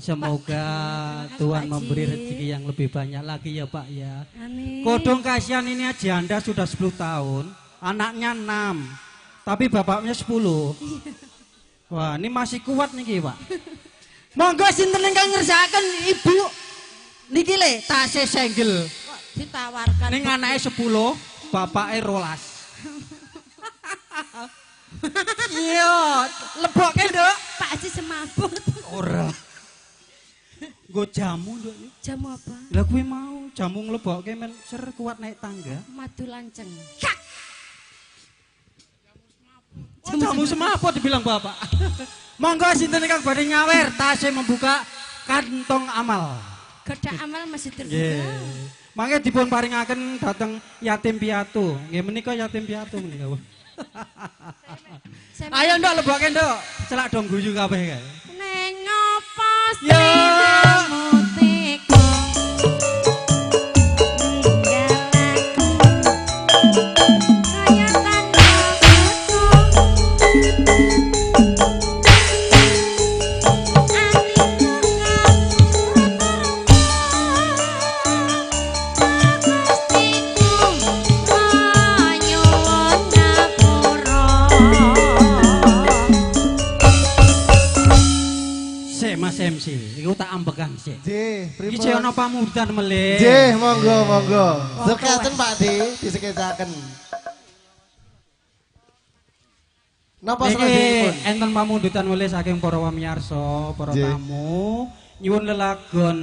Speaker 11: Semoga Tuhan memberi rezeki yang lebih banyak lagi ya Pak ya.
Speaker 7: Amin.
Speaker 11: Kodong kasihan ini aja Anda sudah 10 tahun. anaknya 6, tapi bapaknya 10. Wah, ini masih kuat nih Pak. Monggo sinten ingkang ngersakaken Ibu niki le tasih senggel.
Speaker 7: Ditawarkan.
Speaker 11: Ning anake 10, bapake 12. Iya, lebokke, Nduk.
Speaker 7: Pak Haji semaput.
Speaker 11: Ora. Nggo jamu, Nduk.
Speaker 7: Jamu apa?
Speaker 11: Lah kuwi mau jamu nglebokke men ser kuat naik tangga.
Speaker 7: Madu lanceng.
Speaker 11: Jamu semaput dibilang Bapak. Monggo sinten ingkang badhe nyawer tasih membuka kantong amal.
Speaker 7: Kotak amal masih terbuka.
Speaker 11: Nggih. Mangke dipun paringaken dhateng yatim piatu. Nggih menika yatim piatu menika. Ayo Nduk lebokke Nduk. Celak dong guyu kabeh kae.
Speaker 7: Neng ngopo
Speaker 11: Ya.
Speaker 7: mutiku
Speaker 11: Mas MC, iku tak ambekan sih.
Speaker 6: Nggih, pripun?
Speaker 11: Iki ana pamudan melih.
Speaker 6: Nggih, monggo. Sekaten Pak D, disekecaken. Napa sengaja?
Speaker 11: Enten pamundutan melih saking para pamirsa, para tamu, nyuwun lelagon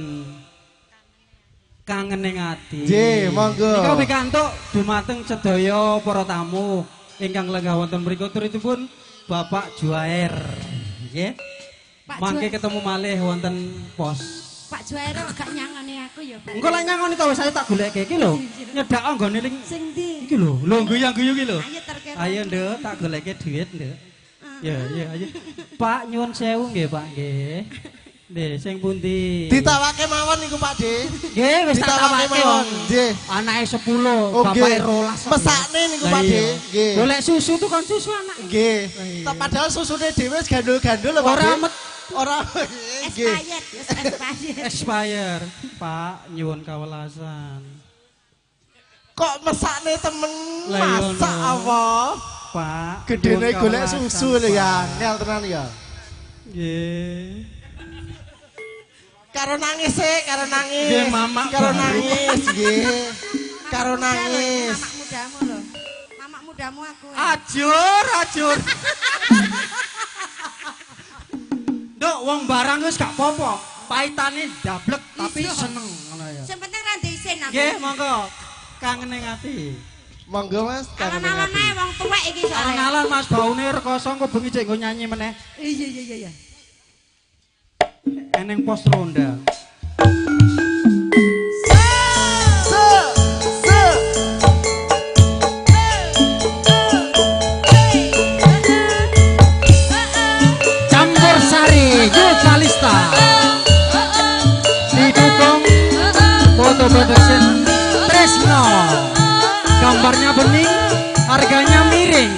Speaker 11: kangen ing ati.
Speaker 6: Nggih, monggo.
Speaker 11: Nika pikantuk dumateng sedaya para tamu ingkang lenggah wonten mriku turutipun Bapak Juair. Nggih. Mangke ketemu malih wonten pos.
Speaker 7: Pak Juairo gak nyangoni aku ya, Pak.
Speaker 11: Engko lek nyangoni to wis saya tak goleke iki lho. Nyedak anggone ning
Speaker 7: Sing ndi?
Speaker 11: iki lho, guyang-guyu iki lho.
Speaker 7: Ayo terkena.
Speaker 11: Ayo Nduk, tak goleke dhuwit, Nduk. Ya, ayo. Pak nyuwun sewu nggih, Pak nggih. Nggih, sing pundi?
Speaker 6: Ditawake mawon niku Pak D.
Speaker 11: Nggih, wis tak tawake
Speaker 6: mawon. Nggih.
Speaker 11: Anake 10, bapake 12.
Speaker 6: Mesakne niku Pak D. Nggih.
Speaker 11: Golek susu tuh kan susu anak.
Speaker 6: Nggih. Padahal susune dhewe wis gandul-gandul lho Pak D. Ora nggih.
Speaker 11: Expired, Pak, nyuwun kawelasan.
Speaker 6: Kok mesakne temen
Speaker 11: Lah, iya,
Speaker 6: masak
Speaker 11: no.
Speaker 6: apa?
Speaker 11: Pak,
Speaker 6: Gedene
Speaker 11: nyuwun
Speaker 6: golek
Speaker 11: kawelasan,
Speaker 6: susu lho ya,
Speaker 11: Pak.
Speaker 6: ngel tenan ya.
Speaker 11: Nggih.
Speaker 6: Karo nangis karo nangis.
Speaker 11: Nggih, mamak
Speaker 6: karo
Speaker 11: baru.
Speaker 6: nangis nggih. Karo nangis.
Speaker 7: Mamak mudamu lho. Mamak mudamu aku.
Speaker 11: Ajur. Nduk, wong barang wis gak apa-apa. Paitane dablek tapi seneng ngono ya.
Speaker 7: Sing penting ra diisin aku.
Speaker 11: Nggih, monggo. Kangen ing ati.
Speaker 6: Monggo Mas, kangen ing
Speaker 7: Alon-alon
Speaker 6: ati.
Speaker 7: ae wong tuwek iki soalnya.
Speaker 11: Alon-alon Mas baune rekoso engko bengi cek nggo nyanyi meneh.
Speaker 7: Iya.
Speaker 11: Eneng pos ronda. Campur Sari Kalista didukung foto production Tresno, gambarnya bening, harganya miring.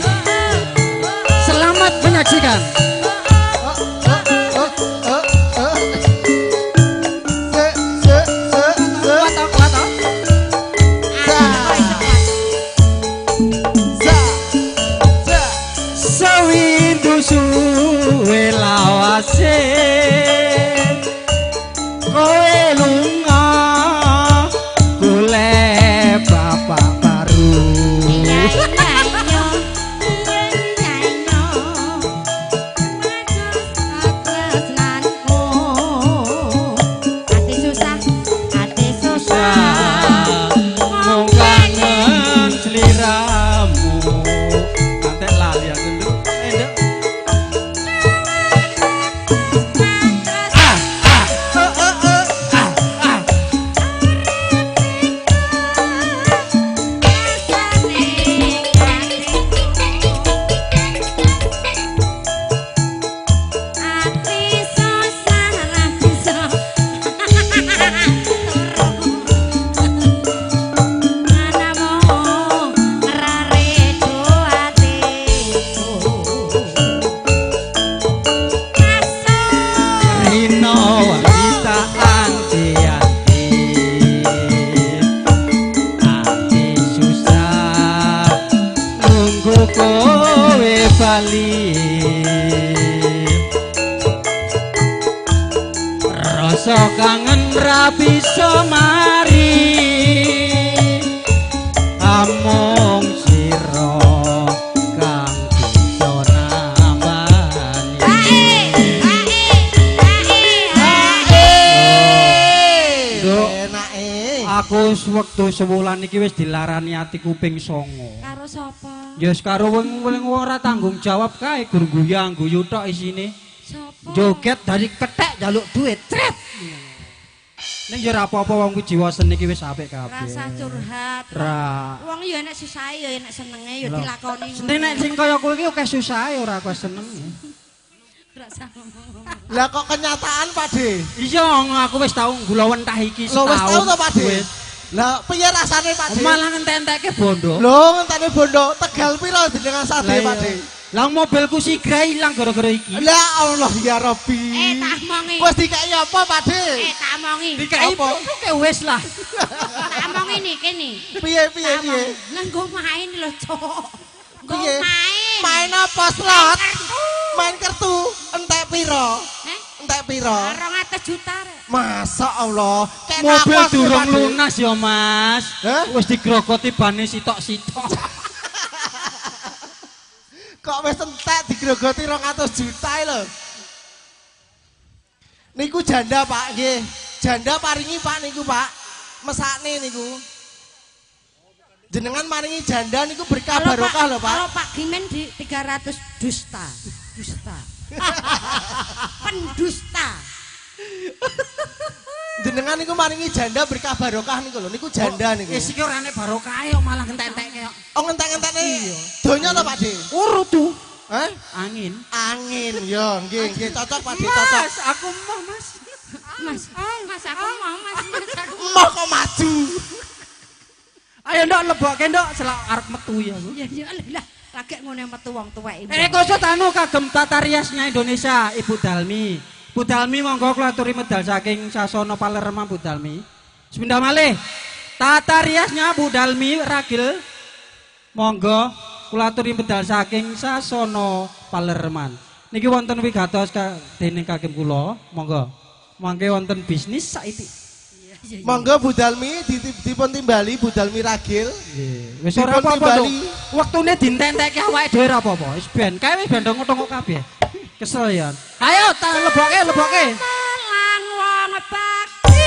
Speaker 11: Selamat menyaksikan. Sewindu suwe lawase kowe lunga golek bapak baru. lali rasa kangen ra bisa mari amung sira kang bisa nambani aku wektu sewulan iki wis dilarani ati kuping 9
Speaker 7: Karo sapa?
Speaker 11: ya wis karo wong ora tanggung jawab kae gur guyu tok isine
Speaker 7: Sapa?
Speaker 11: joget dari ketek njaluk duit tret ning ya ora apa-apa wong ku jiwa seni iki wis apik kabeh
Speaker 7: Rasa curhat.
Speaker 11: Ra.
Speaker 7: Wong ya enek susahe ya enek senenge ya
Speaker 11: Lah.
Speaker 7: dilakoni.
Speaker 11: Sing nek sing kaya kowe iki akeh susahe ora akeh senenge.
Speaker 7: Rasa ngomong.
Speaker 6: Lah kok kenyataan Pakde?
Speaker 11: Iya aku wis tau gula wentah iki
Speaker 6: Lho
Speaker 11: setahun.
Speaker 6: wis tau to Pakde?
Speaker 11: Wis.
Speaker 6: Lah piye rasane Pakde?
Speaker 11: Malah ngentek-enteke bondo.
Speaker 6: Lho ngenteni bondo Tegal piro jenengan
Speaker 11: Lah
Speaker 6: sade
Speaker 11: iya.
Speaker 6: Pakde?
Speaker 11: Lah mobilku sigra ilang gara-gara iki.
Speaker 6: Lah Allah ya Rabbi.
Speaker 7: Tak omongi.
Speaker 6: Wis dikai apa Pakde?
Speaker 7: Tak omongi.
Speaker 11: Dikai
Speaker 6: Apa?
Speaker 11: pokoke wis lah.
Speaker 7: Tak omongi nih kene.
Speaker 6: Piye piye piye?
Speaker 7: Lah nggo main lho, Cok. Nggo
Speaker 6: Piye?
Speaker 7: main.
Speaker 6: Main apa slot? Main kartu entek piro? Entek piro?
Speaker 7: 200 juta rek.
Speaker 6: Masa Allah.
Speaker 11: Mobil
Speaker 6: Kenapa sih,
Speaker 11: durung
Speaker 6: Pakde?
Speaker 11: lunas ya, Mas. Wis digrogoti bane sitok-sitok.
Speaker 6: Kok wis entek digrogoti 200 juta lho. Niku janda Pak nggih. Janda paringi Pak niku Pak. Mesakne niku. Jenengan maringi janda niku berkah barokah lho Pak.
Speaker 7: Kalau Pak Gimen di 300 dusta. Dusta. Pendusta.
Speaker 6: Jenengan niku maringi janda berkah barokah niku lho. Niku janda niku.
Speaker 11: Wis iki ora nek barokah kok malah entek-entek kok.
Speaker 6: Oh ngentek-ngentekne. Donya to Pak De?
Speaker 11: Urut tuh.
Speaker 6: Hah?
Speaker 11: Angin.
Speaker 6: Angin. Yo nggih nggih cocok Pak De cocok.
Speaker 11: Mas, aku mau Mas.
Speaker 7: Mas, Mas aku mau Mas. Mas aku
Speaker 6: Mau kok maju.
Speaker 11: Ayo ndok lebokke ndok selak arep metu ya.
Speaker 7: Ya ya lah. Lagi ngene metu wong tuwek ini.
Speaker 11: Kusut anu kagem tata riasnya Indonesia Ibu Dalmi. Bu Dalmi monggo kula aturi medal saking Sasono Palerman Bu Dalmi. Sepindah malih. Tata riasnya Bu Dalmi Ragil. Monggo kula aturi medal saking Sasono Palerman. Niki wonten wigatos dening kagem kula. Monggo. Mangke wonten bisnis saiki.
Speaker 6: Monggo Bu Dalmi dipun timbali Bu Dalmi Ragil.
Speaker 11: Wis ora apa-apa. Wektune dintentekke awake dhewe ora apa-apa. Wis ben kae wis bandong ngotong kabeh. Kesel ya. Ayo ta lebokke.
Speaker 7: Lang wong bakti.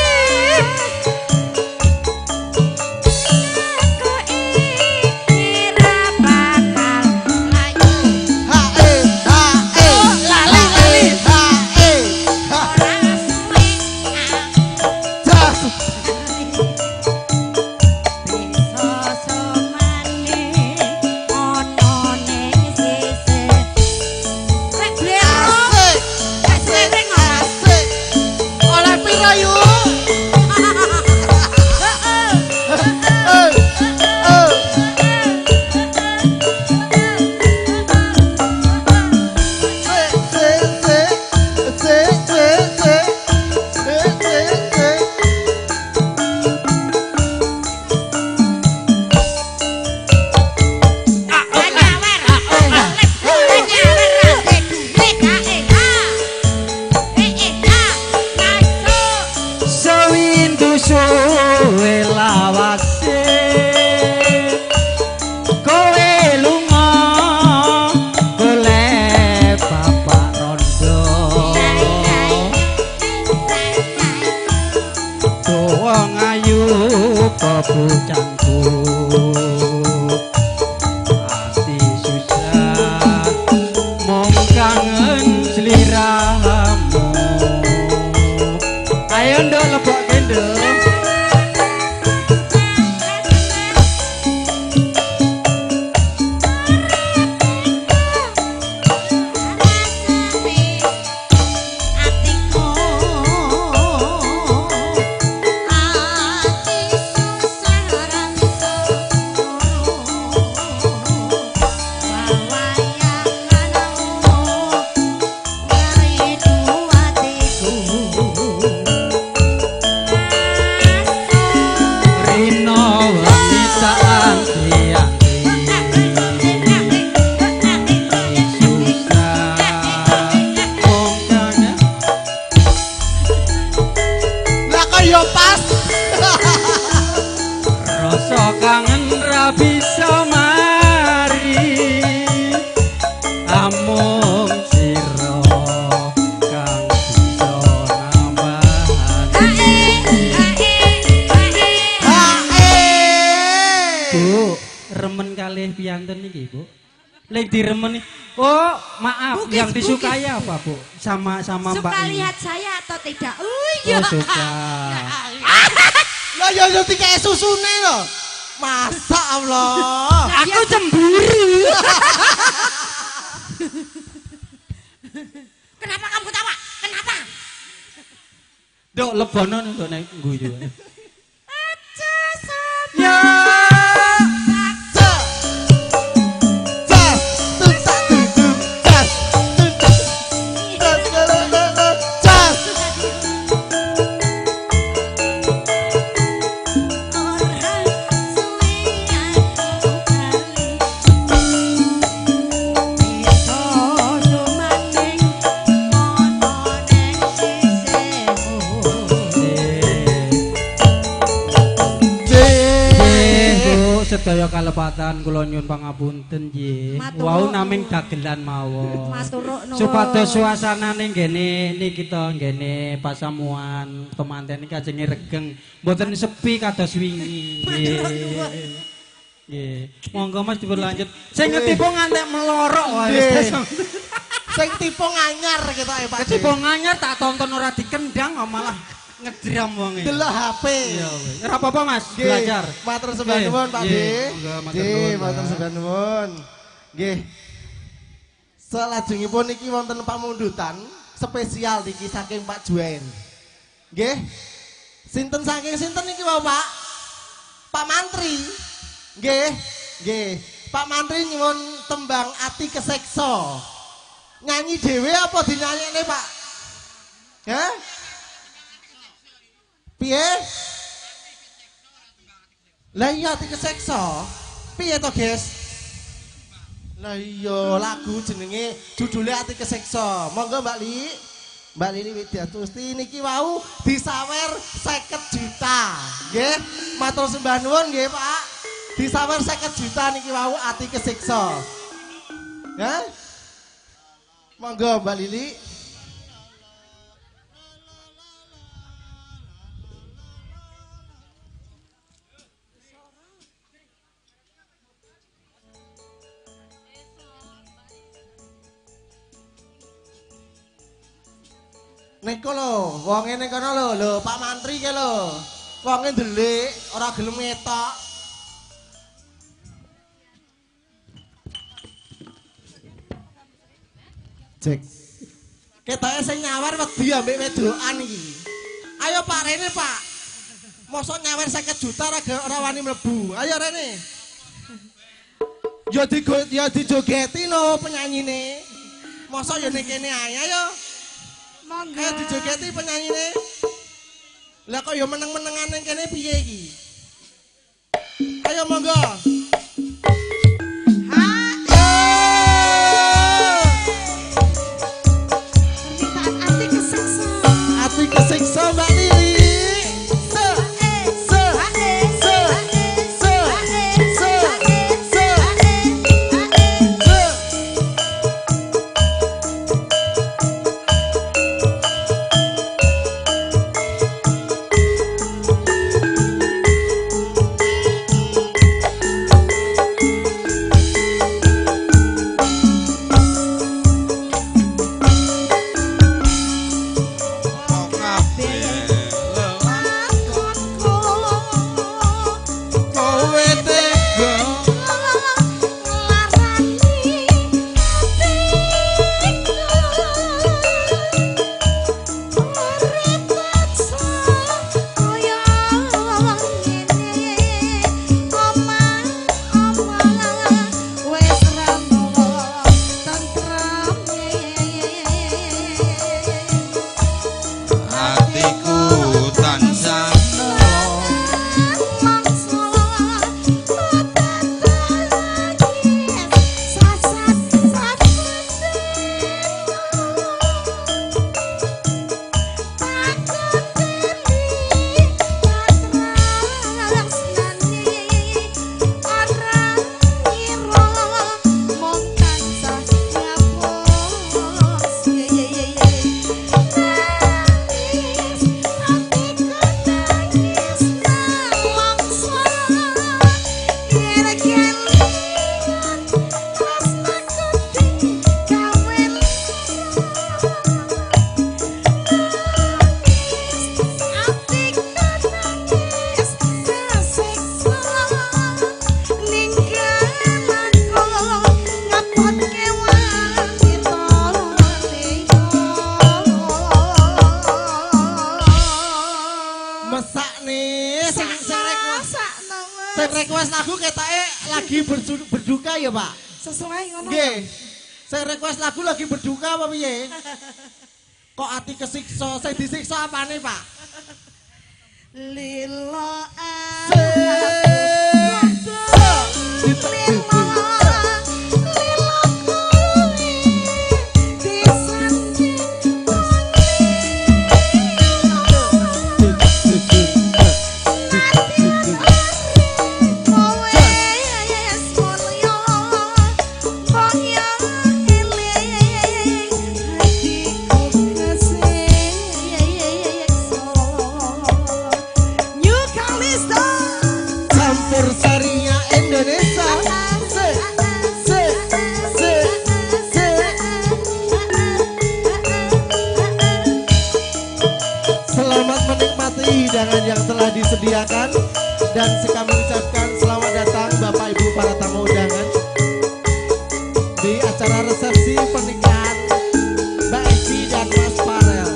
Speaker 11: Lek diremeni. Oh, maaf,
Speaker 7: Bugis,
Speaker 11: yang disukai
Speaker 7: Bugis.
Speaker 11: apa, Bu? Sama Mbak
Speaker 7: Suka
Speaker 11: ini.
Speaker 7: lihat saya atau tidak? Iya.
Speaker 11: Oh, suka.
Speaker 6: Lah ya yo dikek susune lho. Masa Allah.
Speaker 11: Aku cemburu.
Speaker 7: Kenapa kamu ketawa? Kenapa?
Speaker 11: Dok lebono ndok nek guyu.
Speaker 7: Aja sama.
Speaker 11: Ya. Sedaya kalepatan kula nyuwun pangapunten nggih. Wau naming dagelan mawon.
Speaker 7: Matur nuwun.
Speaker 11: Supados suasanane nggene niki to nggene pasamuan temanten iki ajenge regeng, mboten sepi kados wingi. Nggih. Monggo Mas diberlanjut. Sing ngetipu ngantek melorok wae.
Speaker 6: Sing tipu nganyar ketoke Pak.
Speaker 11: Ketipu nganyar tak tonton ora dikendang kok malah ngedram wong iki.
Speaker 6: Delok HP.
Speaker 11: Iya wis. Ora apa-apa Mas, belajar.
Speaker 6: Matur sembah nuwun Pak D. Nggih, matur sembah nuwun. Nggih. Salajengipun iki wonten pamundutan spesial niki saking Pak Juen. Nggih. Sinten saking sinten niki wae Pak? Pak Mantri. Nggih, nggih. Pak Mantri nyuwun tembang Ati Keseksa. Nyanyi dhewe apa dinyanyekne Pak? Hah? Piye? Lah iya Ati Keseksa. Piye to, Guys? Lah iya lagu jenenge judule Ati Keseksa. Monggo Mbak Li. Mbak Lili Widyatusti niki wau disawer 50 juta. Nggih, matur sembah nuwun nggih, Pak. Disawer 50 juta niki wau Ati Keseksa. Hah? Monggo Mbak Lili. Neko lho, wonge ning kono lho, Pak Mantri ke lho. Wonge ndelik, ora gelem ngetok. Cek. Ketoke sing nyawar wedi ambek wedokan iki. Ayo Pak Rene, Pak. Mosok nyawer 50 juta ora wani mlebu. Ayo Rene. Ya dijogeti lho penyanyine. Mosok ya ning kene ae, ayo.
Speaker 7: Monggo.
Speaker 6: Ayo dijogeti penyanyine. Lah kok ya meneng-menengan ning kene piye iki? Ayo monggo. Ati kesiksa Mbak Lili. lagi berduka ya, Pak?
Speaker 7: Sesuai ngono.
Speaker 6: Nggih. Saya request lagu lagi berduka apa piye? Kok ati kesiksa, saya disiksa apane, Pak?
Speaker 7: Lilo
Speaker 6: Campur sarinya Indonesia. Selamat menikmati hidangan yang telah disediakan dan kami ucapkan selamat datang Bapak Ibu para tamu undangan di acara resepsi pernikahan Mbak Eci dan Mas Farel.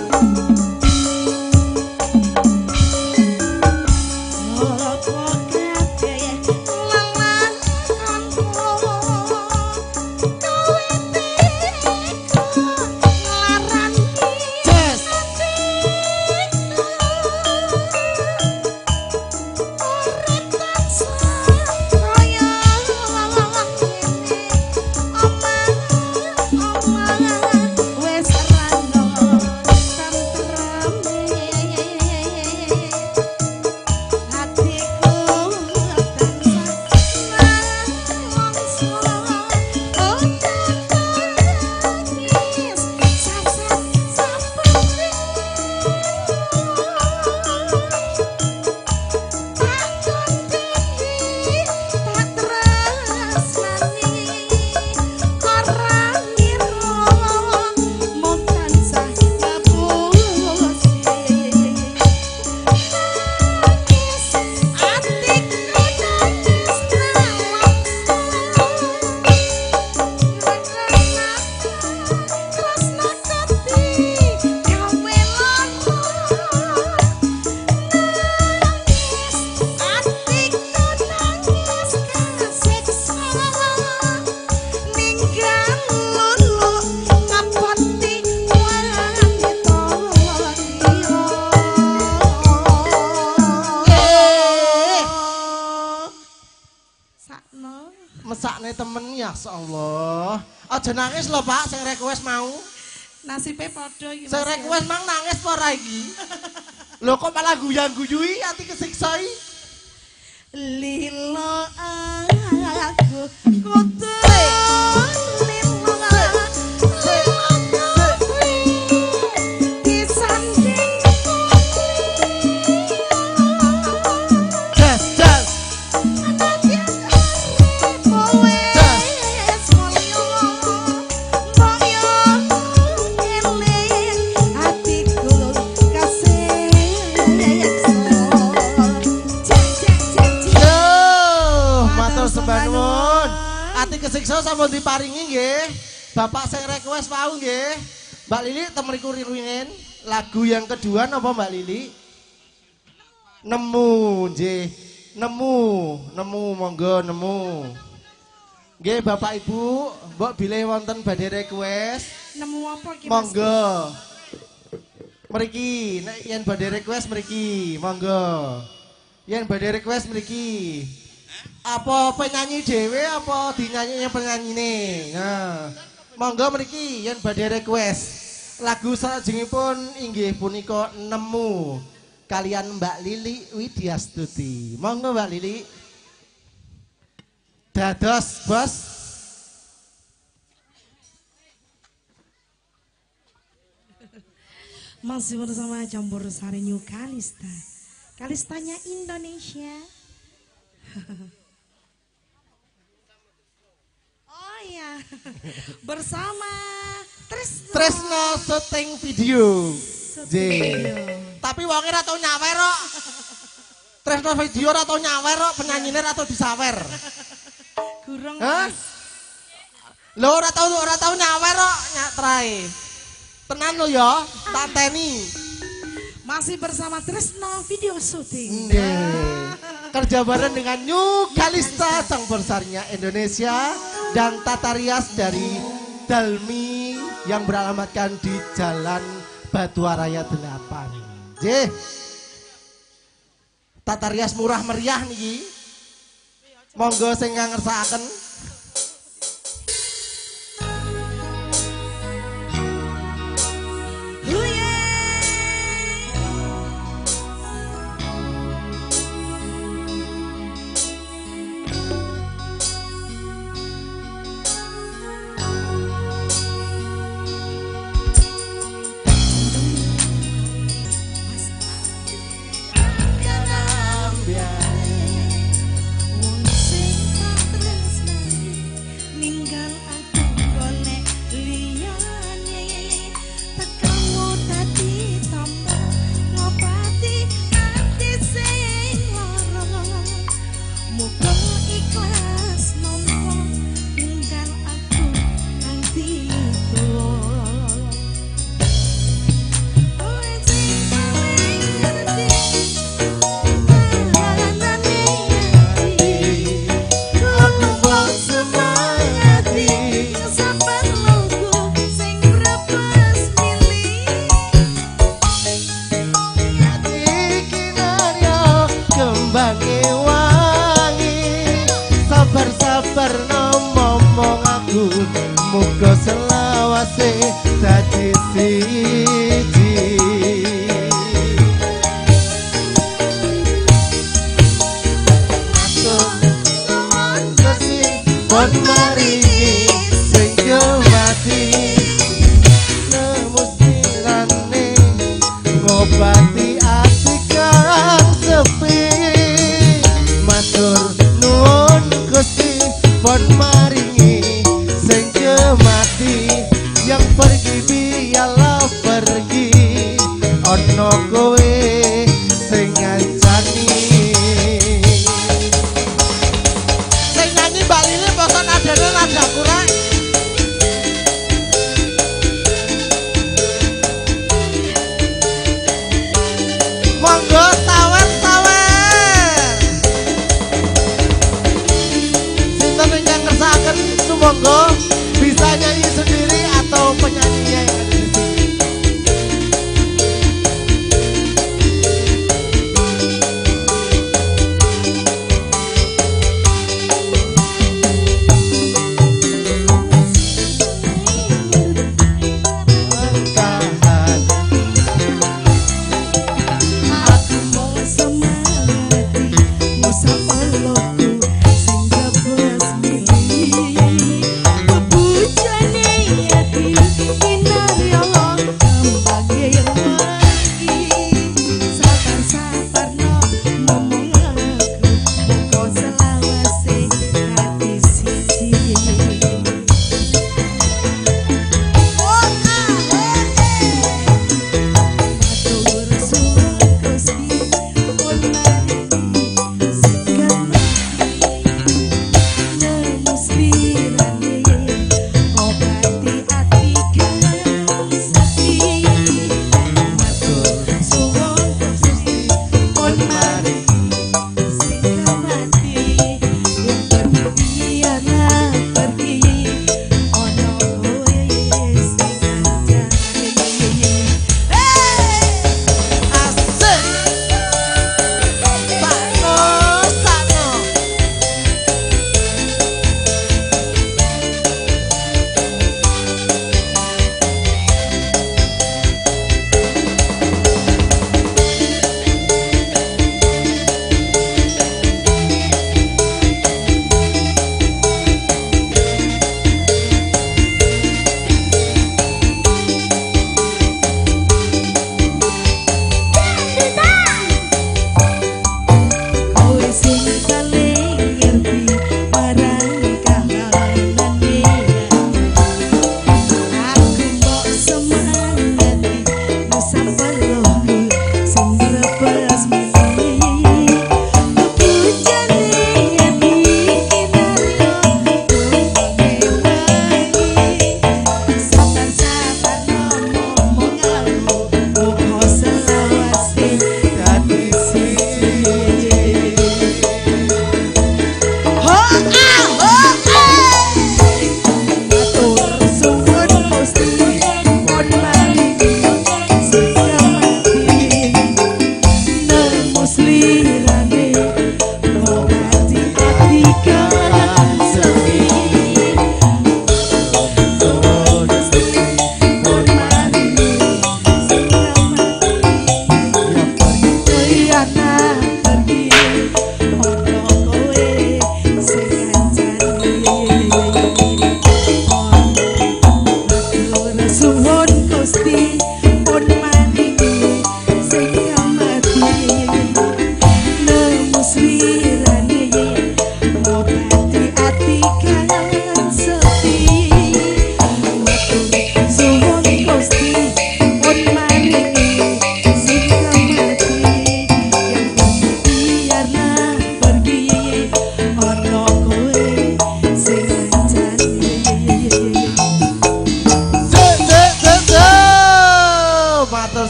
Speaker 6: Mesakne temen ya Allah. Aja nangis lho Pak, sing request mau.
Speaker 7: Nasibe padha iki.
Speaker 6: Sing request mang nangis apa ora iki? Lho kok malah guyang-guyui ati kesiksai?
Speaker 7: Lilo aku kudu
Speaker 6: kesiksa sampun diparingi nggih. Bapak sing request mau nggih. Mbak Lili temriku riruingen lagu yang kedua napa Mbak Lili? Nemu nggih. Nemu monggo nemu. Nggih Bapak Ibu, mbok bilih wonten badhe request.
Speaker 7: Nemu apa iki?
Speaker 6: Monggo. Mriki nek yen badhe request mriki, monggo. Yen badhe request mriki. Apa penyanyi dhewe apa dinyanyi penyanyine? Nah, monggo mriki yen badhe request. Lagu salajengipun inggih punika Nemu kalian Mbak Lili Widyastuti. Monggo Mbak Lili. Dados, Bos.
Speaker 7: Masih bersama Campur Sari New Kalista. Kalistanya Indonesia. Oh iya. Bersama
Speaker 6: Tresno syuting video.
Speaker 7: Video.
Speaker 6: Tapi wonge ora tau nyawer kok. Tresno video ora tau nyawer kok, penyanyine ora tau disawer.
Speaker 7: Gurung.
Speaker 6: Lho ora tau nyawer kok nyatrae. Tenan lho ya, tak teni.
Speaker 7: Masih bersama Tresno video syuting.
Speaker 6: Nggih. kerja bareng dengan New Kalista sang besarnya Indonesia dan tata rias dari Dalmi yang beralamatkan di Jalan Batuaraya 8. J. Tata rias murah meriah niki. Monggo sing ngersakaken. Muga selawase dadi siji. Nuwun Gusti pun maringi sing mati nemusirane ngobati ati kang sepi. Matur nuwun Gusti pun maringi mati yang pergi biarlah pergi ono kowe sing ngancani sing nyanyi Mbak Lili poso nadane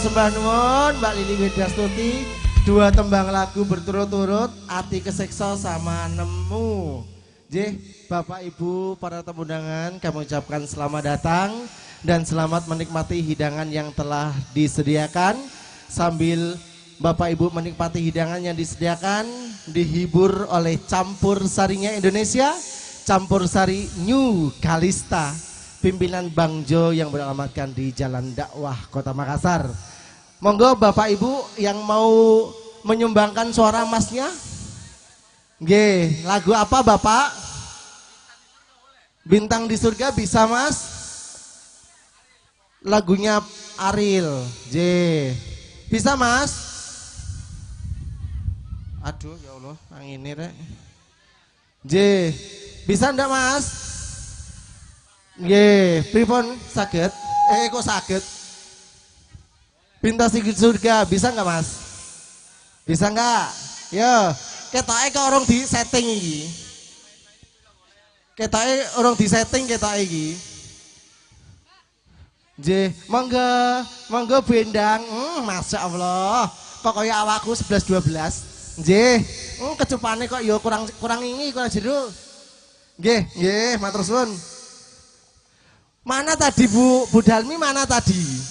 Speaker 6: sembah nuwun Mbak Lili Widiastuti. 2 tembang lagu berturut-turut, Ati Kesekso sama Nemu. Jih, Bapak Ibu para tamu undangan, kami ucapkan selamat datang dan selamat menikmati hidangan yang telah disediakan. Sambil Bapak Ibu menikmati hidangan yang disediakan, dihibur oleh campur sarinya Indonesia, campur sari New Kalista, pimpinan Bang Jo yang beralamatkan di Jalan Dakwah Kota Makassar. Monggo Bapak Ibu yang mau menyumbangkan suara masnya. Nggih, lagu apa Bapak? Bintang di Surga bisa Mas? Lagunya Ariel. J. Bisa Mas? Aduh ya Allah, angin rek. J. Bisa ndak Mas? Nggih, pripun saged? Kok saged? Bintang di Surga bisa nggak Mas? Bisa nggak? Ya, ketoke kok orang di setting iki. Ketoke orang di setting ketoke iki. J, monggo bendang. Masya Allah, kok kaya awakku 11-12. J, kecupane kok ya kurang ini kurang jero. Nggih, matur suwun. Mana tadi Bu Dalmi mana tadi?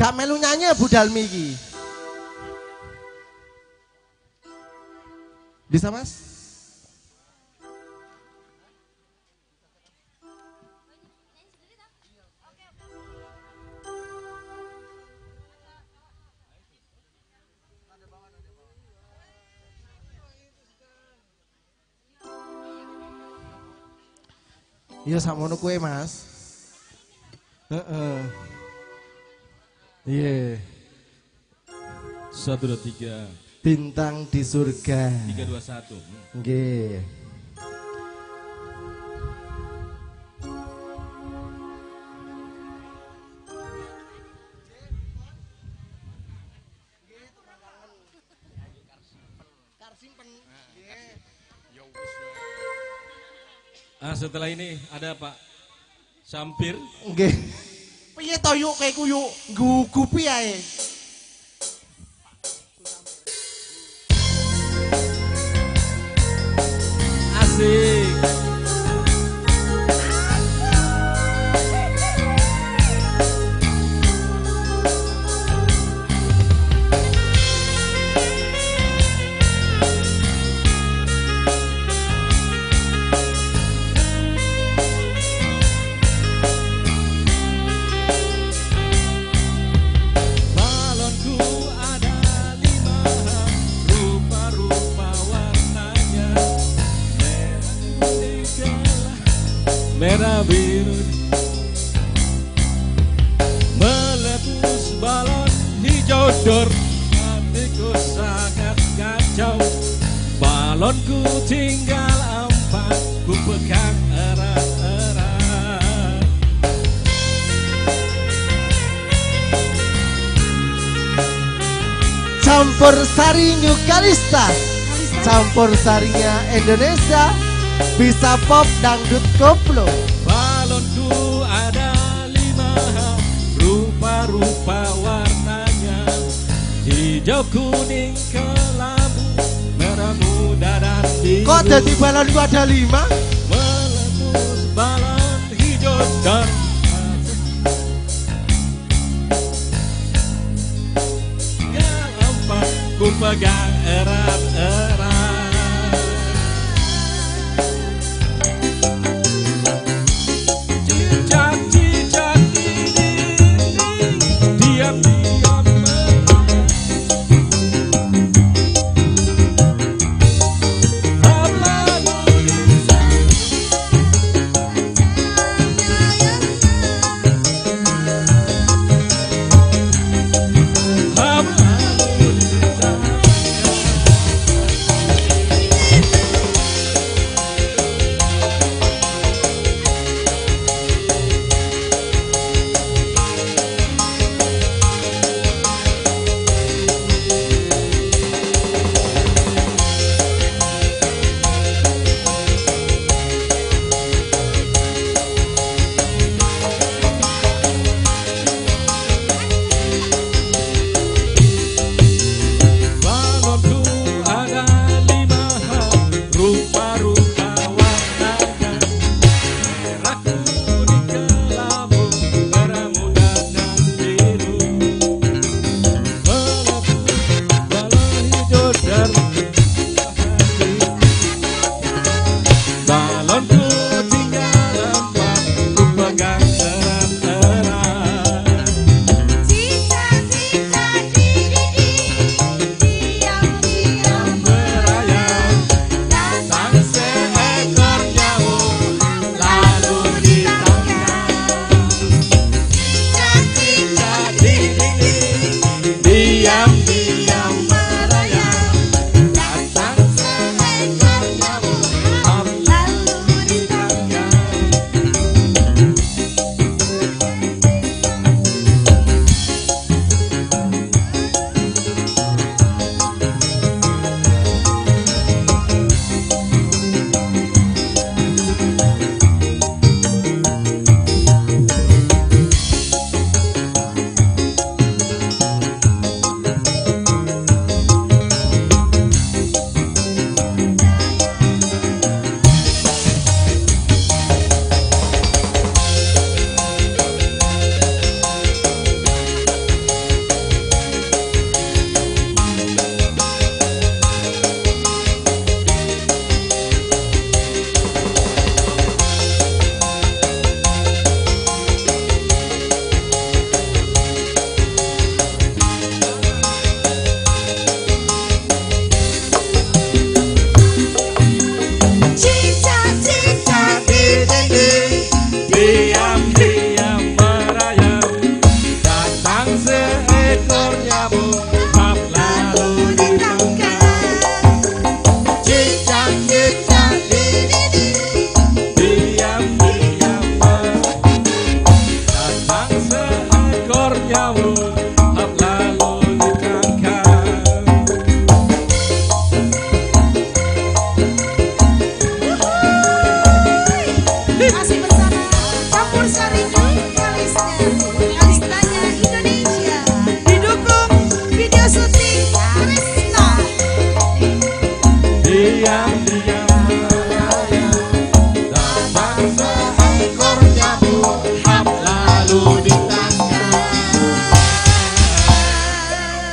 Speaker 6: Gak melu nyanyi Bu Dalmi iki. Bisa Mas? Iya samono kue Mas. Iya.
Speaker 10: 1, 2, 3.
Speaker 6: Bintang di Surga.
Speaker 10: 3, 2, 1.
Speaker 6: Nggih.
Speaker 10: Setelah ini ada Pak Sampir.
Speaker 6: Nggih. Piye to yuk kayak yuk gugupi ae.
Speaker 10: Asik. Merah biru meletus balon hijau dor, hatiku sangat kacau. Balonku tinggal 4, ku pegang erat-erat.
Speaker 6: Campur sari New Kalista, campur sarinya Indonesia. Bisa pop, dangdut, koplo.
Speaker 10: Balonku ada 5, rupa-rupa warnanya, hijau, kuning, kelabu, merah muda dan biru.
Speaker 6: Kok jadi balonku ada 5?
Speaker 10: Meletus balon hijau dan yang 4, ku pegang erat-erat.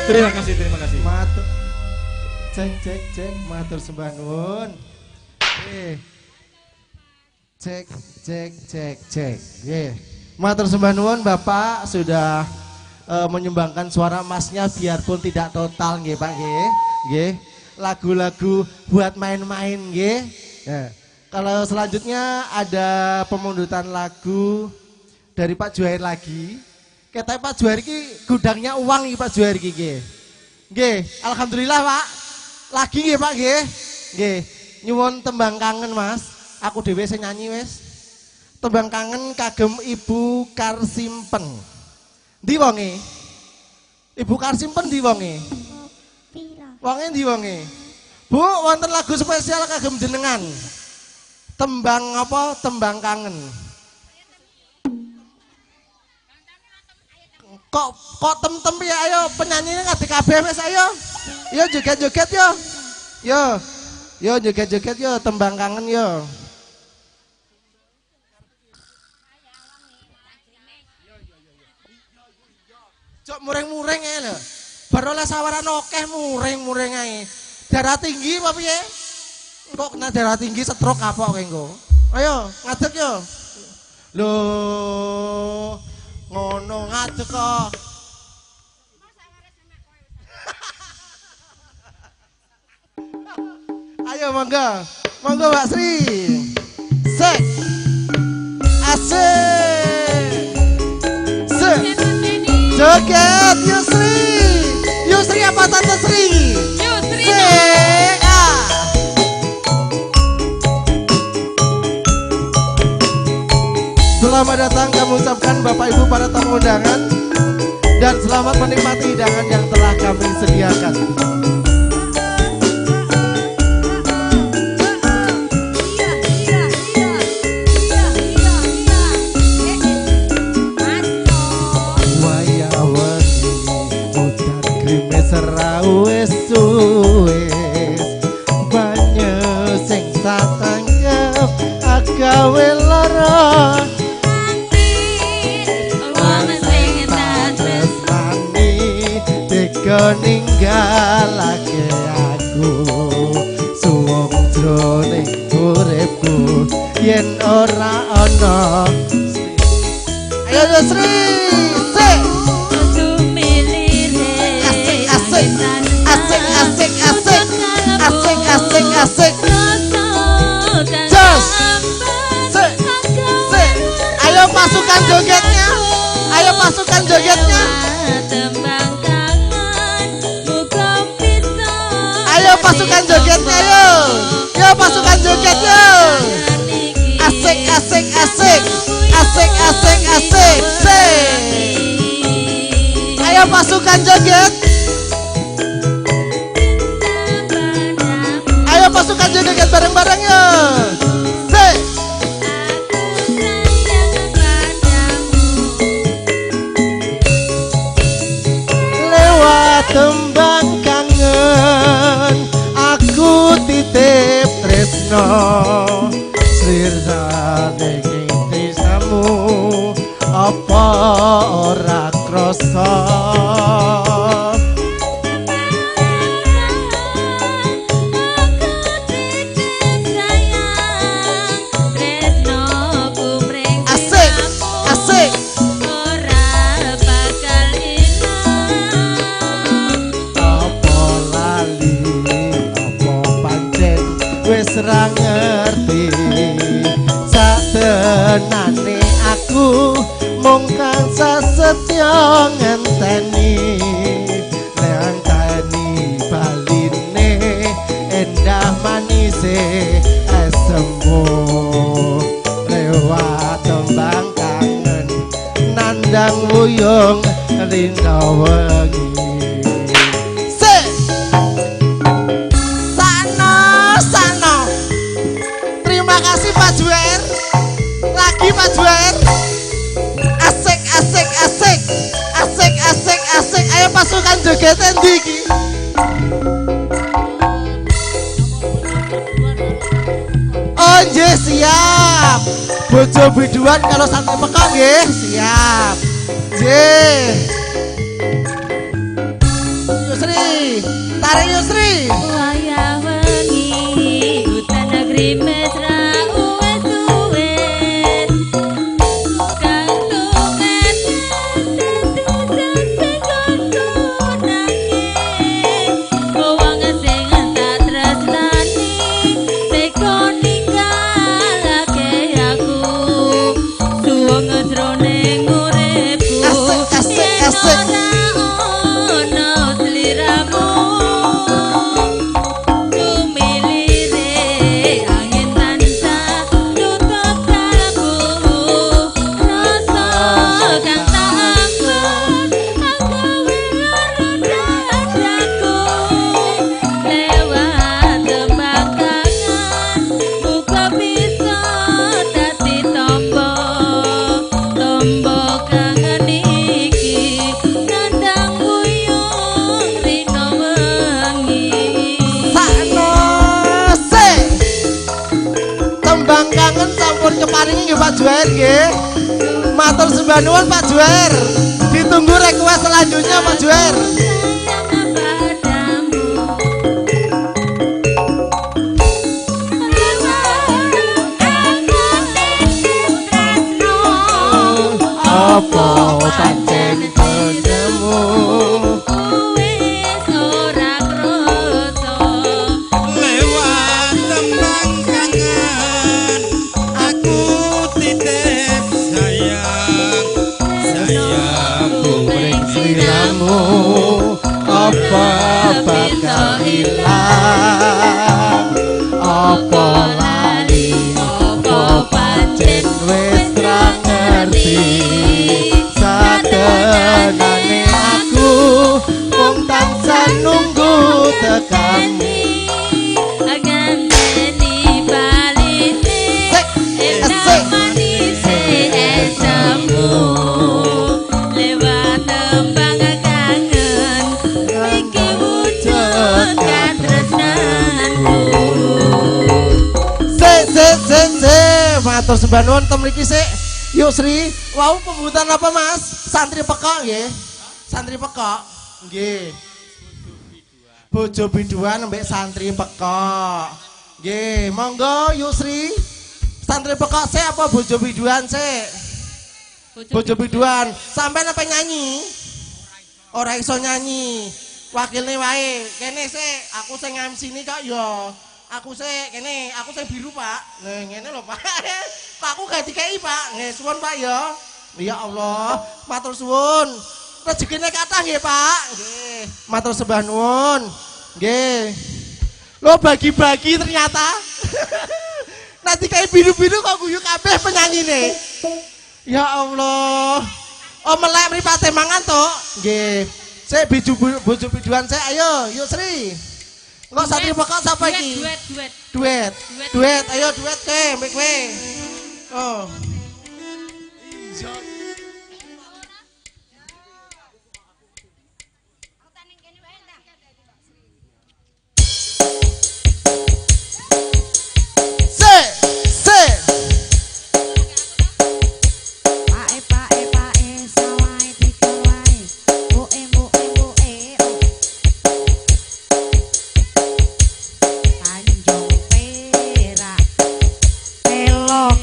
Speaker 10: Terima kasih, terima kasih.
Speaker 6: Matur. Cek, matur sembah nuwun. Cek. Nggih. Matur sembah nuwun Bapak sudah menyumbangkan suara emasnya biarpun tidak total nggih Pak nggih. Nggih. Lagu-lagu buat main-main nggih. Nah, kalau selanjutnya ada pemundutan lagu dari Pak Juhair lagi. Katanya Pak Juhair ki gudangnya uang iki Pak Juhair iki nggih. Nggih, alhamdulillah Pak. Lagi nggih Pak nggih. Nggih, nyuwun tembang kangen Mas. Aku dhewe sing nyanyi wis. Tembang kangen kagem Ibu Karsimpen. Ndi wonge? Ibu Karsimpen ndi wonge? Wonge ndi wonge? Bu, wonten lagu spesial kagem jenengan. Tembang apa? Tembang kangen. Kok tem-tem ya ayo penyanyinya ngadek kabeh wis ayo. Yo joget-joget yo. Yo joget-joget yo tembang kangen yo. Cok mureng-mureng ae lho. Bar oleh sawaran akeh mureng-mureng ae. Darah tinggi apa piye? Kok kena darah tinggi stroke apa kowe engko? Ayo ngadeg yo. Loh ngono ngadeg kok. Ayo monggo Mbak Sri. Sek. Asik. Sek. Joget Yusri apa Tante Sri?
Speaker 8: Yusri.
Speaker 6: Sek. Selamat datang kami ucapkan Bapak Ibu para tamu undangan dan selamat menikmati hidangan yang telah kami sediakan. Wes banyak sing satanggep agawe lara wong sing tak tresnani tega ninggalake aku suwung jroning uripku yen ora ana. Ayo Yusri sik asik. Jos. Sik. Ayo pasukan jogetnya. Ayo pasukan jogetnya. Ayo pasukan jogetnya yo. Yo pasukan joget yo. Asik. Sik. Ayo pasukan joget. Pasukan joget bareng-bareng ya. Sik. Lewat tembang kangen aku titip tresno slirsane ing desamu apa ora krasa. Ra ngerti satenane aku mung kang sasetya ngenteni baline endah manise asemu lewat tembang kangen nandang wuyung rina wengi. Pak Juhair asik. Ayo pasukan joget endi iki? Oh nggih siap. Bojo biduan kalau santai peka nggih siap. Nggih. Yusri. Tarik Yusri.
Speaker 8: Wayah wengi hutan negeri mesra uwes uwes kantungan tetusan sengkon nangis wong sing tak tresnani teko ninggalake aku suwung jroning uripku
Speaker 6: Asik.
Speaker 8: ono sliramu
Speaker 6: keparingi nggih Pak Juwer nggih. Matur sembah nuwun Pak Juwer. Ditunggu request selanjutnya Pak Juwer. Apa pancen penemu apa bakal hilang apa lali apa pancen wis ra ngerti satenane aku wong tansah nunggu tekamu
Speaker 8: agandeni balite enak manis esamu lewat tembang
Speaker 6: matur sembah nuwun tem mriki sik. Yuk Sri, wau pembutuhan apa Mas? Santri pekok nggih. Santri pekok. Nggih. Bojo biduan mbek santri pekok. Nggih, monggo Yuk Sri. Santri pekok sik apa bojo biduan sik? Bojo biduan. Sampeyan apa nyanyi? Ora iso nyanyi. Wakilne wae. Kene sik, aku sing MC-ni kok ya. Aku sih kene, aku sih biru Pak. Nih ngene lho Pak. Pak aku gak dikei Pak. Nggih suwun Pak ya. Ya Allah, matur suwun. Rezekine kathah nggih Pak. Nggih, matur sembah nuwun. Nggih. Lo bagi-bagi ternyata. Nanti kayak biru-biru kok guyu kabeh penyanyine. Ya Allah. Oh melek mripate mangan to. Nggih. Sik bojo biduan sik ayo, yuk Sri. Engko santri pekok sapa iki? Duet. Ayo duet ke, mbek kowe. Oh.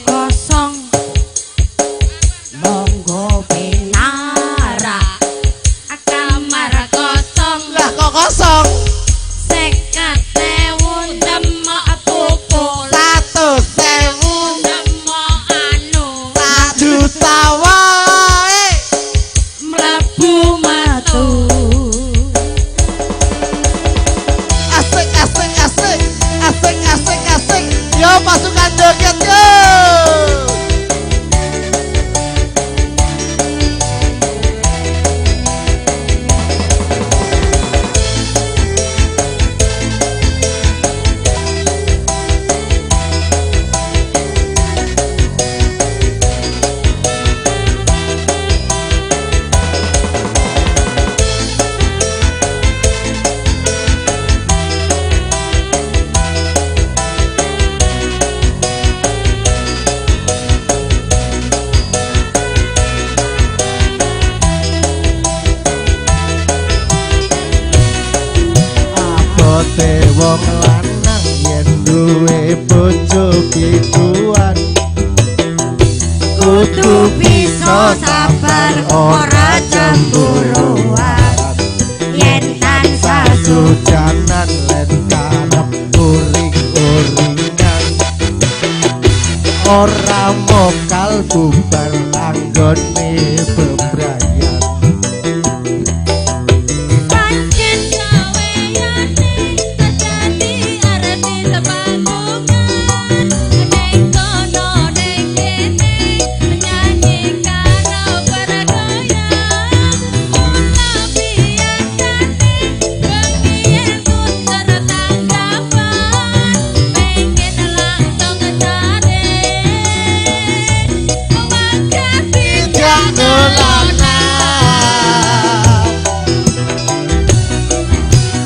Speaker 7: Kosong
Speaker 6: Adate wong lanang yen duwe bojo pituan kudu bisa sabar ora cemburuan yen tansah sujanan lan karep uring-uringan ora mokal bubar anggone bebrayan
Speaker 8: Pancen gaweyane terjadi arti sepangungan Neng kono neng kene menyanyi karo bergoyang Mula biasane kengien muter tanggapan Pengen langsung cari Memakai
Speaker 6: janulana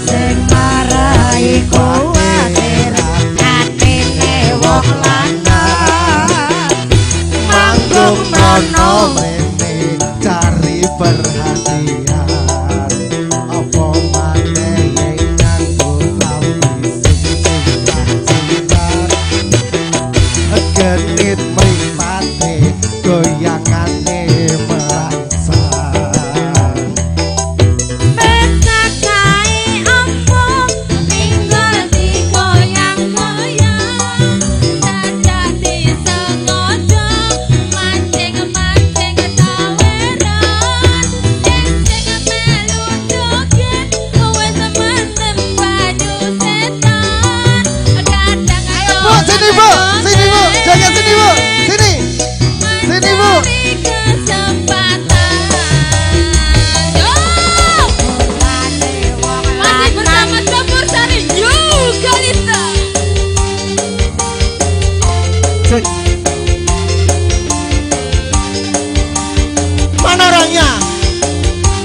Speaker 6: sing marai kuwatir atine wong lanang manggung nono mrene cari perhatian apa maneh yen nganggo klambi cinta genit mripate goyangane merangsang
Speaker 8: Mekakai ampo tinggal digoyang-goyang Dadi sengaja mancing-mancing taweran Yen sing melu joget wis mendem baju setan Kadang
Speaker 6: Bu, sini bu, sini bu, jangan sini bu, sini, sini bu.
Speaker 8: kesempatan Masih bersama Campur Sari Yukalista
Speaker 6: Cek. Mana orangnya?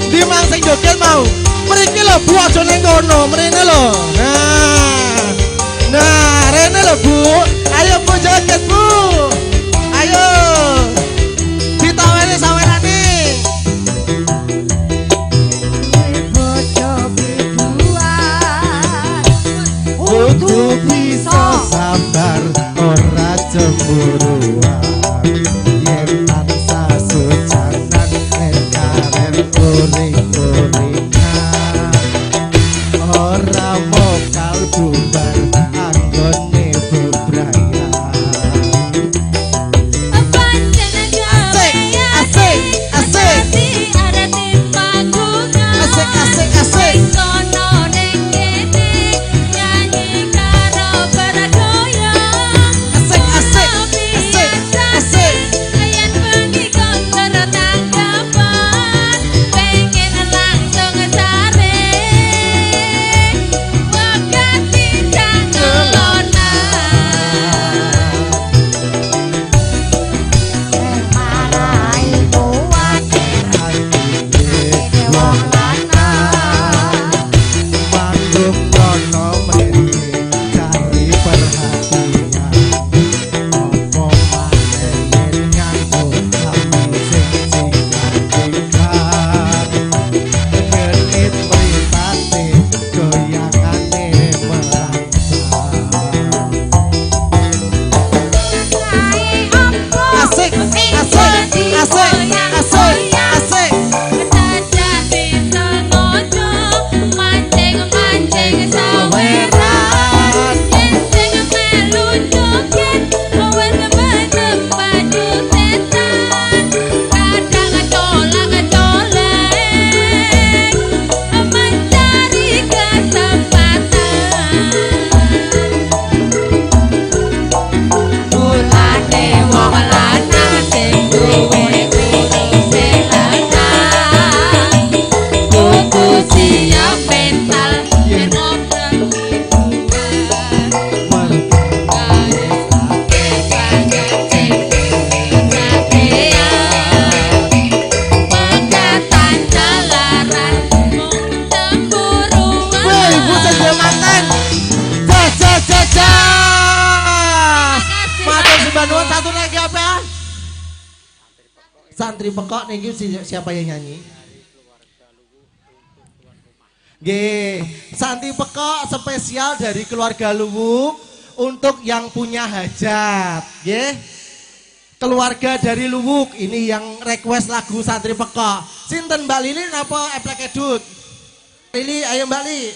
Speaker 6: Di mang sing joget mau. Mriki lho Bu aja ning kono, mrene lho. Nah, rene lho Bu. Ayo Bu joget Bu. Ayo. Ditawani sawerane. Bojo biduan. Kudu bisa sabar ora cemburuan. Yen tansah sujanan nek karen uring-uringan. Ora mokal bubar anggone bebrayan.
Speaker 8: Pancen gaweyane terjadi arti panggungan
Speaker 6: Asik, asik, asik.
Speaker 8: Neng kono neng kene nyanyi karo bergoyang
Speaker 6: Asik, asik, asik, asik.
Speaker 8: Yen bengi konser tanggapan pengen langsung cari Wakati jangelona
Speaker 6: Marai kuwatir atine wong lanang manggung kono mrene cari perhatian apa maneh yen nganggo klambi sing cingkrang-cingkrang genit mripate goyangane merangsang asik asik asik asik asik
Speaker 8: Terjadi sengaja mancing-mancing saweran Yen sing melu joget wis mendem baju setan Kadang colak-colek mencari kesempatan Mulane wong lanang sing duwe uring selanang kudu siap mental yen obrak Pegatan jalaran mung cemburuan
Speaker 6: Woi, bocah jematan. Jas. Matur sembah nuwun satu lagi apa? Santri pekok niki siapa yang nyanyi? Nggih, Santi Pekok spesial dari keluarga Luwuk untuk yang punya hajat, nggih. Keluarga dari Luwuk ini yang request lagu Santri Pekok. Sinten Mbak Lili napa Eplek Edut? Lili, ayo Mbak Lili.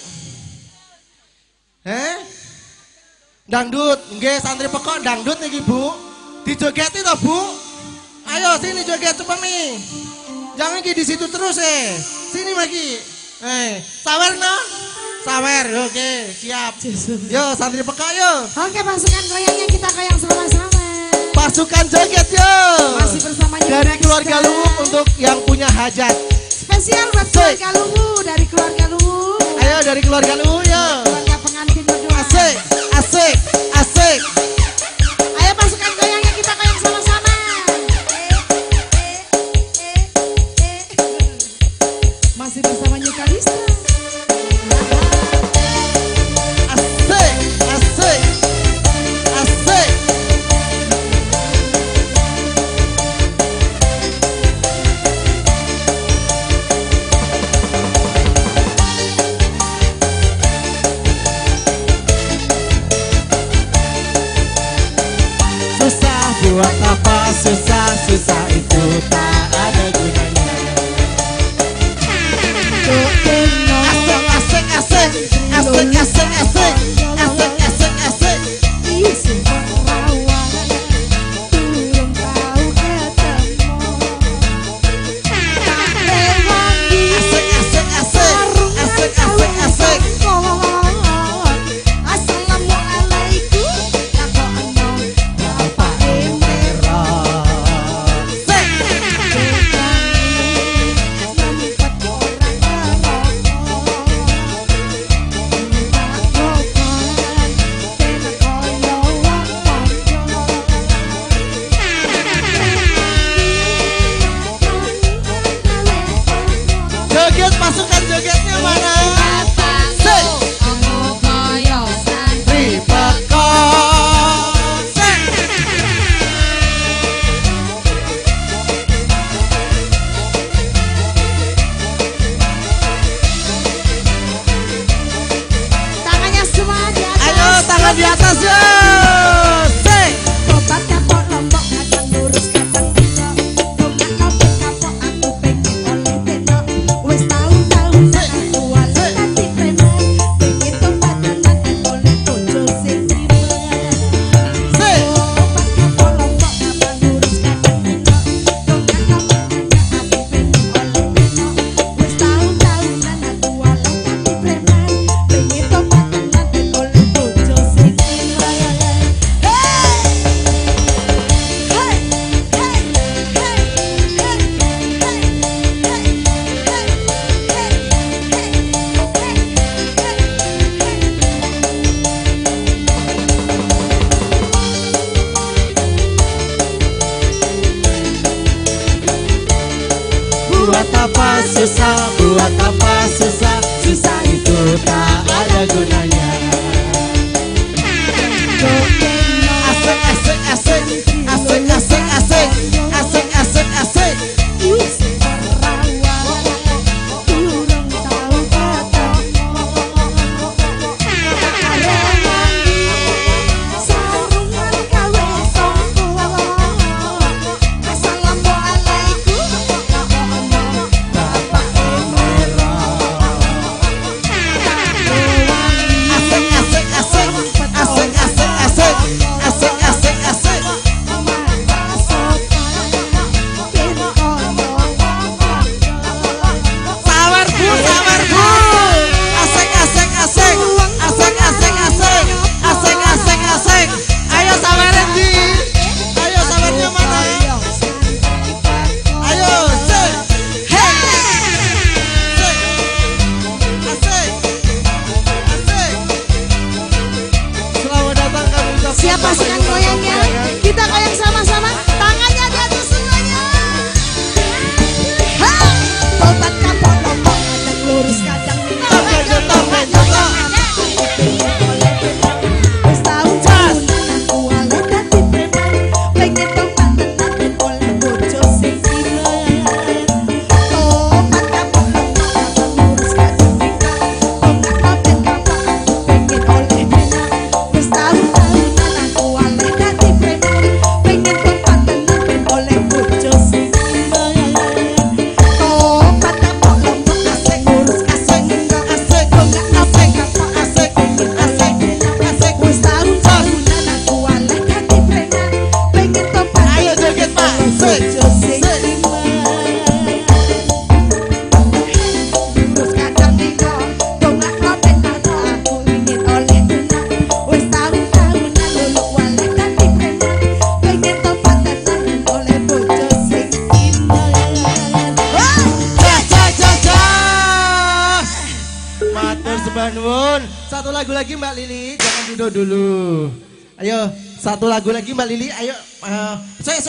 Speaker 6: Dangdut, nggih Santri Pekok dangdut niki Bu. Dijogeti toh Bu? Ayo sini joget cepet nih. Jangan di situ terus Sini lagi. Sawer no? Sawer, oke, siap. Yo Santri Pekok yo.
Speaker 7: Oke, pasukan goyangnya kita goyang sama-sama.
Speaker 6: Pasukan joget yo.
Speaker 7: Masih bersama
Speaker 6: dari keluarga Luwuk untuk yang punya hajat.
Speaker 7: Spesial buat keluarga Luwuk, dari keluarga Luwuk.
Speaker 6: Ayo dari keluarga Luwuk yo.
Speaker 7: Keluarga pengantin berdua.
Speaker 6: Asik, asik, asik.
Speaker 7: Ayo pasukan goyangnya kita goyang sama-sama. Masih bersama Nyukalista.
Speaker 6: Asik, asik, asik. Susah buat apa, susah itu tak ada gunanya. Asik, asik, asik, asik, asik, asik, asik, asik, asik. Joget, pasukan jogetnya mana? Santri Pekok.
Speaker 7: Tangannya semua di atas.
Speaker 6: Ayo tangan di atas yo.
Speaker 7: Obat kapok lombok kadang lurus kadang belok. Bunga kapok kapok aku pengen oleh tenok. Wes tahu-tahu aku walau tadi preman. Pengen tobatan aku oleh bojo sing priman. Obat kapok lombok kadang lurus kadang belok. Bunga kapok kapok aku pengen oleh tenok. Wes tahu-tahu aku walau tadi preman. Pengen tobatan aku oleh bojo sing priman.
Speaker 6: Buat apa susah, susah itu tak ada gunanya. Asik, asik, asik, asik, asik, asik, asik, asik, asik. Asik, asik, asik, asik, asik, asik, asik, asik, asik. Mbak Nun. Satu lagu lagi Mbak Lili, jangan tidur dulu. Ayo, satu lagu lagi Mbak Lili, ayo. Sik.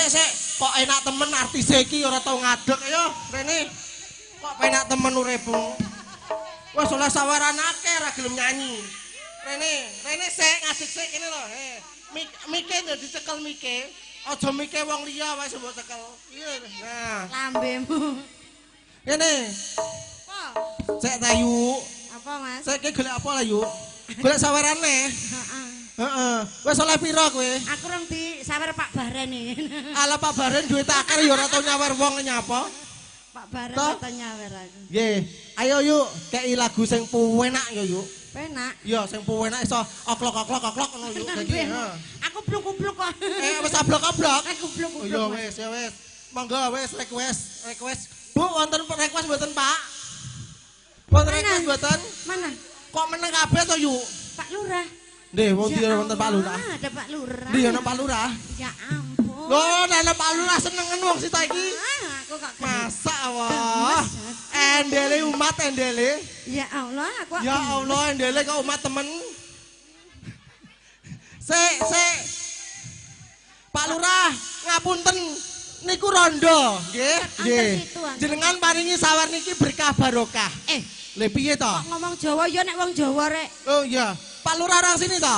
Speaker 6: Kok enak temen artis iki ora tau ngadeg. Ayo, Rene. Kok penak temen uripmu. Wes oleh saweran akeh ra gelem nyanyi. Rene sik ngadeg sik kene lho. Mike yo dicekel Mike. Aja Mike wong liya wis mbok cekel. Iya. Nah,
Speaker 7: Lambemu.
Speaker 6: Kene.
Speaker 7: Apa?
Speaker 6: Sik ta Yu.
Speaker 7: Apa, Mas?
Speaker 6: Sik ki golek apa lah Yu? Golek sawerane. Heeh. Wis oleh pira kowe?
Speaker 7: Aku rong di sawer Pak Baren iki.
Speaker 6: Ala Pak Baren duit akeh ya ora tau nyawer wong nyapa.
Speaker 7: Pak Baren kata nyawer aku.
Speaker 6: Nggih. Ayo yuk, kei lagu sing penak ya yuk.
Speaker 7: Penak.
Speaker 6: Ya sing penak iso oklok ngono yuk. Dadi.
Speaker 7: Aku bluk-bluk kok.
Speaker 6: Wis ablok-ablok.
Speaker 7: Aku bluk-bluk.
Speaker 6: Ya wis. Monggo wis request. Bu, wonten request mboten, Pak? Wonten request mboten?
Speaker 7: Mana?
Speaker 6: Kok meneng kabeh to yuk?
Speaker 7: Pak Lurah.
Speaker 6: Nggih, wonten Pak Lurah.
Speaker 7: Ada Pak Lurah.
Speaker 6: Nggih, ana Pak Lurah.
Speaker 7: Ya ampun.
Speaker 6: Loh, ana Pak Lurah senengen wong sita iki.
Speaker 7: Aku kok
Speaker 6: Masa wah. Endele umat endele.
Speaker 7: Ya Allah, aku.
Speaker 6: Ya Allah, endele kok umat temen. Sik. Pak Lurah, ngapunten niku rondo, nggih. Jenengan paringi sawer niki berkah barokah. Lha piye to?
Speaker 7: Kok ngomong Jawa ya nek wong Jawa rek.
Speaker 6: Oh iya, Pak Lurah orang sini to?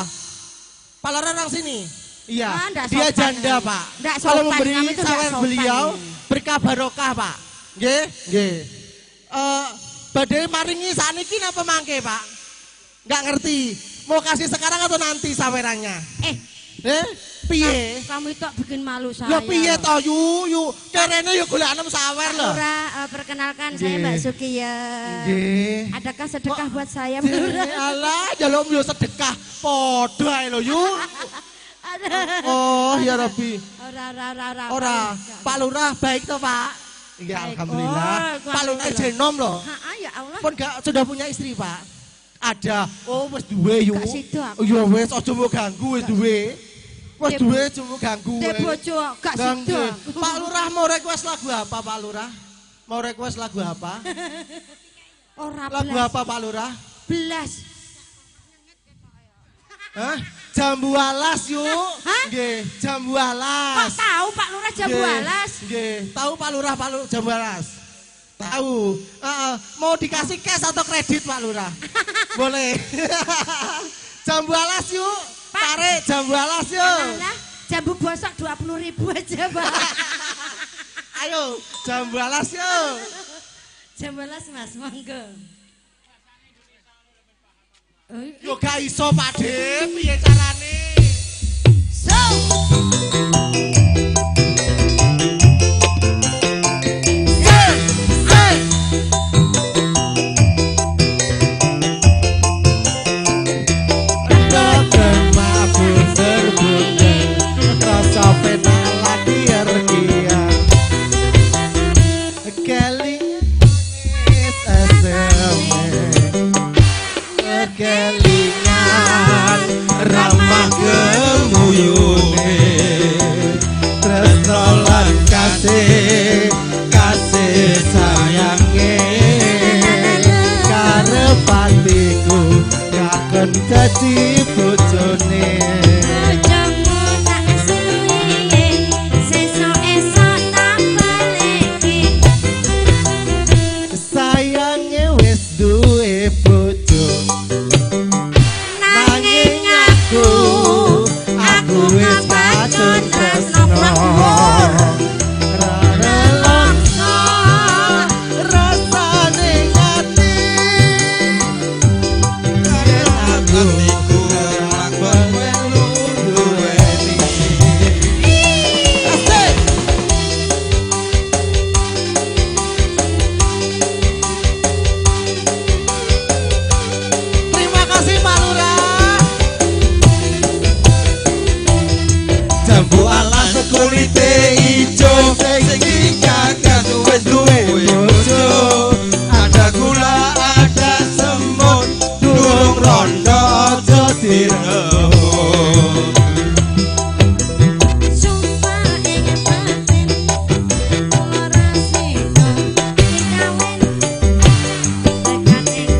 Speaker 6: Pak Lurah orang sini. Iya,
Speaker 7: ndak
Speaker 6: dia
Speaker 7: sopan
Speaker 6: janda,
Speaker 7: kami.
Speaker 6: Pak.
Speaker 7: Ndak
Speaker 6: Kalau
Speaker 7: sopan,
Speaker 6: memberi
Speaker 7: kami itu ndak
Speaker 6: sawer
Speaker 7: sopan
Speaker 6: beliau
Speaker 7: ini.
Speaker 6: berkah barokah, Pak. Nggih. Badhe maringi saniki napa mangke, Pak? Enggak ngerti. Mau kasih sekarang atau nanti sawerannya? Piye?
Speaker 7: Kamu itu bikin malu saya.
Speaker 6: Lho piye to yu? Kerene yo golek anem sawer lho.
Speaker 7: Lurah, perkenalkan saya Mbak Suki ya.
Speaker 6: Nggih.
Speaker 7: Adakah sedekah buat saya, Mbak Lurah?
Speaker 6: Alah, jaluk yo sedekah padha ae lho yu. Oh, ya Rabbi. Ora. Pak Lurah baik toh, Pak? Iya, alhamdulillah. Pak Lurah jenom loh.
Speaker 7: Ya Allah.
Speaker 6: Pun gak sudah punya istri, Pak? Ada. Oh, wis duwe yu.
Speaker 7: Gak sido aku.
Speaker 6: Ya wis aja mbok ganggu wis duwe. Wis duwe aja mbok ganggu.
Speaker 7: Dek bojo gak sido.
Speaker 6: Pak Lurah mau request lagu apa, Pak Lurah? Mau request lagu apa?
Speaker 7: Ora
Speaker 6: Lagu apa, Pak Lurah?
Speaker 7: Belas.
Speaker 6: Hah? Jambu alas yuk.
Speaker 7: Hah?
Speaker 6: Nggih, jambu alas.
Speaker 7: Kok tahu Pak Lurah jambu alas?
Speaker 6: Nggih, tahu Pak Lurah jambu alas. Tahu. Mau dikasih cash atau kredit Pak Lurah? Boleh. Jambu alas yuk. Tarik jambu alas yuk.
Speaker 7: Alah, jambu bosok 20.000 aja, Pak.
Speaker 6: Ayo, jambu alas yuk.
Speaker 7: Jambu alas Mas, monggo.
Speaker 6: Yo gak iso Pak De, piye carane?
Speaker 12: Kelingan ramah gemuyune tresno lan kasih sayange karepatiku kaken dadi bojone. Sayange wis duwe bojo aku wis pacul tresno relokno rasane ati yen aku lakon welu duweni asik. Terima kasih Pak Lurah. Jambu alas kulite ijo sing gagas wis duwe bojo. Ada gula, ada semut, durung rondo aja direbut.
Speaker 7: Sumpah ingin batin ora sida dikawin tekan ing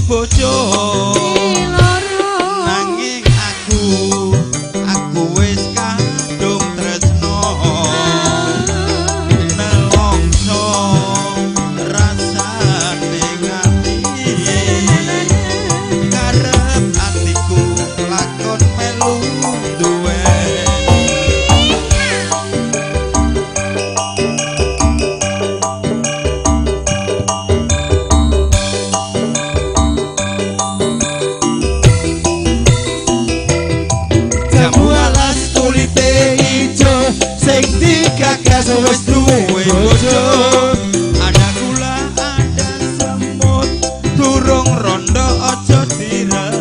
Speaker 12: bojo nanging aku wis kadung tresno nelongso rasane ngati karep atiku lakon melu duwe sing digagas wis duwe bojo ada gula ada semut durung rondo aja direbut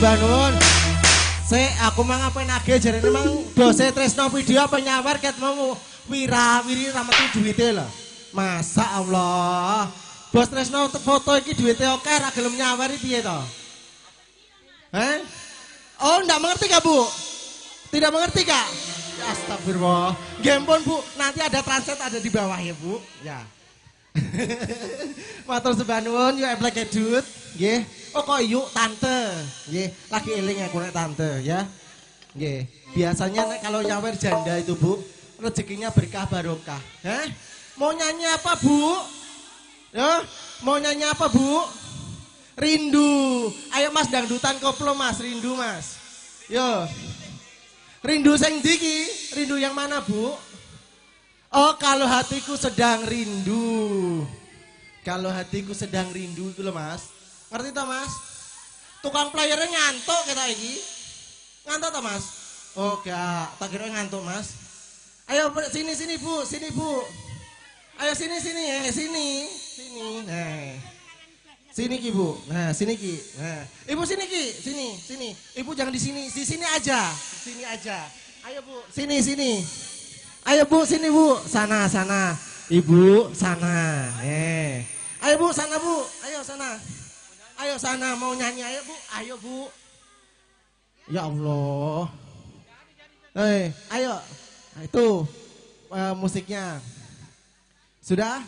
Speaker 6: Bangun. Aku mah ngapain age jarene mang dose tresno video apa nyawar ket mau wira-wiri rametu duwite lho. Masa Allah. Bos tresno foto iki duwite oke ra gelem nyawari piye to? Oh, ndak mengerti Kak, Bu? Tidak mengerti, Kak? Ya, astagfirullah. Gempon, Bu. Nanti ada translate ada di bawah ya, Bu. Ya. Matur sembah nuwun yo Black Edut nggih. Oh kok yuk tante nggih. Lagi eling aku nek tante ya. Nggih. Biasanya nek kalau nyawer janda itu Bu, rezekinya berkah barokah. Mau nyanyi apa, Bu? Ya, mau nyanyi apa, Bu? Rindu. Ayo Mas dangdutan koplo Mas, rindu Mas. Yo. Rindu sing ndi ki? Rindu yang mana, Bu? Oh, kalau hatiku sedang rindu. Kalau hatiku sedang rindu itu loh Mas. Ngerti toh Mas? Tukang playernya ngantuk kita iki. Ngantuk toh Mas? Oh gak, tak kira ngantuk Mas. Ayo sini Bu, sini Bu. Ayo sini ya, sini. Nah. Sini ki Bu. Nah, sini ki. Nah, Ibu sini ki, sini. Ibu jangan di sini aja. Sini aja. Ayo Bu, sini. Ayo Bu, sini Bu. Sana. Ibu, sana. Ayo Bu, sana Bu. Ayo sana, mau nyanyi ayo Bu. Ayo Bu. Ya Allah. Ayo. Itu musiknya. Sudah?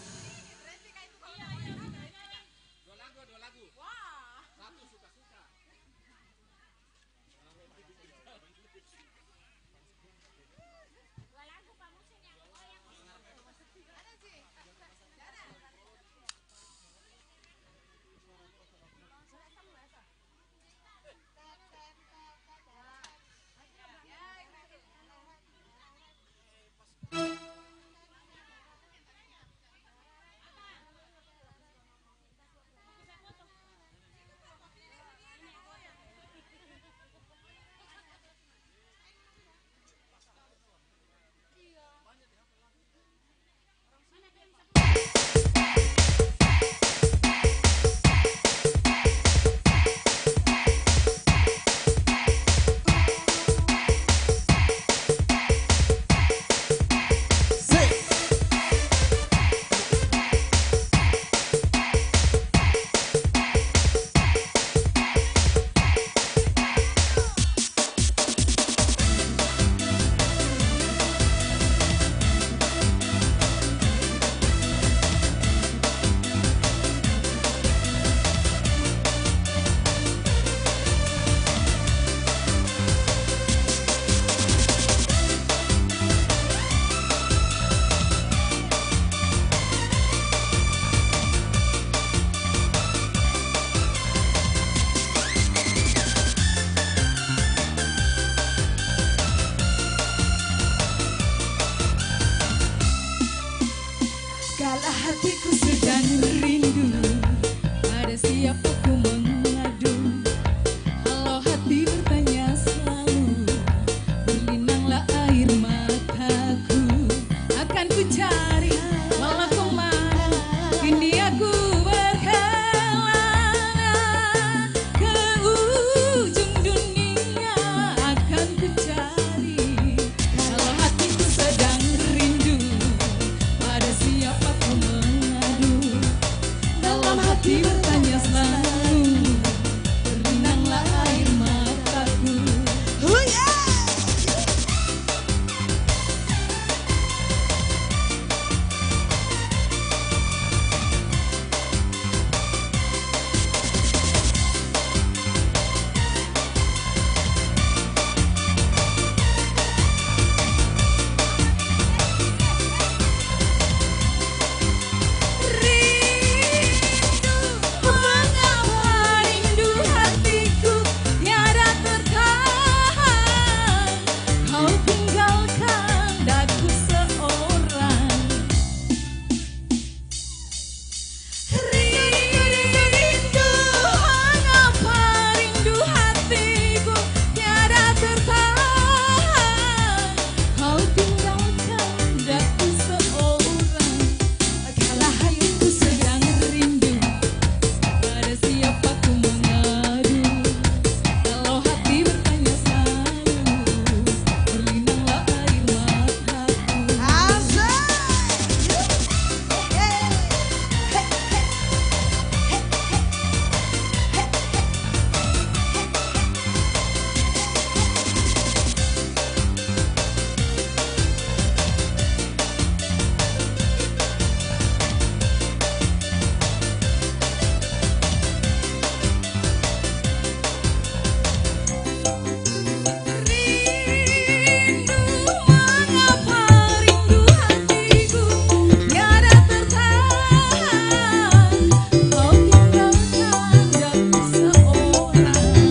Speaker 7: hatiku sedang rindu, pada siapa ku mengadu. Kalau hati bertanya selalu, berlinanglah air mataku. Akan ku cari malah kemana, kini aku berkelana ke ujung dunia. Akan ku cari, kalau hatiku sedang rindu, pada siapa ku mengadu. Dalam hati bertanya selalu, berlinanglah air mataku. Mengapa rindu hatiku tiada tertahan, kau tinggalkan daku seorang. Rindu, mengapa rindu hatiku tiada tertahan, kau tinggalkan daku seorang. Kala hayatku sedang rindu, pada siapa ku mengadu. Kalau hati bertanya selalu, berlinanglah air mataku. Rindu, mengapa rindu hatiku tiada tertahan, kau tinggalkan daku seorang.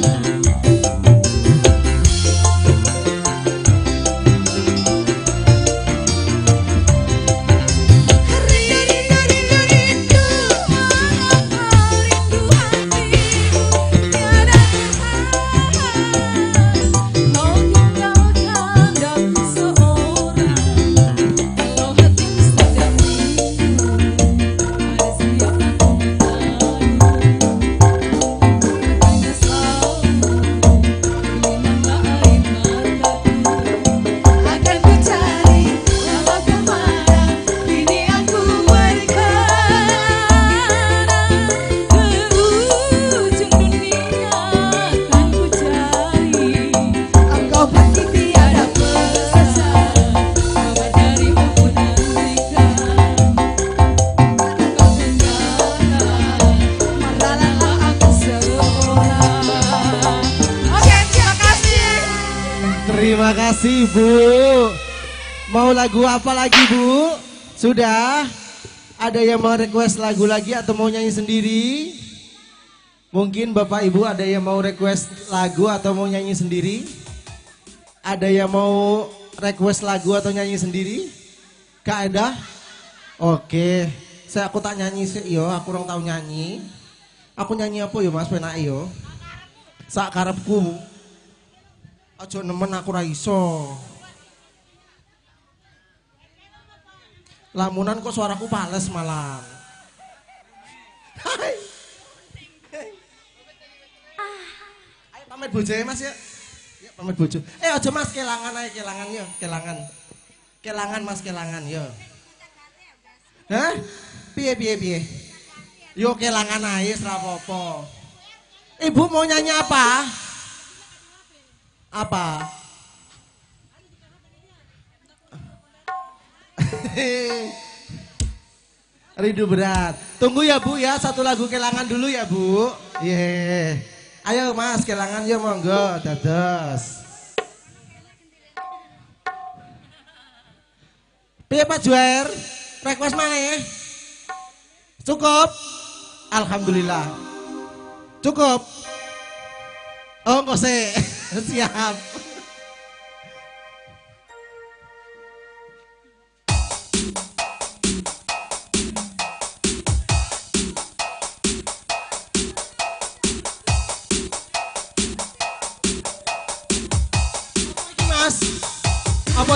Speaker 7: Rindu, mengapa rindu hatiku tiada tertahan, kau tinggalkan daku seorang. Kalau hatiku sedang rindu, pada siapa ku mengadu. Bertanya selalu, berlinanglah air mataku. Akan ku cari walau kemana, kini aku berkelana ke ujung dunia. Akan ku cari, engkau pergi tiada pesan, kabar darimu pun nantikan. Engkau tinggalkan, meranalah aku seorang. Oke, terima kasih.
Speaker 6: Terima kasih Bu. Mau lagu apa lagi Bu? Sudah? Ada yang mau request lagu lagi atau mau nyanyi sendiri? Mungkin Bapak Ibu ada yang mau request lagu atau mau nyanyi sendiri? Ada yang mau request lagu atau nyanyi sendiri? Kak Eda? Oke, aku tak nyanyi sih yo, aku kurang tahu nyanyi. Aku nyanyi apa yo Mas penak yo? Sak karepku. Aja nemen aku ra iso. Lamunan kok suaraku pales malah. Hai. Ayo pamit bojo ya Mas ya. Ya pamit bojo. Aja Mas kelangan ae kelangan yo, kelangan. Kelangan Mas kelangan yo. Hah? Piye? Yo kelangan ae ora apa-apa. Ibu mau nyanyi apa? Apa? Rindu berat. Tunggu ya Bu ya, satu lagu kelangan dulu ya Bu. Iya. Ayo Mas kelangan ya monggo, dados. Piye Pak Juair? Request mana? Cukup? Alhamdulillah. Cukup? Oh enggak sih. Siap.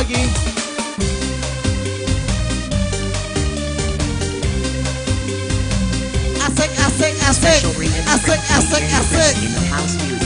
Speaker 6: lagi. Asik, asik, asik. Asik, asik, asik.
Speaker 9: In the house music.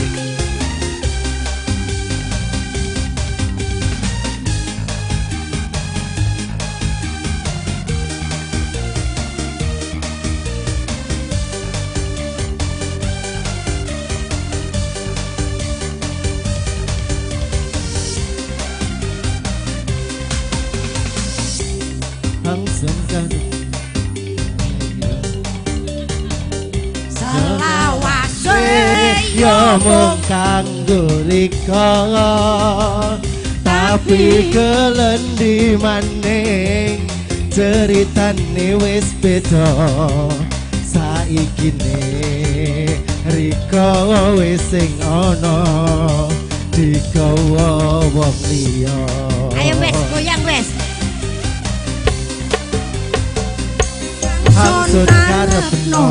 Speaker 6: Langsungkan
Speaker 7: Selawase
Speaker 6: ya mung kanggo rika, tapi kelendi maning ceritane wis beda. Saikine rika wis sing ana digawa wong liya.
Speaker 7: Ayo wes goyang wes.
Speaker 6: Hansut karepno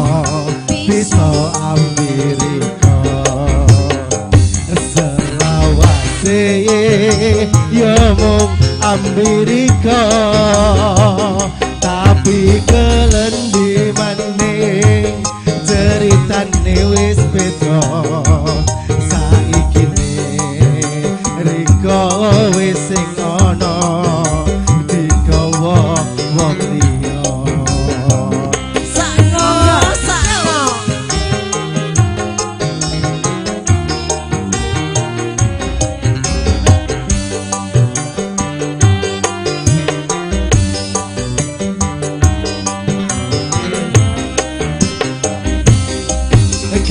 Speaker 6: bisa ambirika, selawase ya mung ambirika, tapi kelendi maning ceritane wis beda. Saikine rika wis sing ana digawa wong liya.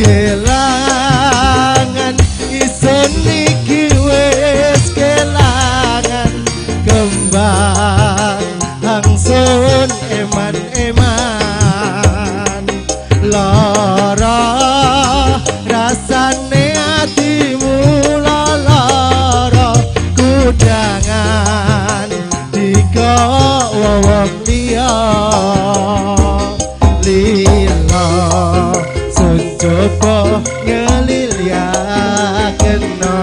Speaker 6: Kelangan ison niki wis kelangan, kembang hangsun eman-eman, lara rasane atimu lara, kudangan digawa wong liya. Lila sencoba ngelilyakenno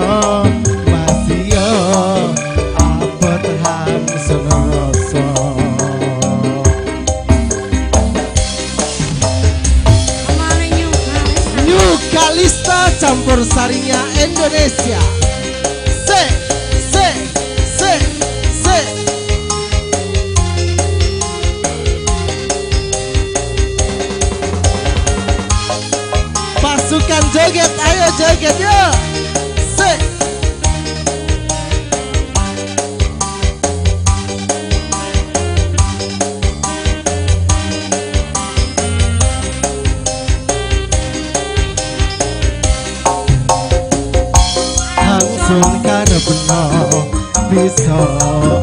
Speaker 6: masih abot hamsun rasa. New Kalista campur sarinya Indonesia. Se. Pasukan joget, ayo joget yuk. Se. Langsung karepno bisa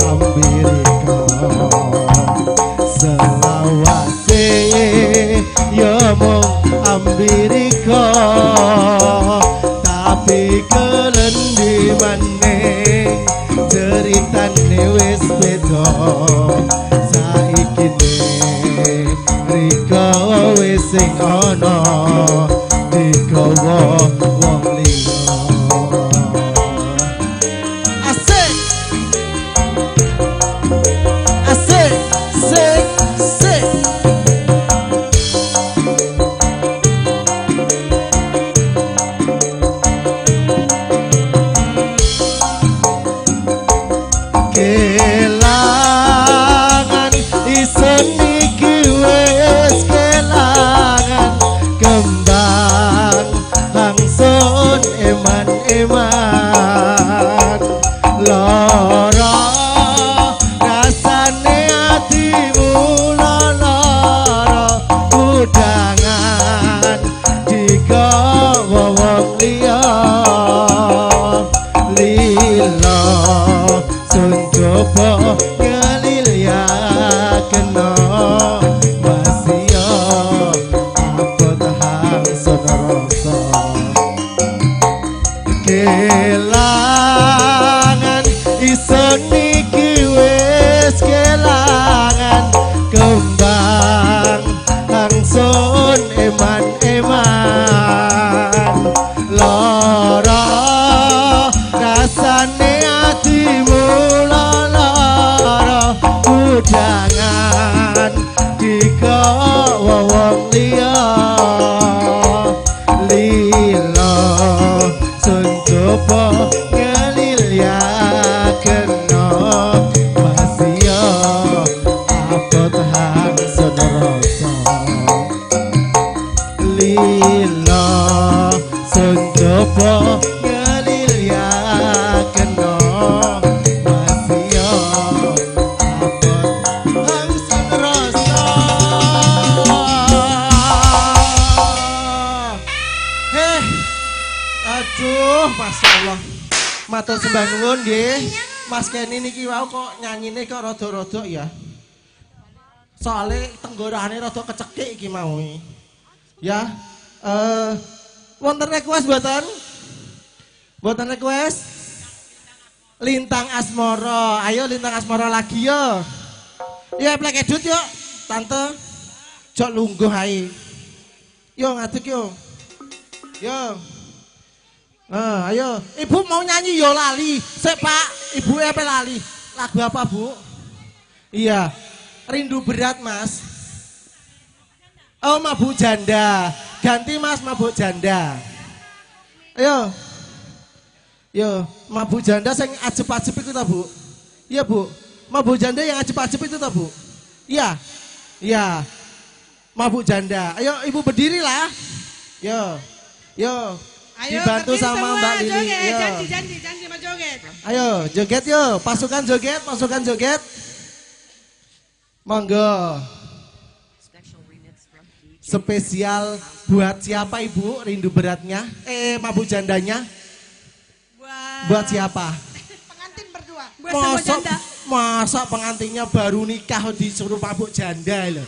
Speaker 6: ambirika, selawase ya mung ambirika, tapi kelendi maning ceritane wis beda. Saikine rika wis sing ana digawa wong liya. Asik, asik, sik, sik. Kelangan ison niki wis kelangan, kembang hangsun eman-eman, lara rasane atimu lara, kudangan digawa wong liya. Lila sencoba ngelilyakenno masih abot hamsun rasa. Kelangan ison niki wis kelangan, kembang hangsun eman-eman, lara rasane atimu lara, Matur sembah nuwun nggih. Mas Kenny niki wau kok nyanyine kok rada-rada ya. Soale tenggorokane rada kecekik iki mau. Ya. Wonten request mboten? Mboten request? Lintang Asmara. Ayo Lintang Asmara lagi yo. Ya plek edut yo. Tante. Jok lungguh ae. Yo ngadeg yo. Yo. Ayo, ibu mau nyanyi yo lali. Sik Pak, ibu apa lali? Lagu apa Bu? Iya, rindu berat Mas. Oh mabuk janda, ganti Mas mabuk janda. Ayo, yo mabuk janda yang ajep-ajep itu ta Bu? Iya Bu, mabuk janda yang ajep-ajep itu ta Bu? Iya, iya, mabuk janda. Ayo ibu berdiri lah. Yo.
Speaker 13: Ayo,
Speaker 6: dibantu sama
Speaker 13: semua,
Speaker 6: Mbak Lili.
Speaker 13: Joget,
Speaker 6: Yo.
Speaker 13: janji mau joget.
Speaker 6: Ayo joget yo, pasukan joget. Monggo. Spesial buat siapa Ibu rindu beratnya? Mabuk jandanya? Buat siapa?
Speaker 13: Pengantin berdua.
Speaker 6: Masa pengantinnya baru nikah disuruh mabuk janda loh.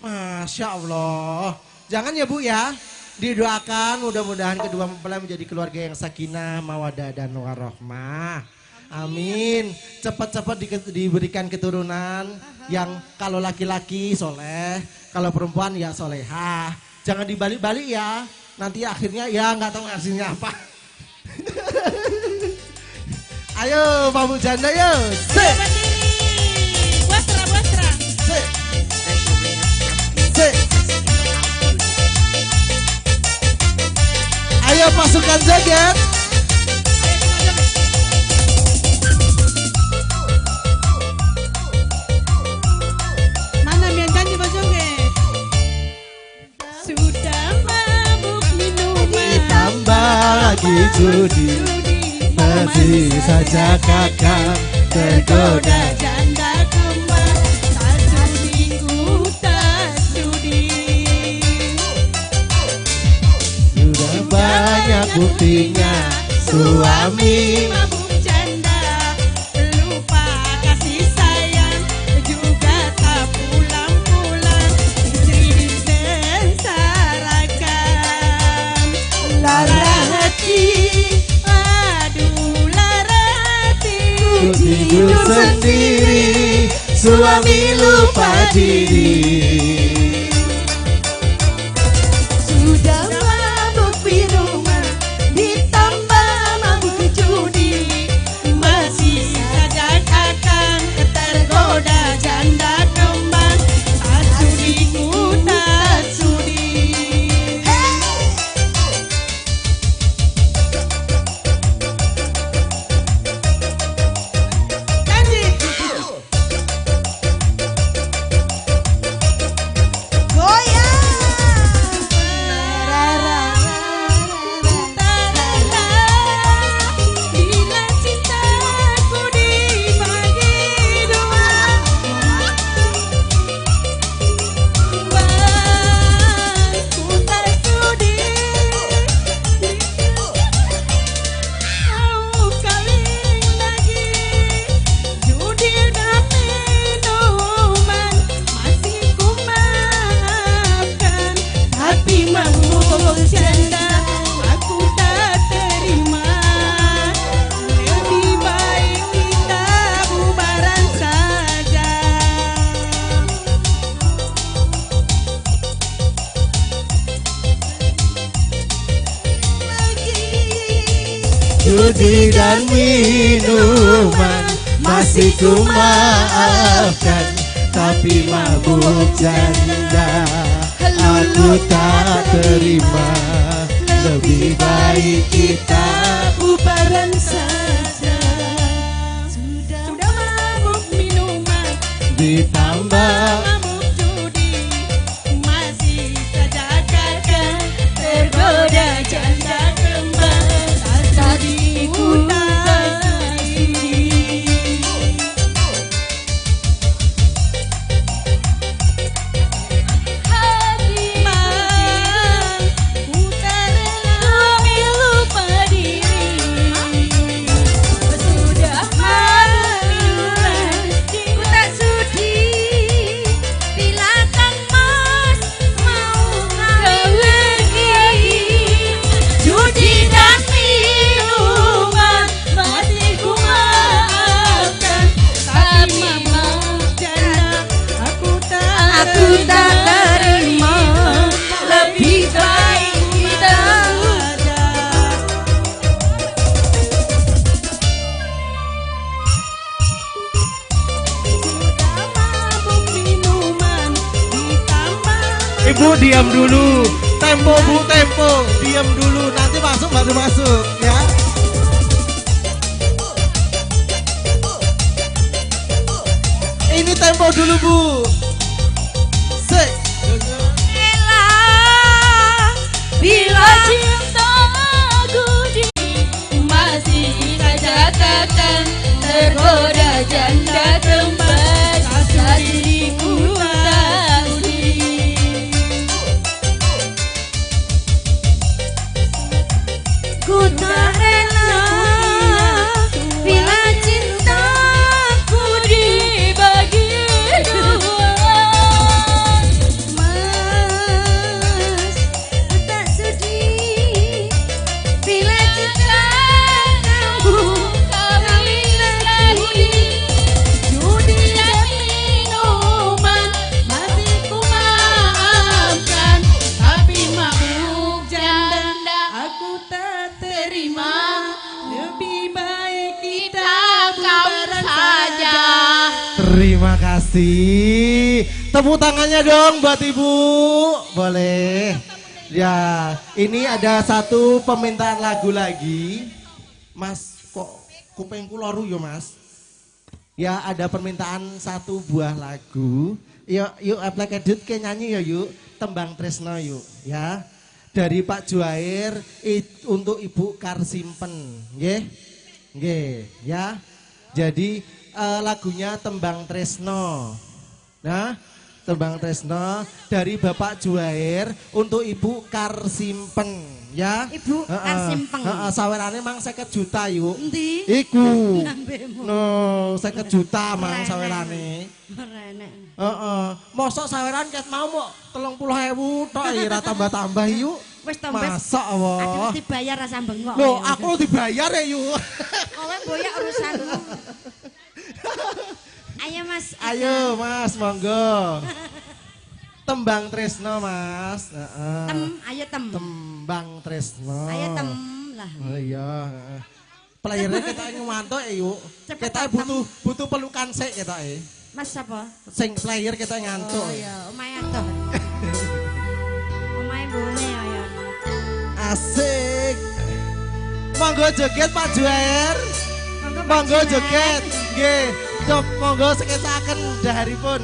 Speaker 6: Masya Allah. Jangan ya Bu ya. Didoakan mudah-mudahan kedua mempelai menjadi keluarga yang sakinah, mawadah dan warahmah. Amin. Cepat-cepat diberikan keturunan yang kalau laki-laki soleh, kalau perempuan ya solehah. Jangan dibalik-balik ya. Nanti akhirnya ya nggak tahu hasilnya apa. Ayo mabuk janda yuk.
Speaker 13: Wasra.
Speaker 6: Ayo pasukan joget.
Speaker 13: Mana yang janji mau joget? Sudah mabuk minuman,
Speaker 6: Ditambah lagi judi, masih saja kakak tergoda.
Speaker 13: janda kembar, satu minggu tak sudi.
Speaker 6: Sudah banyak buktinya suami
Speaker 13: Mabuk janda, lupa kasih sayang, juga tak pulang-pulang, istri disengsarakan. Lara hati, aduh lara hati,
Speaker 6: tidur sendiri, suami lupa diri.
Speaker 13: Sudah mabuk minuman, ditambah mabuk judi, masih saja akan tergoda janda kembang, tak sudiku tak sudi. Janji. Bila cintaku dibagi dua, ku tak sudi mau kawin lagi. Judi dan minuman masih ku maafkan, tapi mabuk janda aku tak terima. Lebih baik kita bubaran saja.
Speaker 6: Judi dan minuman masih ku maafkan, tapi mabuk janda aku tak terima. Lebih baik kita
Speaker 13: Bubaran saja. Sudah mabuk minuman,
Speaker 6: ditambah
Speaker 13: mabuk judi, masih saja kakak tergoda janda kembang, tak sudi tak sudi. Ku tak rela lupa diri.
Speaker 7: tak terima, lebih baik kita
Speaker 6: Ibu diam dulu. Tempo Bu, tempo. Diam dulu. Nanti masuk baru masuk ya. Ini tempo dulu Bu. Sek.
Speaker 7: bila cintaku di masih saja takkan tergoda janda tempat rasa diriku tak sudi. Ku tak rela bila cintaku dibagi dua. Mas, tak sudi bila cinta kamu kawin judi dan minuman masih ku maafkan, tapi mabuk janda aku tak terima. Lebih baik kita bubaran saja.
Speaker 6: Terima kasih. Tepuk tangannya dong buat Ibu. Boleh. Ya, ini ada satu permintaan lagu lagi. Mas, kok kupengku loru ya Mas? Ya, ada permintaan satu buah lagu. Yuk Aplek Edit ke nyanyi ya yuk. Tembang Tresno yuk ya. Dari Pak Juair untuk Ibu Karsimpen. Nggih. Nggih, ya. Jadi lagunya Tembang Tresno. Nah, Tembang Tresno dari Bapak Juair untuk Ibu Karsimpen, ya.
Speaker 7: Ibu Karsimpeng.
Speaker 6: Sawerane mang 50 juta yuk.
Speaker 7: Endi?
Speaker 6: Iku.
Speaker 7: Nambemu.
Speaker 6: No, 50 juta mang sawerane.
Speaker 7: Merenek.
Speaker 6: Mosok saweran ket mau mok 30.000 tok ora tambah-tambah yuk.
Speaker 7: Wis to, Mbak.
Speaker 6: Masa
Speaker 7: Aduh
Speaker 6: apa?
Speaker 7: dibayar rasa bengok.
Speaker 6: Loh, aku dibayar ya yuk.
Speaker 7: Kowe boyak urusanmu. Ayo Mas.
Speaker 6: Ayo Mas, monggo. Tembang Tresno Mas.
Speaker 7: Ayo tem.
Speaker 6: Tembang Tresno.
Speaker 7: Ayo tem lah.
Speaker 6: Oh iya. Playernya kita ngemantuk ya yuk.
Speaker 7: Cepet,
Speaker 6: Kita butuh pelukan sik kita
Speaker 7: Mas apa?
Speaker 6: Sing player kita ngantuk.
Speaker 7: Oh iya, omahe atuh. Omahe bone ya.
Speaker 6: Asik. Monggo joget Pak Juair. Monggo joget. Nggih. Cop monggo sekesaken daharipun.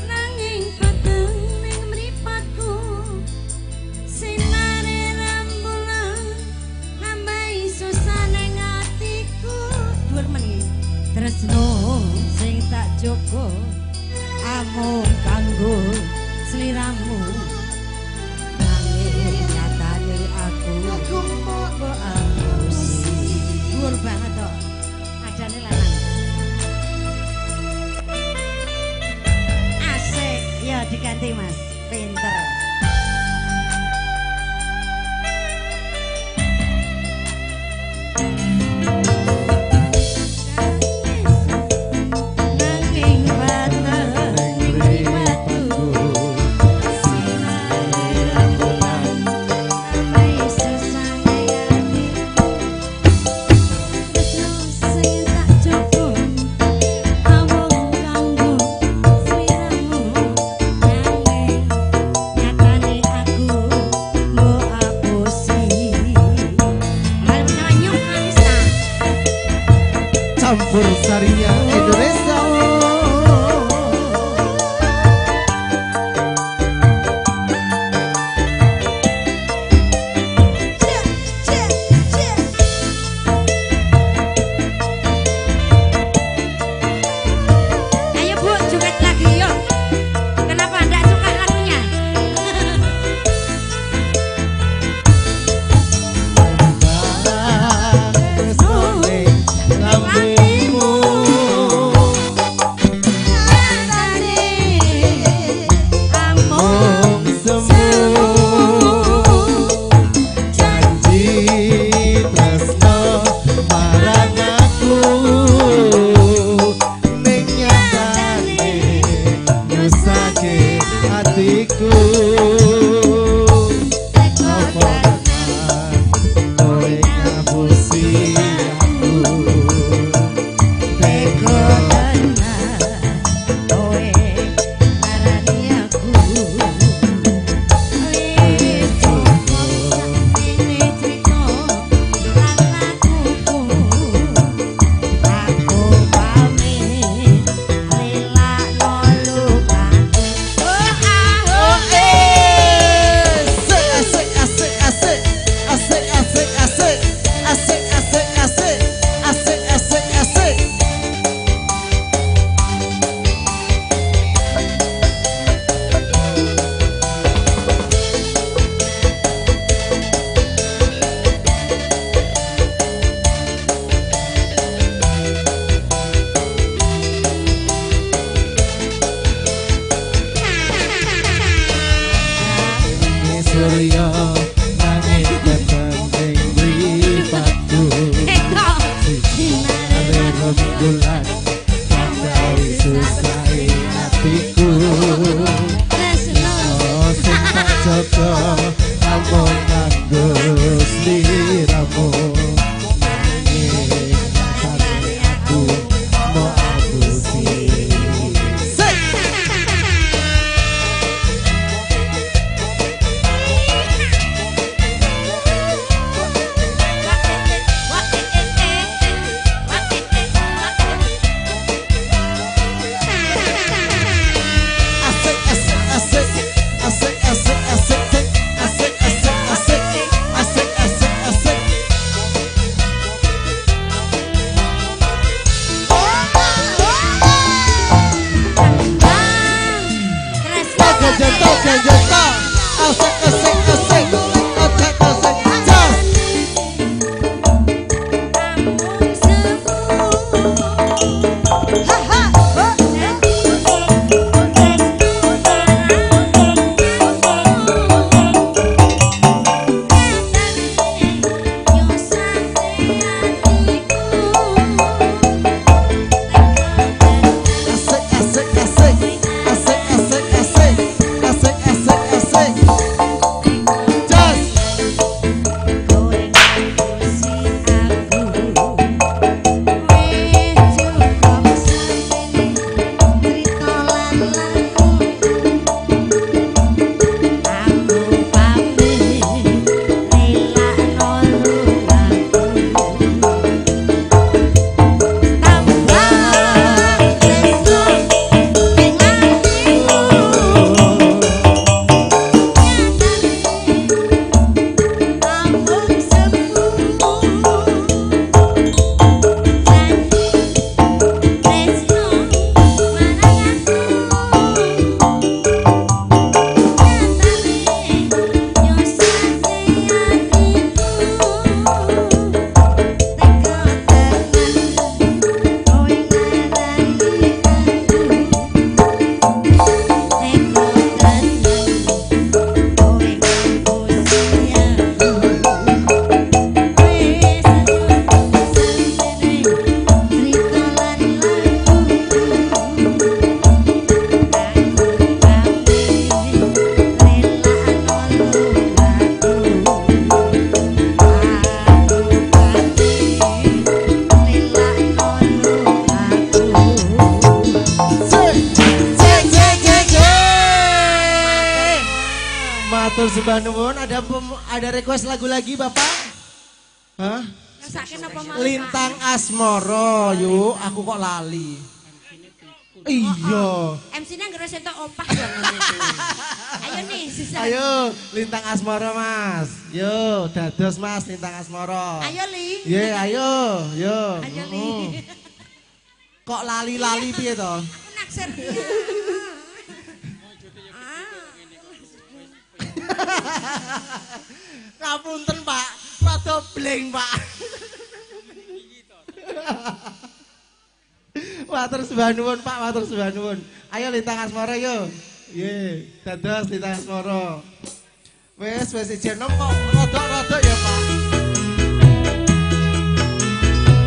Speaker 7: Nanging peteng ning mripatku sinare rembulan nambahi susane atiku dhuwur meneh tresno sing tak jaga amung kanggo sliramu nanging nyatane aku kok amusi dhuwur banget kok adane lanang asik ya diganti Mas pinter. Nanging batang ning mripatku sinare rembulan nambahi susane atiku tresno sing tak jaga amung kanggo sliramu nanging
Speaker 6: susai hatiku oh sing tak jaga ampun kanggo sliramu nanging rasane aku mau abusi Sembah nuwun, ada request lagu lagi Bapak? Hah? Lintang Asmoro, yuk aku kok lali. Iya.
Speaker 4: MC-nya nggak sentuh ompah dong. Ayo nih, sisa.
Speaker 6: Ayo, Lintang Asmoro Mas. Yo, dados Mas Lintang Asmoro.
Speaker 4: Ayo Li.
Speaker 6: Ye, ayo, yo.
Speaker 4: Ayo Li.
Speaker 6: Kok lali-lali piye to?
Speaker 4: Naksir.
Speaker 6: Ngapunten Pak, rada bling Pak. Matur sembah nuwun Pak, matur sembah nuwun. Ayo Lintang Asmoro yo. Ye, dados Lintang Asmoro. Wes ijen nom kok rodok-rodok ya Pak.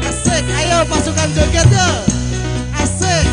Speaker 6: Asik, ayo pasukan joget yo. Asik.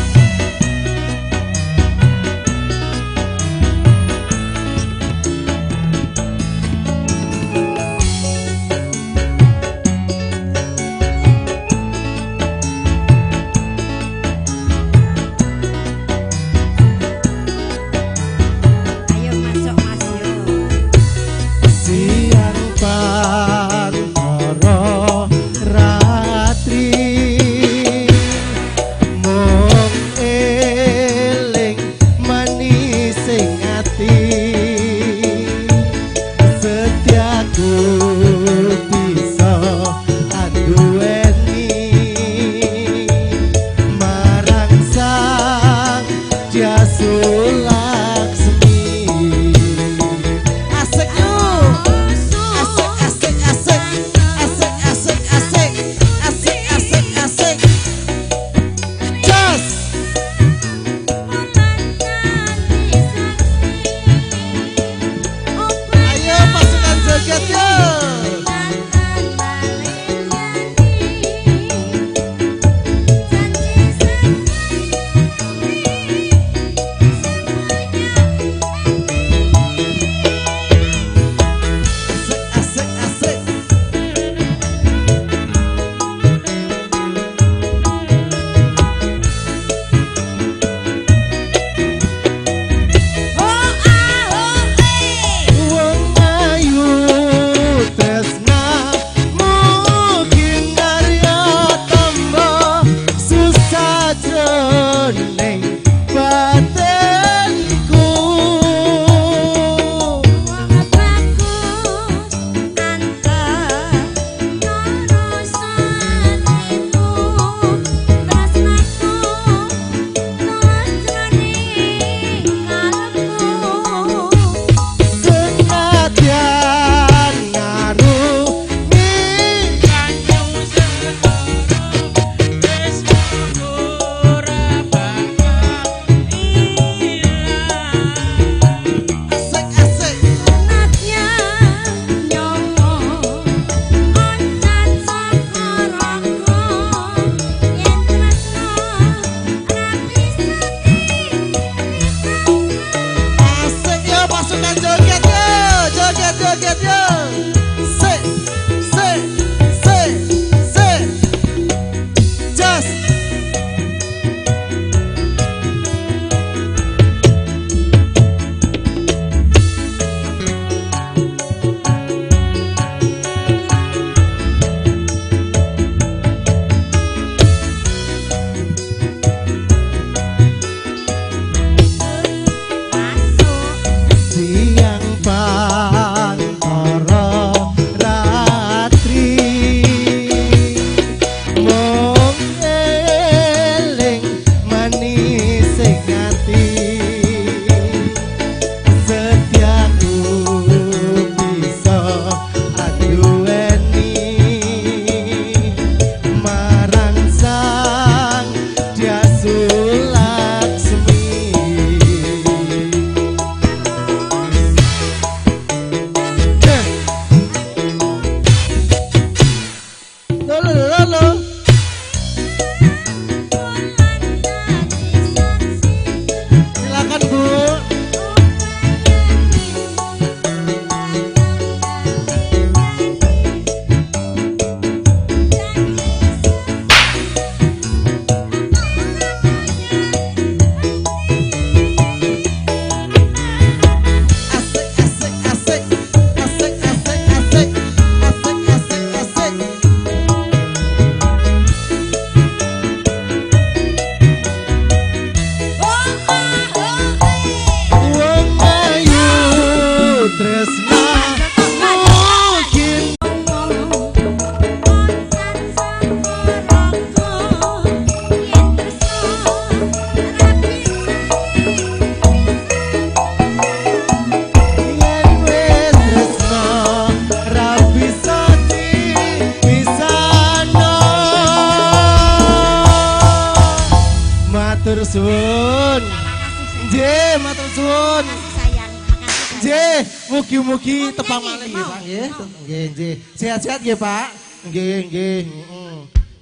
Speaker 6: suwun. Nggih, matur suwun.
Speaker 4: Sayang, makasih.
Speaker 6: Nggih, mugi-mugi tepang malih nggih, Pak nggih. Nggih, nggih. Sehat-sehat nggih, Pak. Nggih, nggih.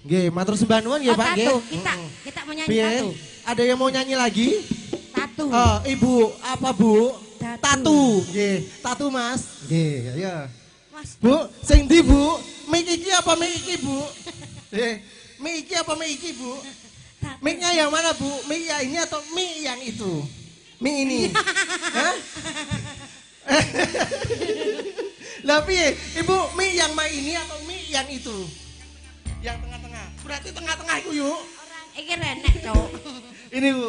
Speaker 6: Nggih, matur sembah nuwun nggih, Pak nggih.
Speaker 4: Tatu, kita mau nyanyi
Speaker 6: Piye?
Speaker 4: tatu.
Speaker 6: Ada yang mau nyanyi lagi?
Speaker 4: Tatu.
Speaker 6: Oh, Ibu, apa Bu?
Speaker 4: Tatu.
Speaker 6: Tatu. Nggih, tatu Mas. Nggih, ya.
Speaker 4: Mas.
Speaker 6: Bu, sing ndi Bu? Mik iki apa mik iki Bu? Mik iki apa mik iki Bu? Miknya yang mana Bu? Mik yang ini atau mik yang itu? Mik ini. Hah? Lah piye? Ibu, mik yang mik ini atau mik yang itu? Yang tengah-tengah. Berarti tengah-tengah iku yuk.
Speaker 4: Iki renek, Cok.
Speaker 6: Ini Bu.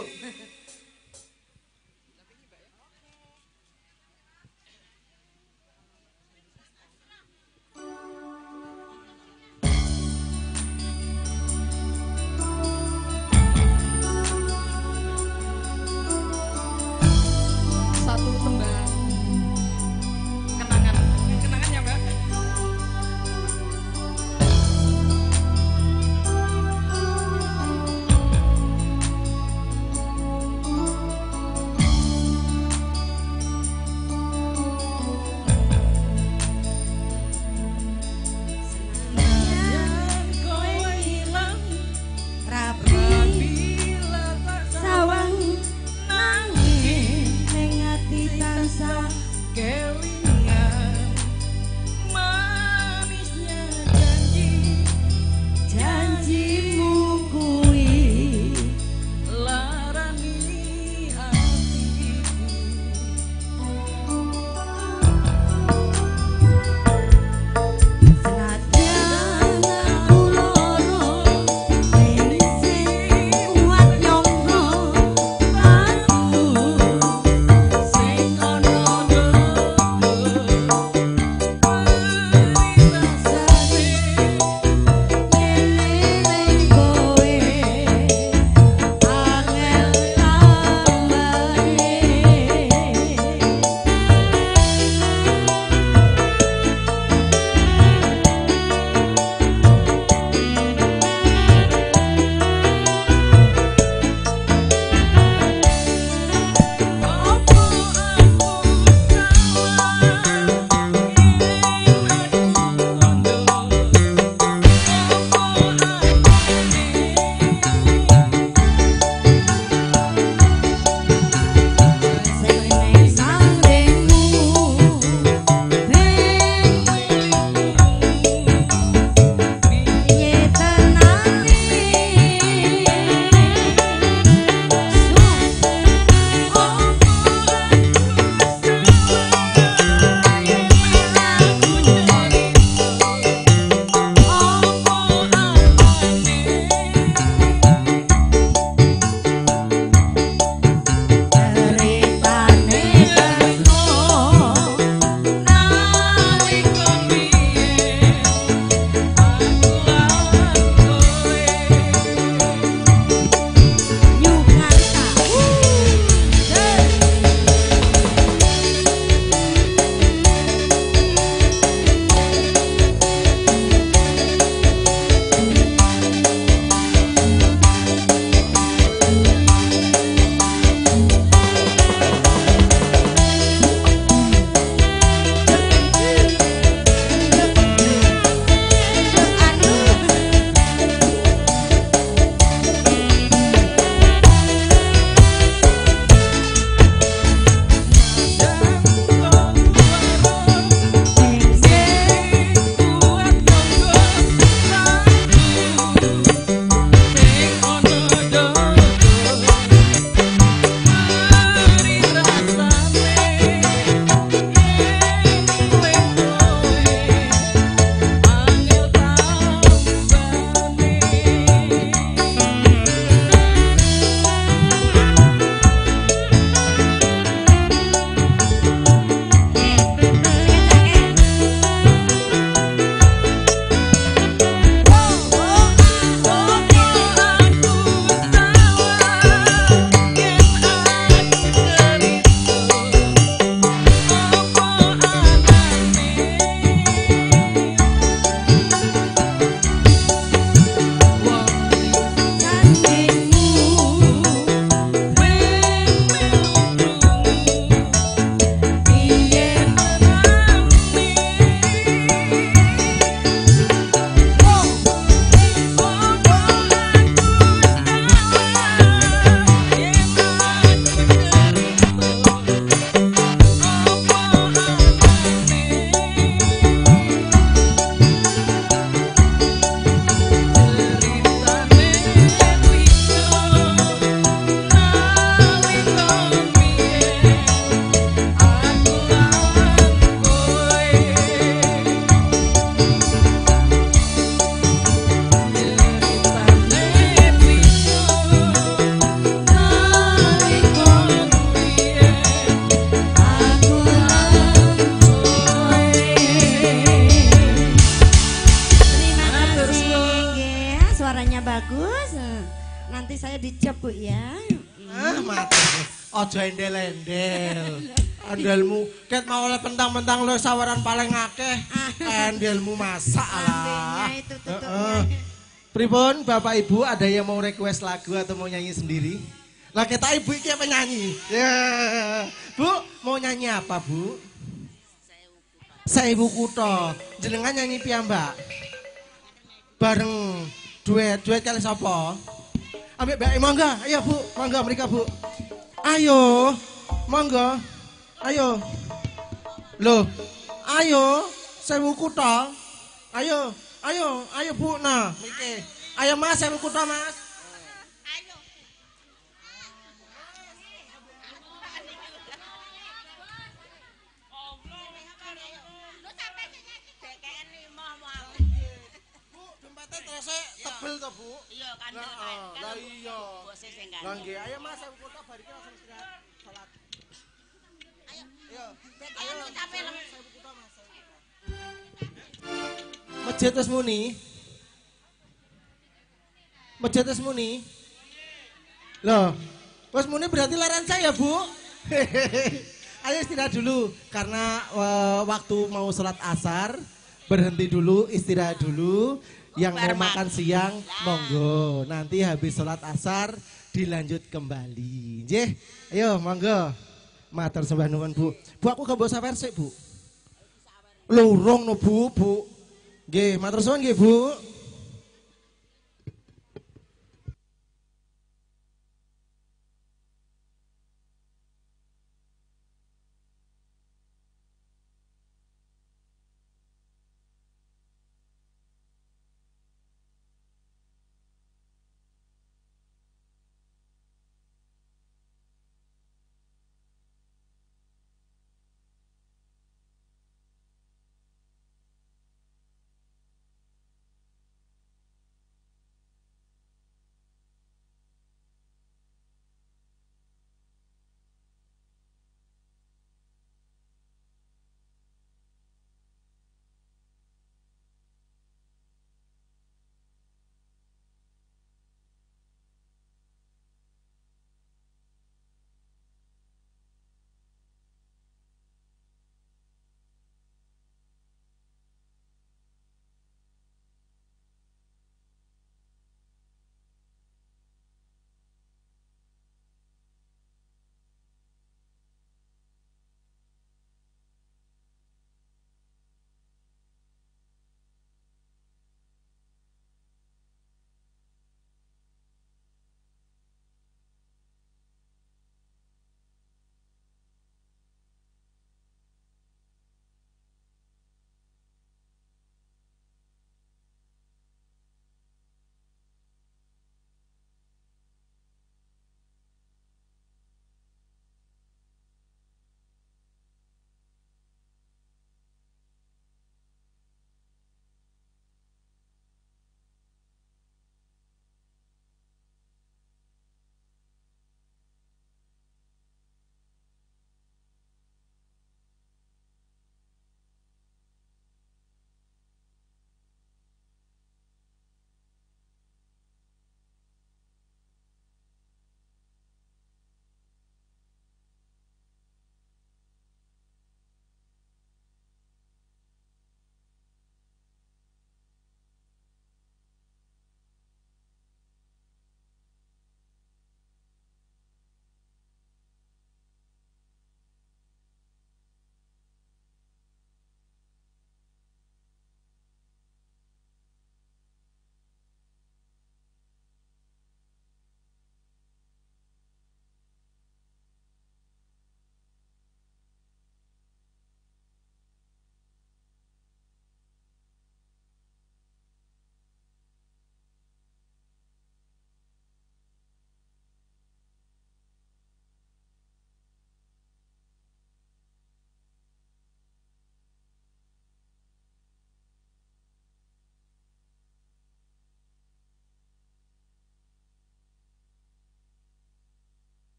Speaker 1: Satu tembang kenangan. Kenangannya, Mbak.
Speaker 6: Ojo endel-endel. Andelmu ket mau oleh pentang-pentang lo sawaran paling akeh. Andelmu masak lah.
Speaker 4: Itu tutupnya.
Speaker 6: Pripun Bapak Ibu ada yang mau request lagu atau mau nyanyi sendiri? Lah kita ibu iki apa nyanyi? Ya. Bu, mau nyanyi apa, Bu? Sewu Kutha. Jenengan nyanyi piyambak. Bareng duet kali sapa? Ambek Mbak mangga, ayo Bu, mangga mereka Bu. Ayo, mangga. Ayo. Loh, ayo Sewu Kutha. Ayo Bu, nah, mriki. Ayo Mas, Sewu Kutha Mas. Tebel to, Bu?
Speaker 4: Iya kan.
Speaker 6: Lah iya. Lah nggih, ayo Mas, Sewu Kutha bariki langsung istirahat salat. Ayo. Ayo sampe Sewu Kutha Mas. Masjid wis muni. Masjid wis muni. Loh, wis muni berarti laran saya, Bu. Ayo istirahat dulu karena waktu mau sholat asar berhenti dulu, istirahat dulu. Yang mau makan siang, monggo. Nanti habis sholat asar dilanjut kembali. Nggih, ayo monggo. Matur sembah nuwun Bu. Bu aku gak bawa sawer sik Bu. Lurung no Bu. Nggih, matur suwun nggih Bu.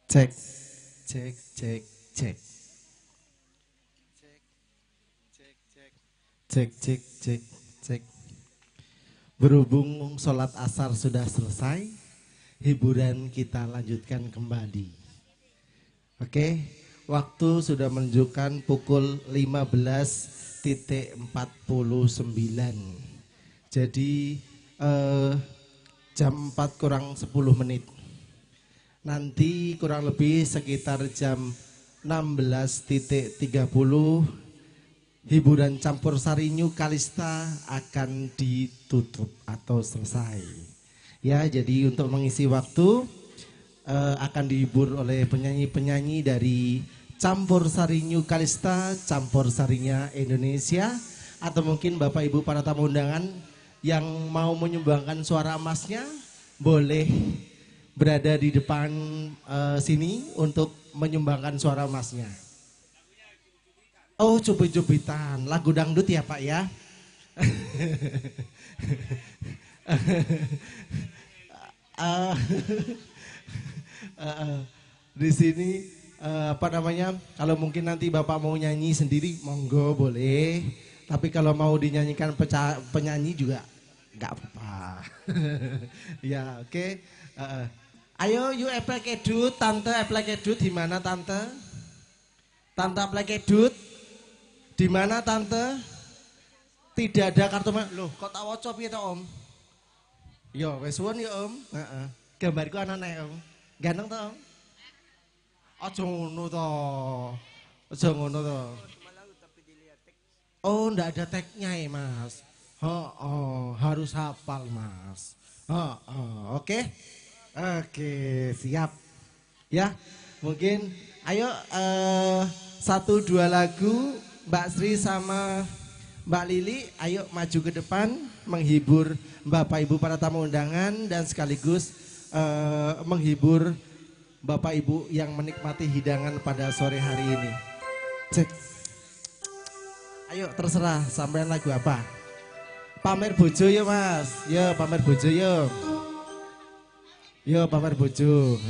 Speaker 6: Cek, cek, cek, cek. Cek, cek, cek, cek. Berhubung sholat asar sudah selesai, hiburan kita lanjutkan kembali. Oke, waktu sudah menunjukkan pukul 15.49. Jadi jam 4 kurang 10 menit. Nanti kurang lebih sekitar jam 16.30 hiburan campur sari New Kalista akan ditutup atau selesai. Ya, jadi untuk mengisi waktu akan dihibur oleh penyanyi-penyanyi dari campur sari New Kalista, campur sarinya Indonesia, atau mungkin Bapak Ibu para tamu undangan yang mau menyumbangkan suara emasnya boleh berada di depan sini untuk menyumbangkan suara emasnya. Oh, cubit-cubitan, lagu dangdut ya Pak ya. Di sini apa namanya? Kalau mungkin nanti Bapak mau nyanyi sendiri, monggo boleh. Tapi kalau mau dinyanyikan penyanyi juga nggak apa-apa. Ya, oke. Ayo, yuk Eplekedut, Tante Eplekedut, di mana Tante? Tante Eplekedut, di mana Tante? Tidak ada kartu mana? Loh, kok tak wocop ya Om? Yo, wes suwun ya Om. Gambarku anane Om. Ganteng to Om? Aja ngono to. Aja ngono to. Oh, ndak ada tagnya ya Mas. Harus hafal Mas. Oke. Oke, siap. Ya, mungkin ayo 1-2 lagu Mbak Sri sama Mbak Lili, ayo maju ke depan menghibur Bapak Ibu para tamu undangan dan sekaligus menghibur Bapak Ibu yang menikmati hidangan pada sore hari ini. Cek. Ayo terserah sampean lagu apa? Pamer bojo ya Mas. Ya pamer bojo ya. Yo pamer bojo.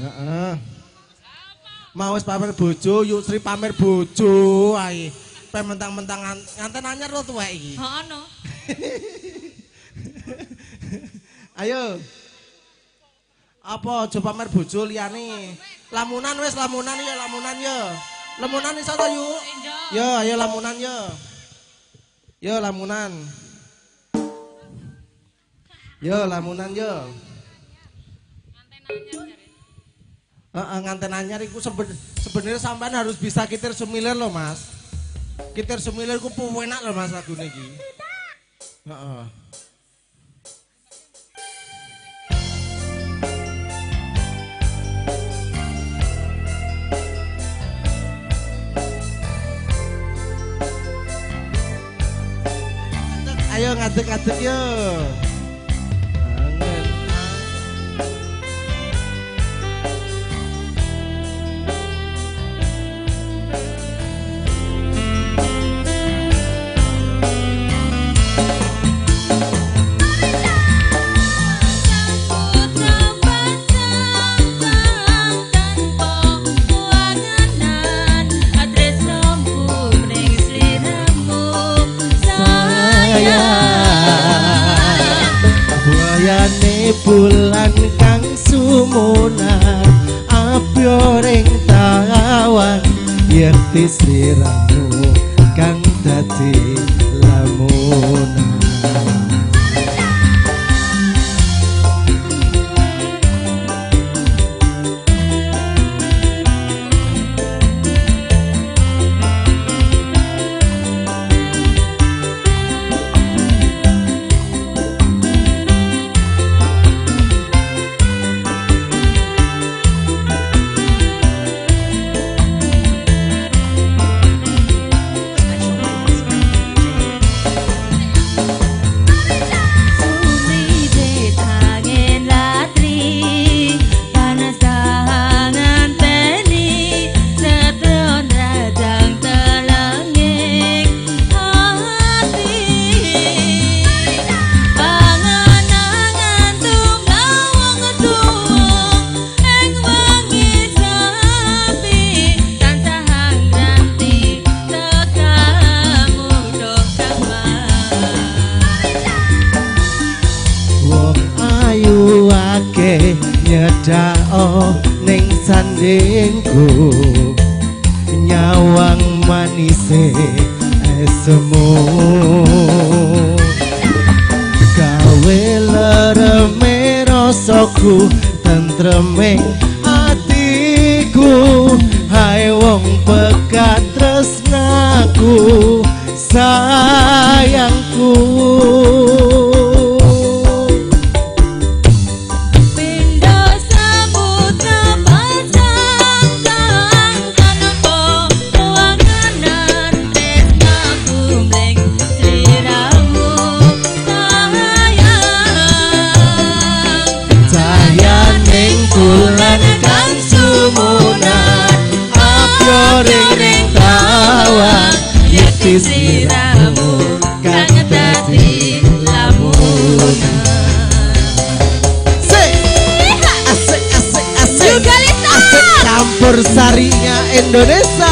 Speaker 6: Mau wis pamer bojo, yuk Sri pamer bojo ae. Pe mentang-mentang nganten anyar lo tuwek iki.
Speaker 8: Heeh no.
Speaker 6: Ayo. Apa aja pamer bojo liyane? Lamunan wis lamunan ya, lamunan ya. Lamunan iso to yuk. Yo ayo lamunan yo. Yo lamunan. Yo lamunan yo. Nganten anyar iku sebenarnya sampean harus bisa kitir sumilir loh Mas. Kitir sumilir ku enak loh Mas lagune iki. Heeh. Ayo ngadeg-ngadeg yo. Bulan kang sumunan api ring tawan yakti sliramu kang dadi lamunan. ning sandingku nyawang manise esemu gawe lereme rasaku tentreming atiku hai wong pekat tresnaku sayangku
Speaker 8: siramu kang dadi lamunan.
Speaker 6: Asik campur sarinya Indonesia.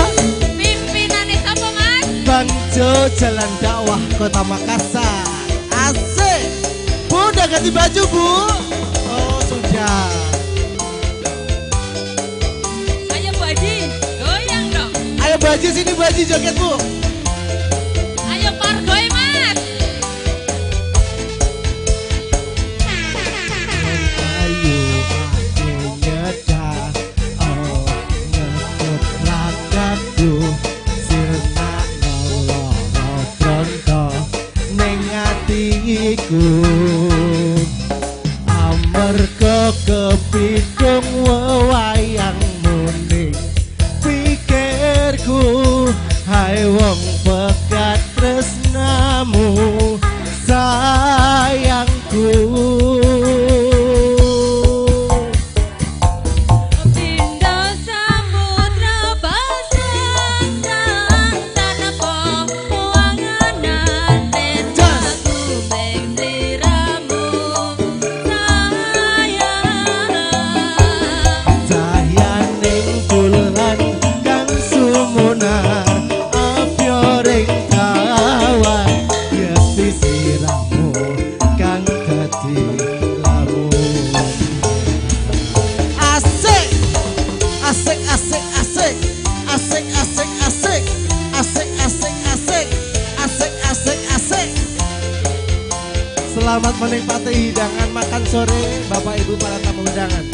Speaker 8: Pimpinane sapa Mas?
Speaker 6: Bang Jo Jalan Dakwah Kota Makassar. Asik. Bu udah ganti baju Bu? Oh sudah.
Speaker 8: Ayo Bu Haji, goyang dong.
Speaker 6: Ayo Bu Haji sini Bu Haji joget Bu.
Speaker 8: Ayo pargoy Mas.
Speaker 6: Ayo aku nyedah oh ngetut ragaku sirna loro tronto ning atiku amarga kepidung wewayang muning pikirku hai wong pekat tresnamu sayangku
Speaker 8: Pindo samudra pasang tanpa wanganan aku meng sliramu sayang
Speaker 6: cahayaning bulan kang sumunar apyoring kawan yeti siramu kang dadi lamun asik asik asik asik asik asik asik asik asik asik asik asik asik selamat menikmati hidangan makan sore Bapak Ibu para tamu undangan.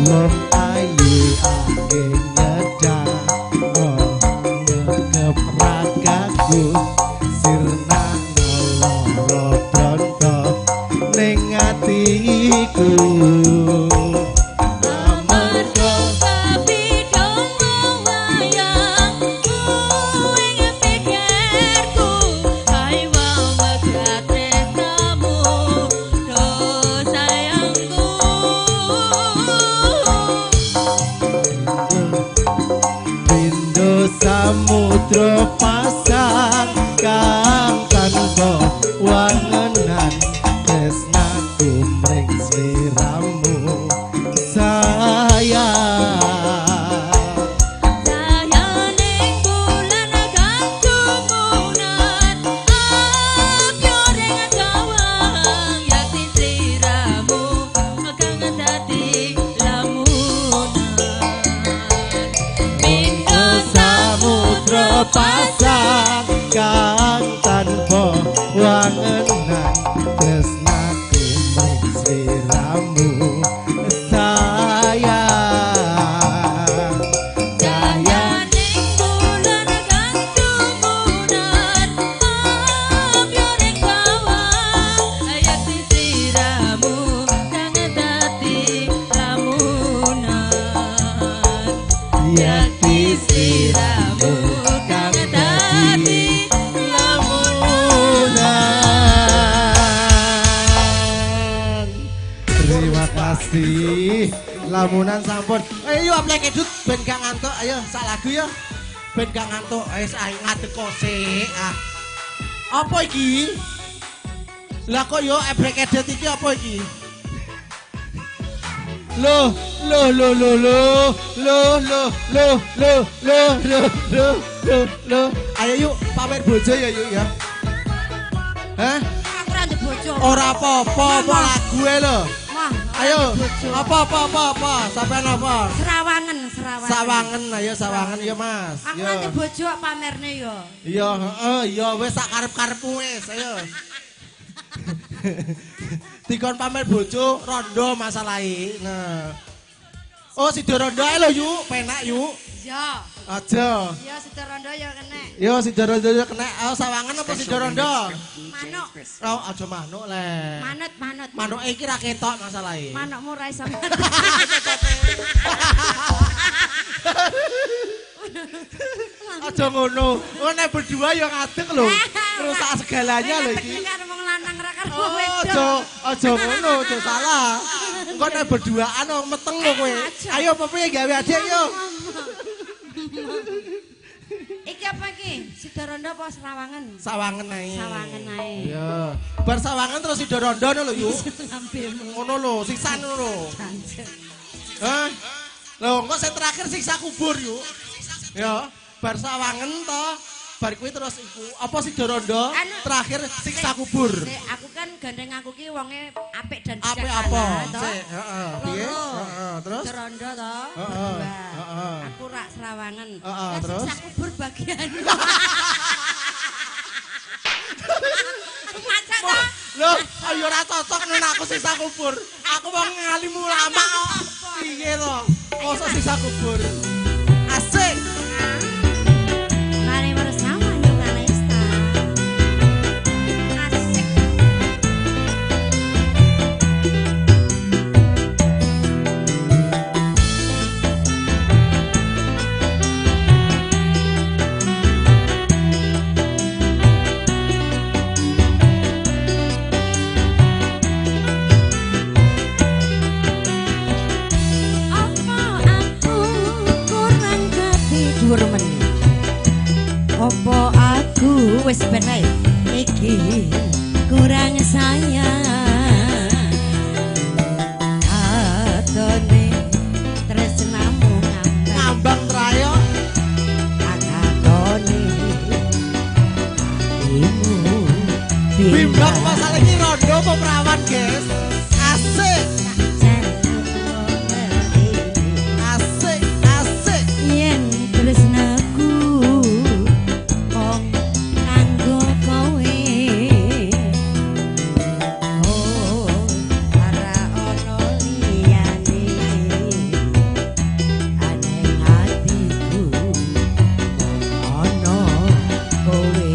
Speaker 6: Lom ayu ake nyedah oh ngegep ragaku sirna loro tronto ning atiku amarga
Speaker 8: kapidung wayang ing pikirku hai wong pekat tresnamu do sayangku
Speaker 6: Pindo samudra pasang kang tanpa wangenan tresnaku mring sliramu sayang
Speaker 8: sayaning bulan kang sumunar apyoring gawang yakti sliramu kang dadi lamunan Pindo
Speaker 6: samudra pasang kang tanpa wangenan tresnaku mring sliramu sayang
Speaker 8: sayaning bulan kang sumunar apyoring gawang yakti sliramu kang dadi lamunan
Speaker 6: yakti sliramu kang dadi lamunan. Terima kasih. Lamunan sampun. Ayo aplek edut ben gak ngantuk. Ayo sak lagu ya. Ben gak ngantuk. Ayo ae ngadeg kose. Ah. Apa iki? Lah kok yo ebrek edit iki apa iki? Loh. Ayo yuk pamer bojo ya yuk ya. Hah?
Speaker 4: Aku ora ndek bojo.
Speaker 6: Ora apa-apa, apa lagu e lho.
Speaker 4: Mah,
Speaker 6: Ayo, apa? Sampean apa?
Speaker 4: Serawangen.
Speaker 6: Sawangen, ayo sawangen ya Mas.
Speaker 4: Aku ora ndek bojo kok pamerne yo.
Speaker 6: Iya, heeh, iya wis sak karep-karepmu wis, ayo. Dikon pamer bojo rondo masalahe. Nah. Oh, sida rondo ae lho yuk, penak yuk.
Speaker 4: Iya.
Speaker 6: Aja.
Speaker 4: Iya, sida rondo ya kena.
Speaker 6: Yo sida rondo yo kena. Oh, sawangen apa sida rondo?
Speaker 4: Manuk.
Speaker 6: Oh, aja manuk le.
Speaker 4: Manut.
Speaker 6: Manuk iki ra ketok masalahe.
Speaker 4: Manukmu ra iso.
Speaker 6: Aja ngono. Oh nek berdua ya ngadeg lho. Rusak segalanya lho iki.
Speaker 4: Karo wong lanang ra karo
Speaker 6: Oh,
Speaker 4: wedok.
Speaker 6: aja ngono, aja salah. Engko nek berduaan meteng lho kowe. Ayo piye gawe adik yo.
Speaker 4: Iki apa iki? Sida rondo apa serawangen?
Speaker 6: Sawangen ae.
Speaker 4: Sawangen ae.
Speaker 6: Iya. Bar sawangen terus sida rondo lho yuk.
Speaker 4: Lambemu.
Speaker 6: Ngono lho, siksan ngono lho. Hah? Lho, engko sing terakhir siksa kubur yuk. Ya, bar sawangen to. Bar kuwi terus iku apa sida rondo? Terakhir siksa kubur.
Speaker 4: Aku kan gandeng aku ki wonge apik dan
Speaker 6: Apik
Speaker 4: bijaksana,
Speaker 6: apa?
Speaker 4: toh.
Speaker 6: Sik, heeh. Piye? Heeh, terus?
Speaker 4: Sida rondo to.
Speaker 6: Heeh.
Speaker 4: Berdua.
Speaker 6: Heeh.
Speaker 4: Aku rak serawangen.
Speaker 6: Heeh,
Speaker 4: Lah,
Speaker 6: terus?
Speaker 4: siksa kubur bagian. Masa to?
Speaker 6: Loh, ayo ora cocok nek aku sisa kubur. Aku wong ngalim ulama kok. Piye to? Mosok sisa kubur. Asik.
Speaker 4: Mari bersama juga Lesta. Asik. Opo aku wis bener iki kurang sayang atone tresnamu
Speaker 6: ngambang trayo
Speaker 4: atone imu
Speaker 6: bimbang masalah iki rondo apa perawan, guys? Asik. Asik.
Speaker 4: Yen tresnaku kong kanggo kowe oh ora ono liyane aneng atiku ono kowe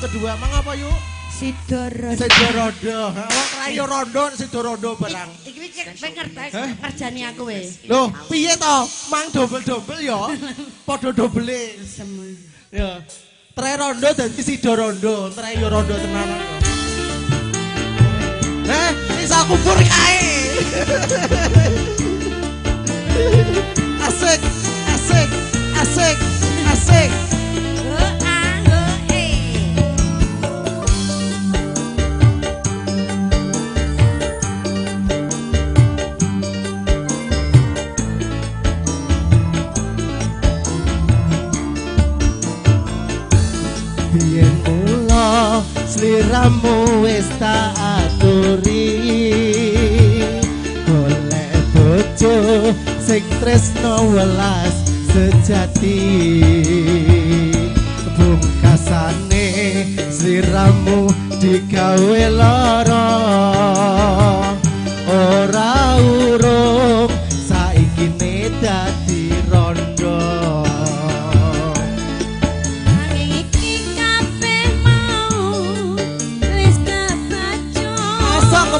Speaker 6: kedua mang apa yuk?
Speaker 7: Sidorodo.
Speaker 6: Sidorodo. Wong krayo rondo sidorodo barang.
Speaker 7: Iki cek ngerjani aku wis.
Speaker 6: Loh, piye to? Mang dobel-dobel ya. Padha dobele. Ya. Tre rondo dadi sidorondo, tre yo rondo tenanan kok. Bisa kubur kae. Asik, asik, asik, asik. Biyen mula sliramu wis tak aturi, golek bojo sing tresno welas sejati. Pungkasane sliramu digawe lara, ora urung saikine dadi rondo.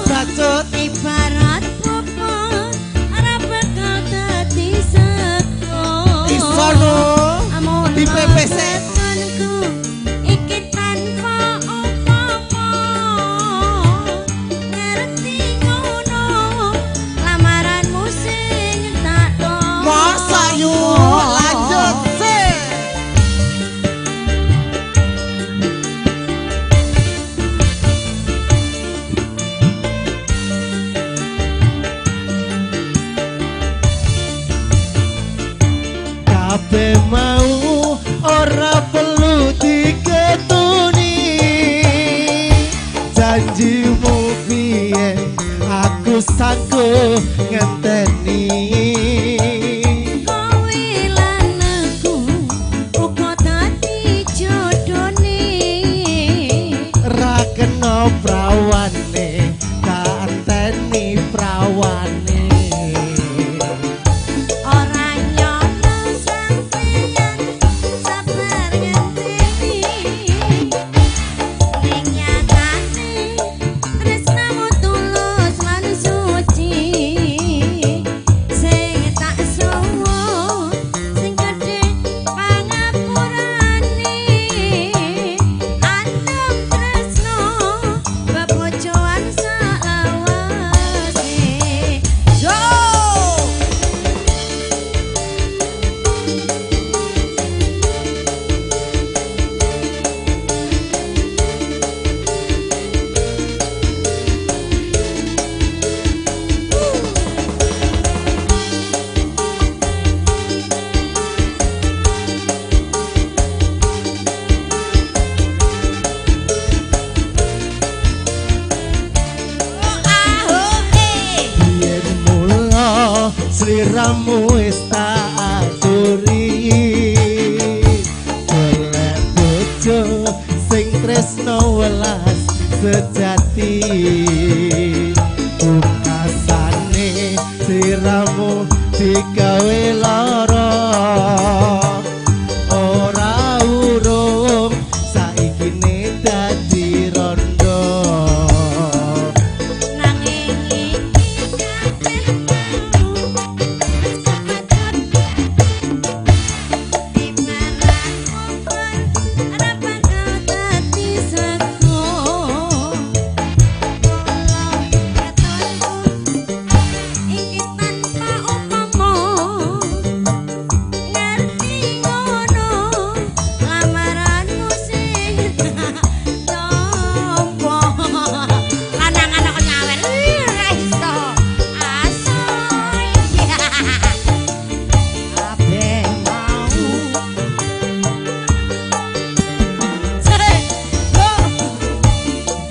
Speaker 6: Kebacut
Speaker 7: ibarat popon ora bakal dadi sego.
Speaker 6: Isono di PPC iki tanpa apa-apa. Ngerti ngono lamaranmu sing tak do. Masa yuk lanjut sih. Kabeh mau ora perlu diketuni, janjimu biyen aku sanggup ngenteni.
Speaker 7: Kowe lan aku uga dadi jodone,
Speaker 6: ra kena prawane tak anteni prawane. Sliramu wis tak aturi, golek bojo sing tresno welas sejati. Pungkasane sliramu digawe lara, ora urung saikine dadi rondo.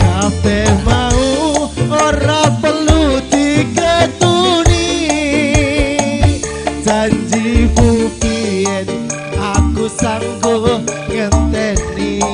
Speaker 6: Kabeh mau ora perlu diketuni, janjimu biyen aku sanggup ngenteni.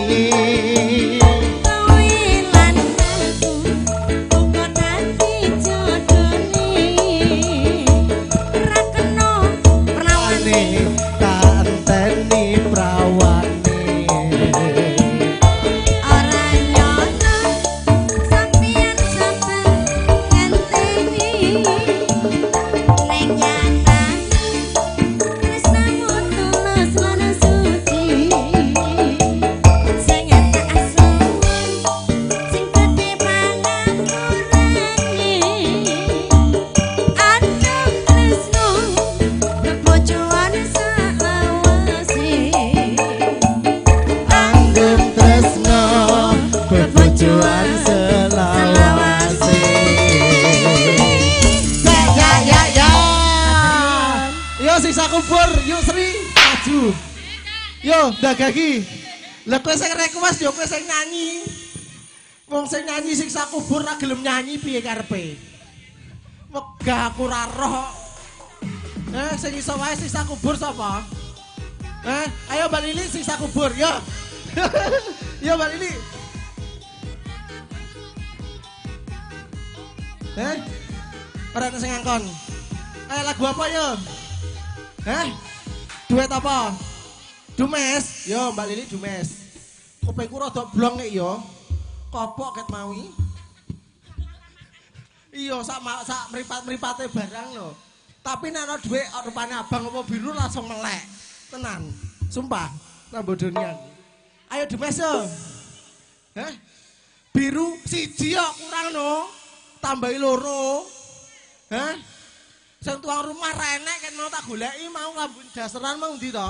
Speaker 6: Yo, Dagagi. Lah kowe sing request yo kowe sing nyanyi. Wong sing nyanyi siksa kubur ra gelem nyanyi piye karepe? Wegah aku ra roh. Sing iso wae siksa kubur sapa? Ayo Mbak Lili siksa kubur, yo. Yo Mbak Lili. Ora ana sing ngangkon. Ayo lagu apa yo? Duet apa? Dumes. Yo Mbak Lili Dumes. Kupingku rada blong nek yo. Kopok ket mawi. Iya sak mripat-mripate barang lho. Tapi nek ana dhuwit rupane abang apa biru langsung melek. Tenan. Sumpah. Nambah donian. Ayo Dumes yo. Biru siji kok kurang no. Tambahi loro. Sing tuang rumah renek kan mau tak goleki mau lambun dasaran mau ndi to?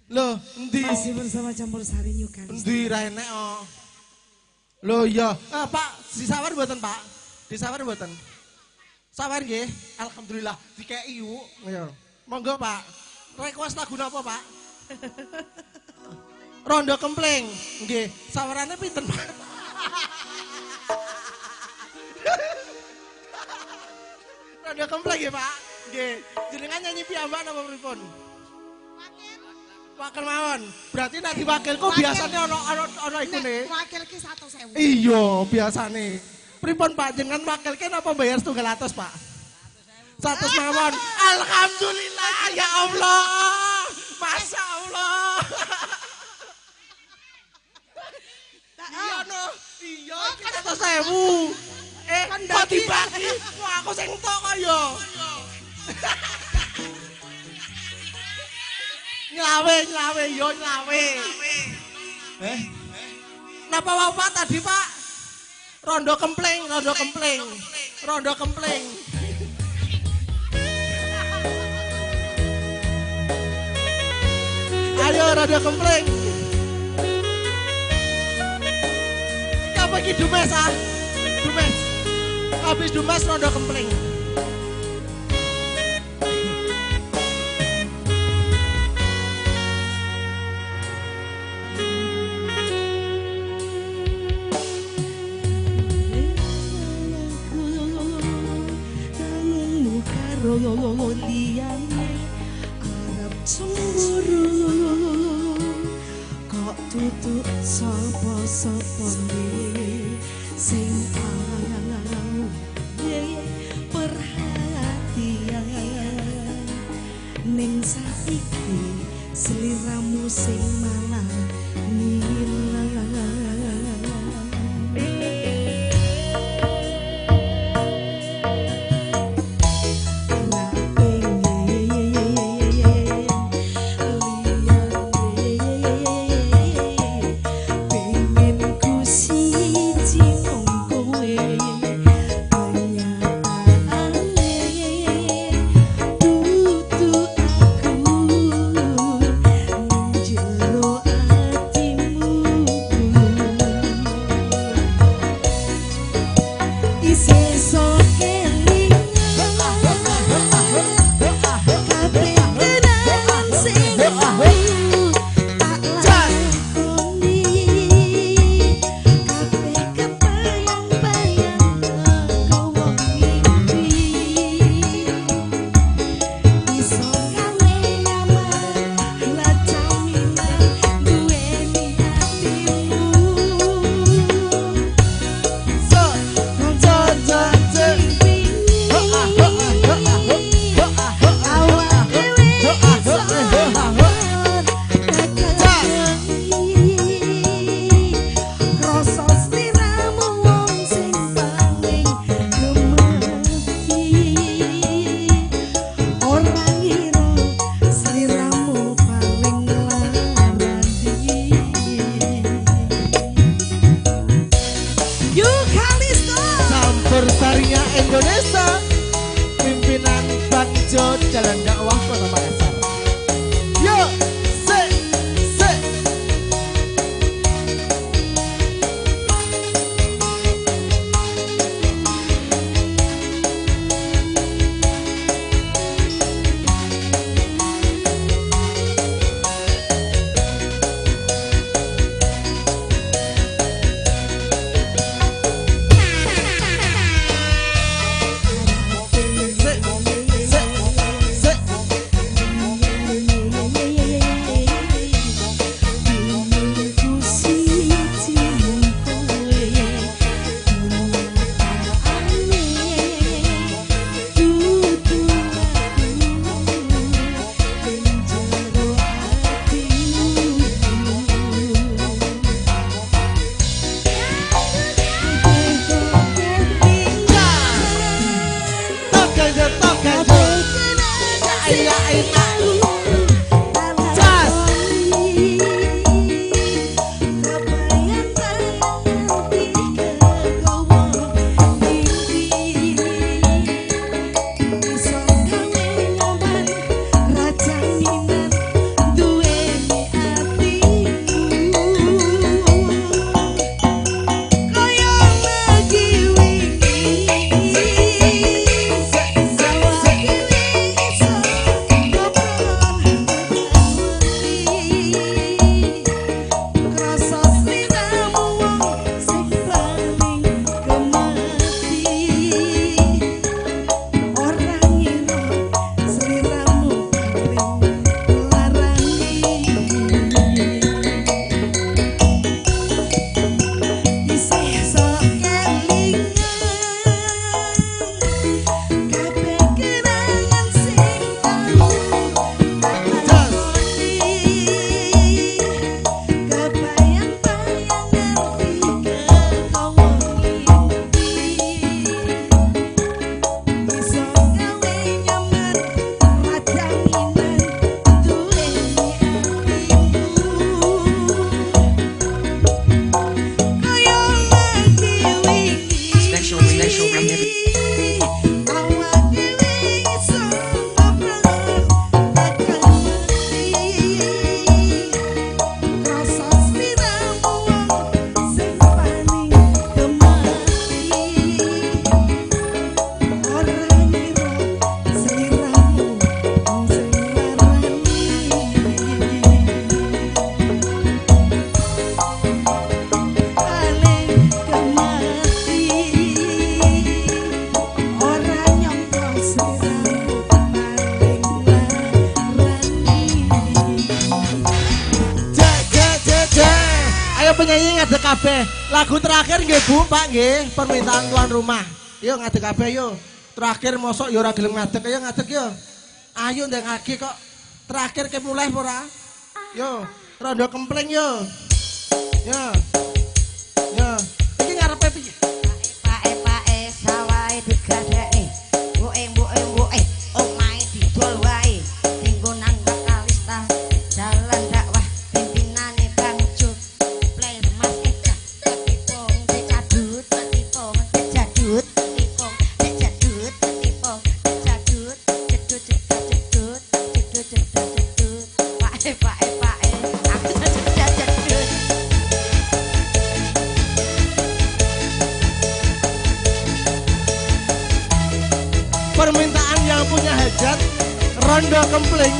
Speaker 6: Loh, endi?
Speaker 7: Masih bersama Campur Sari New Kalis.
Speaker 6: Endi ra enek kok. Loh iya, Pak, disawar mboten, Pak? Disawar mboten? Sawar nggih. Alhamdulillah dikeki yuk. Ayo. Monggo, Pak. Request lagu napa, Pak? Rondo Kempling. Nggih, sawarane pinten, Pak? Rondo Kempling nggih, Pak. Nggih. Jenengan nyanyi piyambak napa pripun? Wakil mawon. Berarti nek diwakilku biasanya ana ikune.
Speaker 7: Wakilke 100.000.
Speaker 6: Iya, biasane. Pripun Pak, jenengan wakilke napa bayar 100, Pak? 100 mawon. Alhamdulillah ya Allah. Masya Allah. Iya no. Iya, 100.000. Kok dibagi? Wah, aku sing entuk kok yo. Nylawe yo nylawe. Napa wae Pak tadi Pak? Rondo Kempling. Ayo Rondo Kempling. Apa iki Dumes ah? Dumes. Habis Dumes Rondo Kempling.
Speaker 7: Liyane arep cemburu kok tutuk sapa-sapa sing perhatian ning saiki sliramu sing malah ngilang.
Speaker 6: Jalan Dakwah Kota Makassar. Yuk, se. Ayo penyanyi ngadeg kabeh. Lagu terakhir nggih Bu, Pak nggih, permintaan tuan rumah. Yo ngadeg kabeh yo. Terakhir mosok yo ora gelem ngadeg, ayo ngadeg yo. Ayo ndengake kok. Terakhir ke mulai ora? Yo, rondo kempling yo. Yo. Yo. Iki ngarepe piye?
Speaker 4: Pae sawahe digadheki. Mbuke omahe didol wae. Dinggo nang Kalista. Jalan dakwah pimpinane Bang Jo. Play Mas Eka. Tipong dicadut, tipong dicadut, tipong dicadut, tipong dicadut, cedut cedut cedut cedut cedut. Pae. Aku cedut.
Speaker 6: Permintaan yang punya hajat rondo kempling.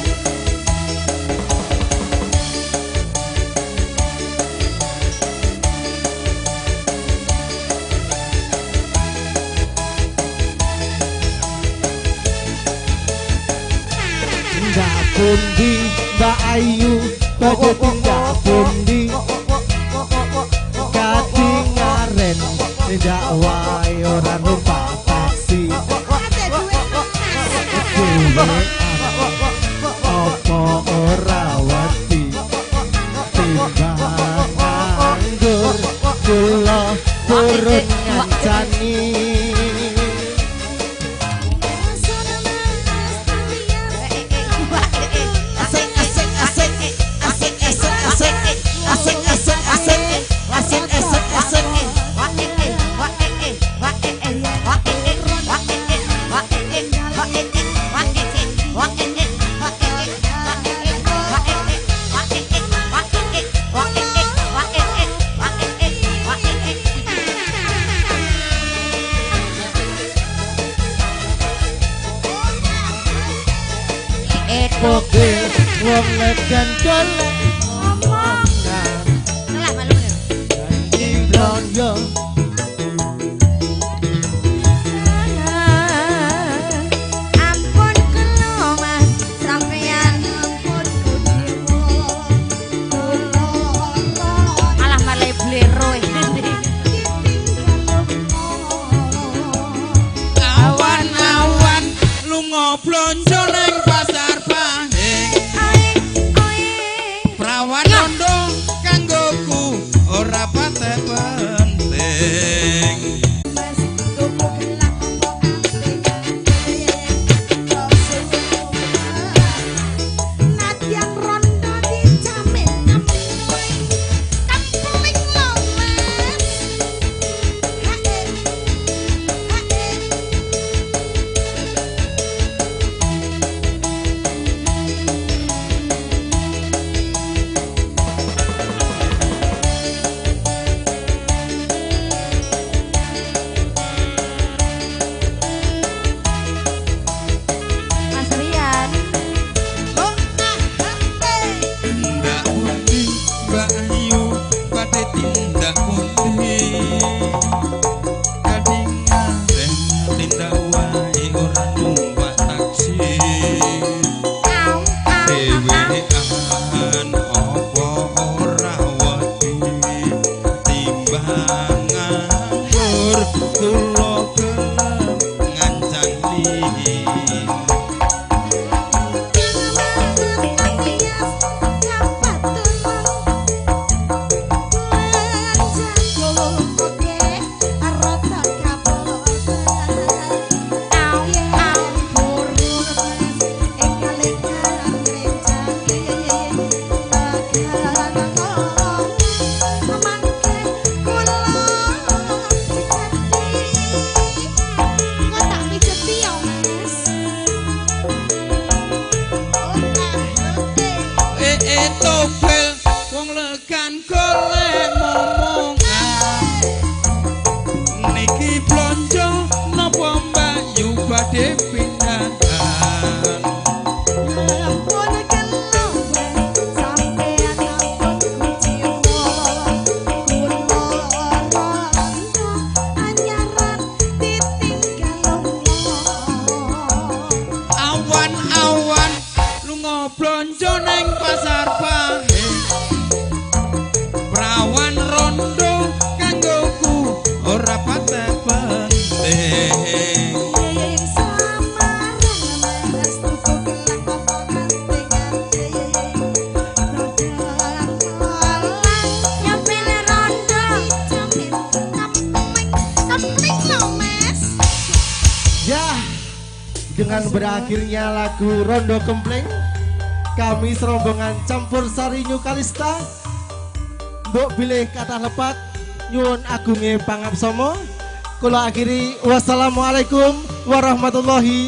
Speaker 6: Ndak pundi Mbak Ayu badhe tinggal pundi katingaren ndak wae ora numpak taksi. Apa ora wedi timbang anggur kula purun ngancani. Poke wong ledan golek omongan
Speaker 4: Salah malu nih.
Speaker 6: Ibloyo
Speaker 4: Ampun kula Mas sampeyan ampun kudimu. Malah malah blero
Speaker 3: Awan-awan lunga blonjo ning pasar Pahing. Prawan rondo kanggoku ora patek penting.
Speaker 7: Nadyan rondo dijamin kempling lo Mas.
Speaker 4: Mas Rian.
Speaker 3: Tindak pundi Mbak Ayu badhe tindak pundi kadingaren tindak wae ora numpak taksi dhewean apa ora wedi timbang nganggur kula gelem ngancani. Topel wong legan golek momongan niki blonjo napa Mbak Yu badhe pindahan.
Speaker 7: Ampun kula sampeyan ampun kuciwa. Kula rondo anyaran ditinggal
Speaker 3: Awan-awan lunga blonjo ning pasar Pahing. Prawan
Speaker 6: Dengan berakhirnya lagu Rondo Gembleng, kami serombongan Campur Sari New Kalista mbok bilih kata lepat nyuwun agunge pangabsama. Kula akhiri, wassalamualaikum warahmatullahi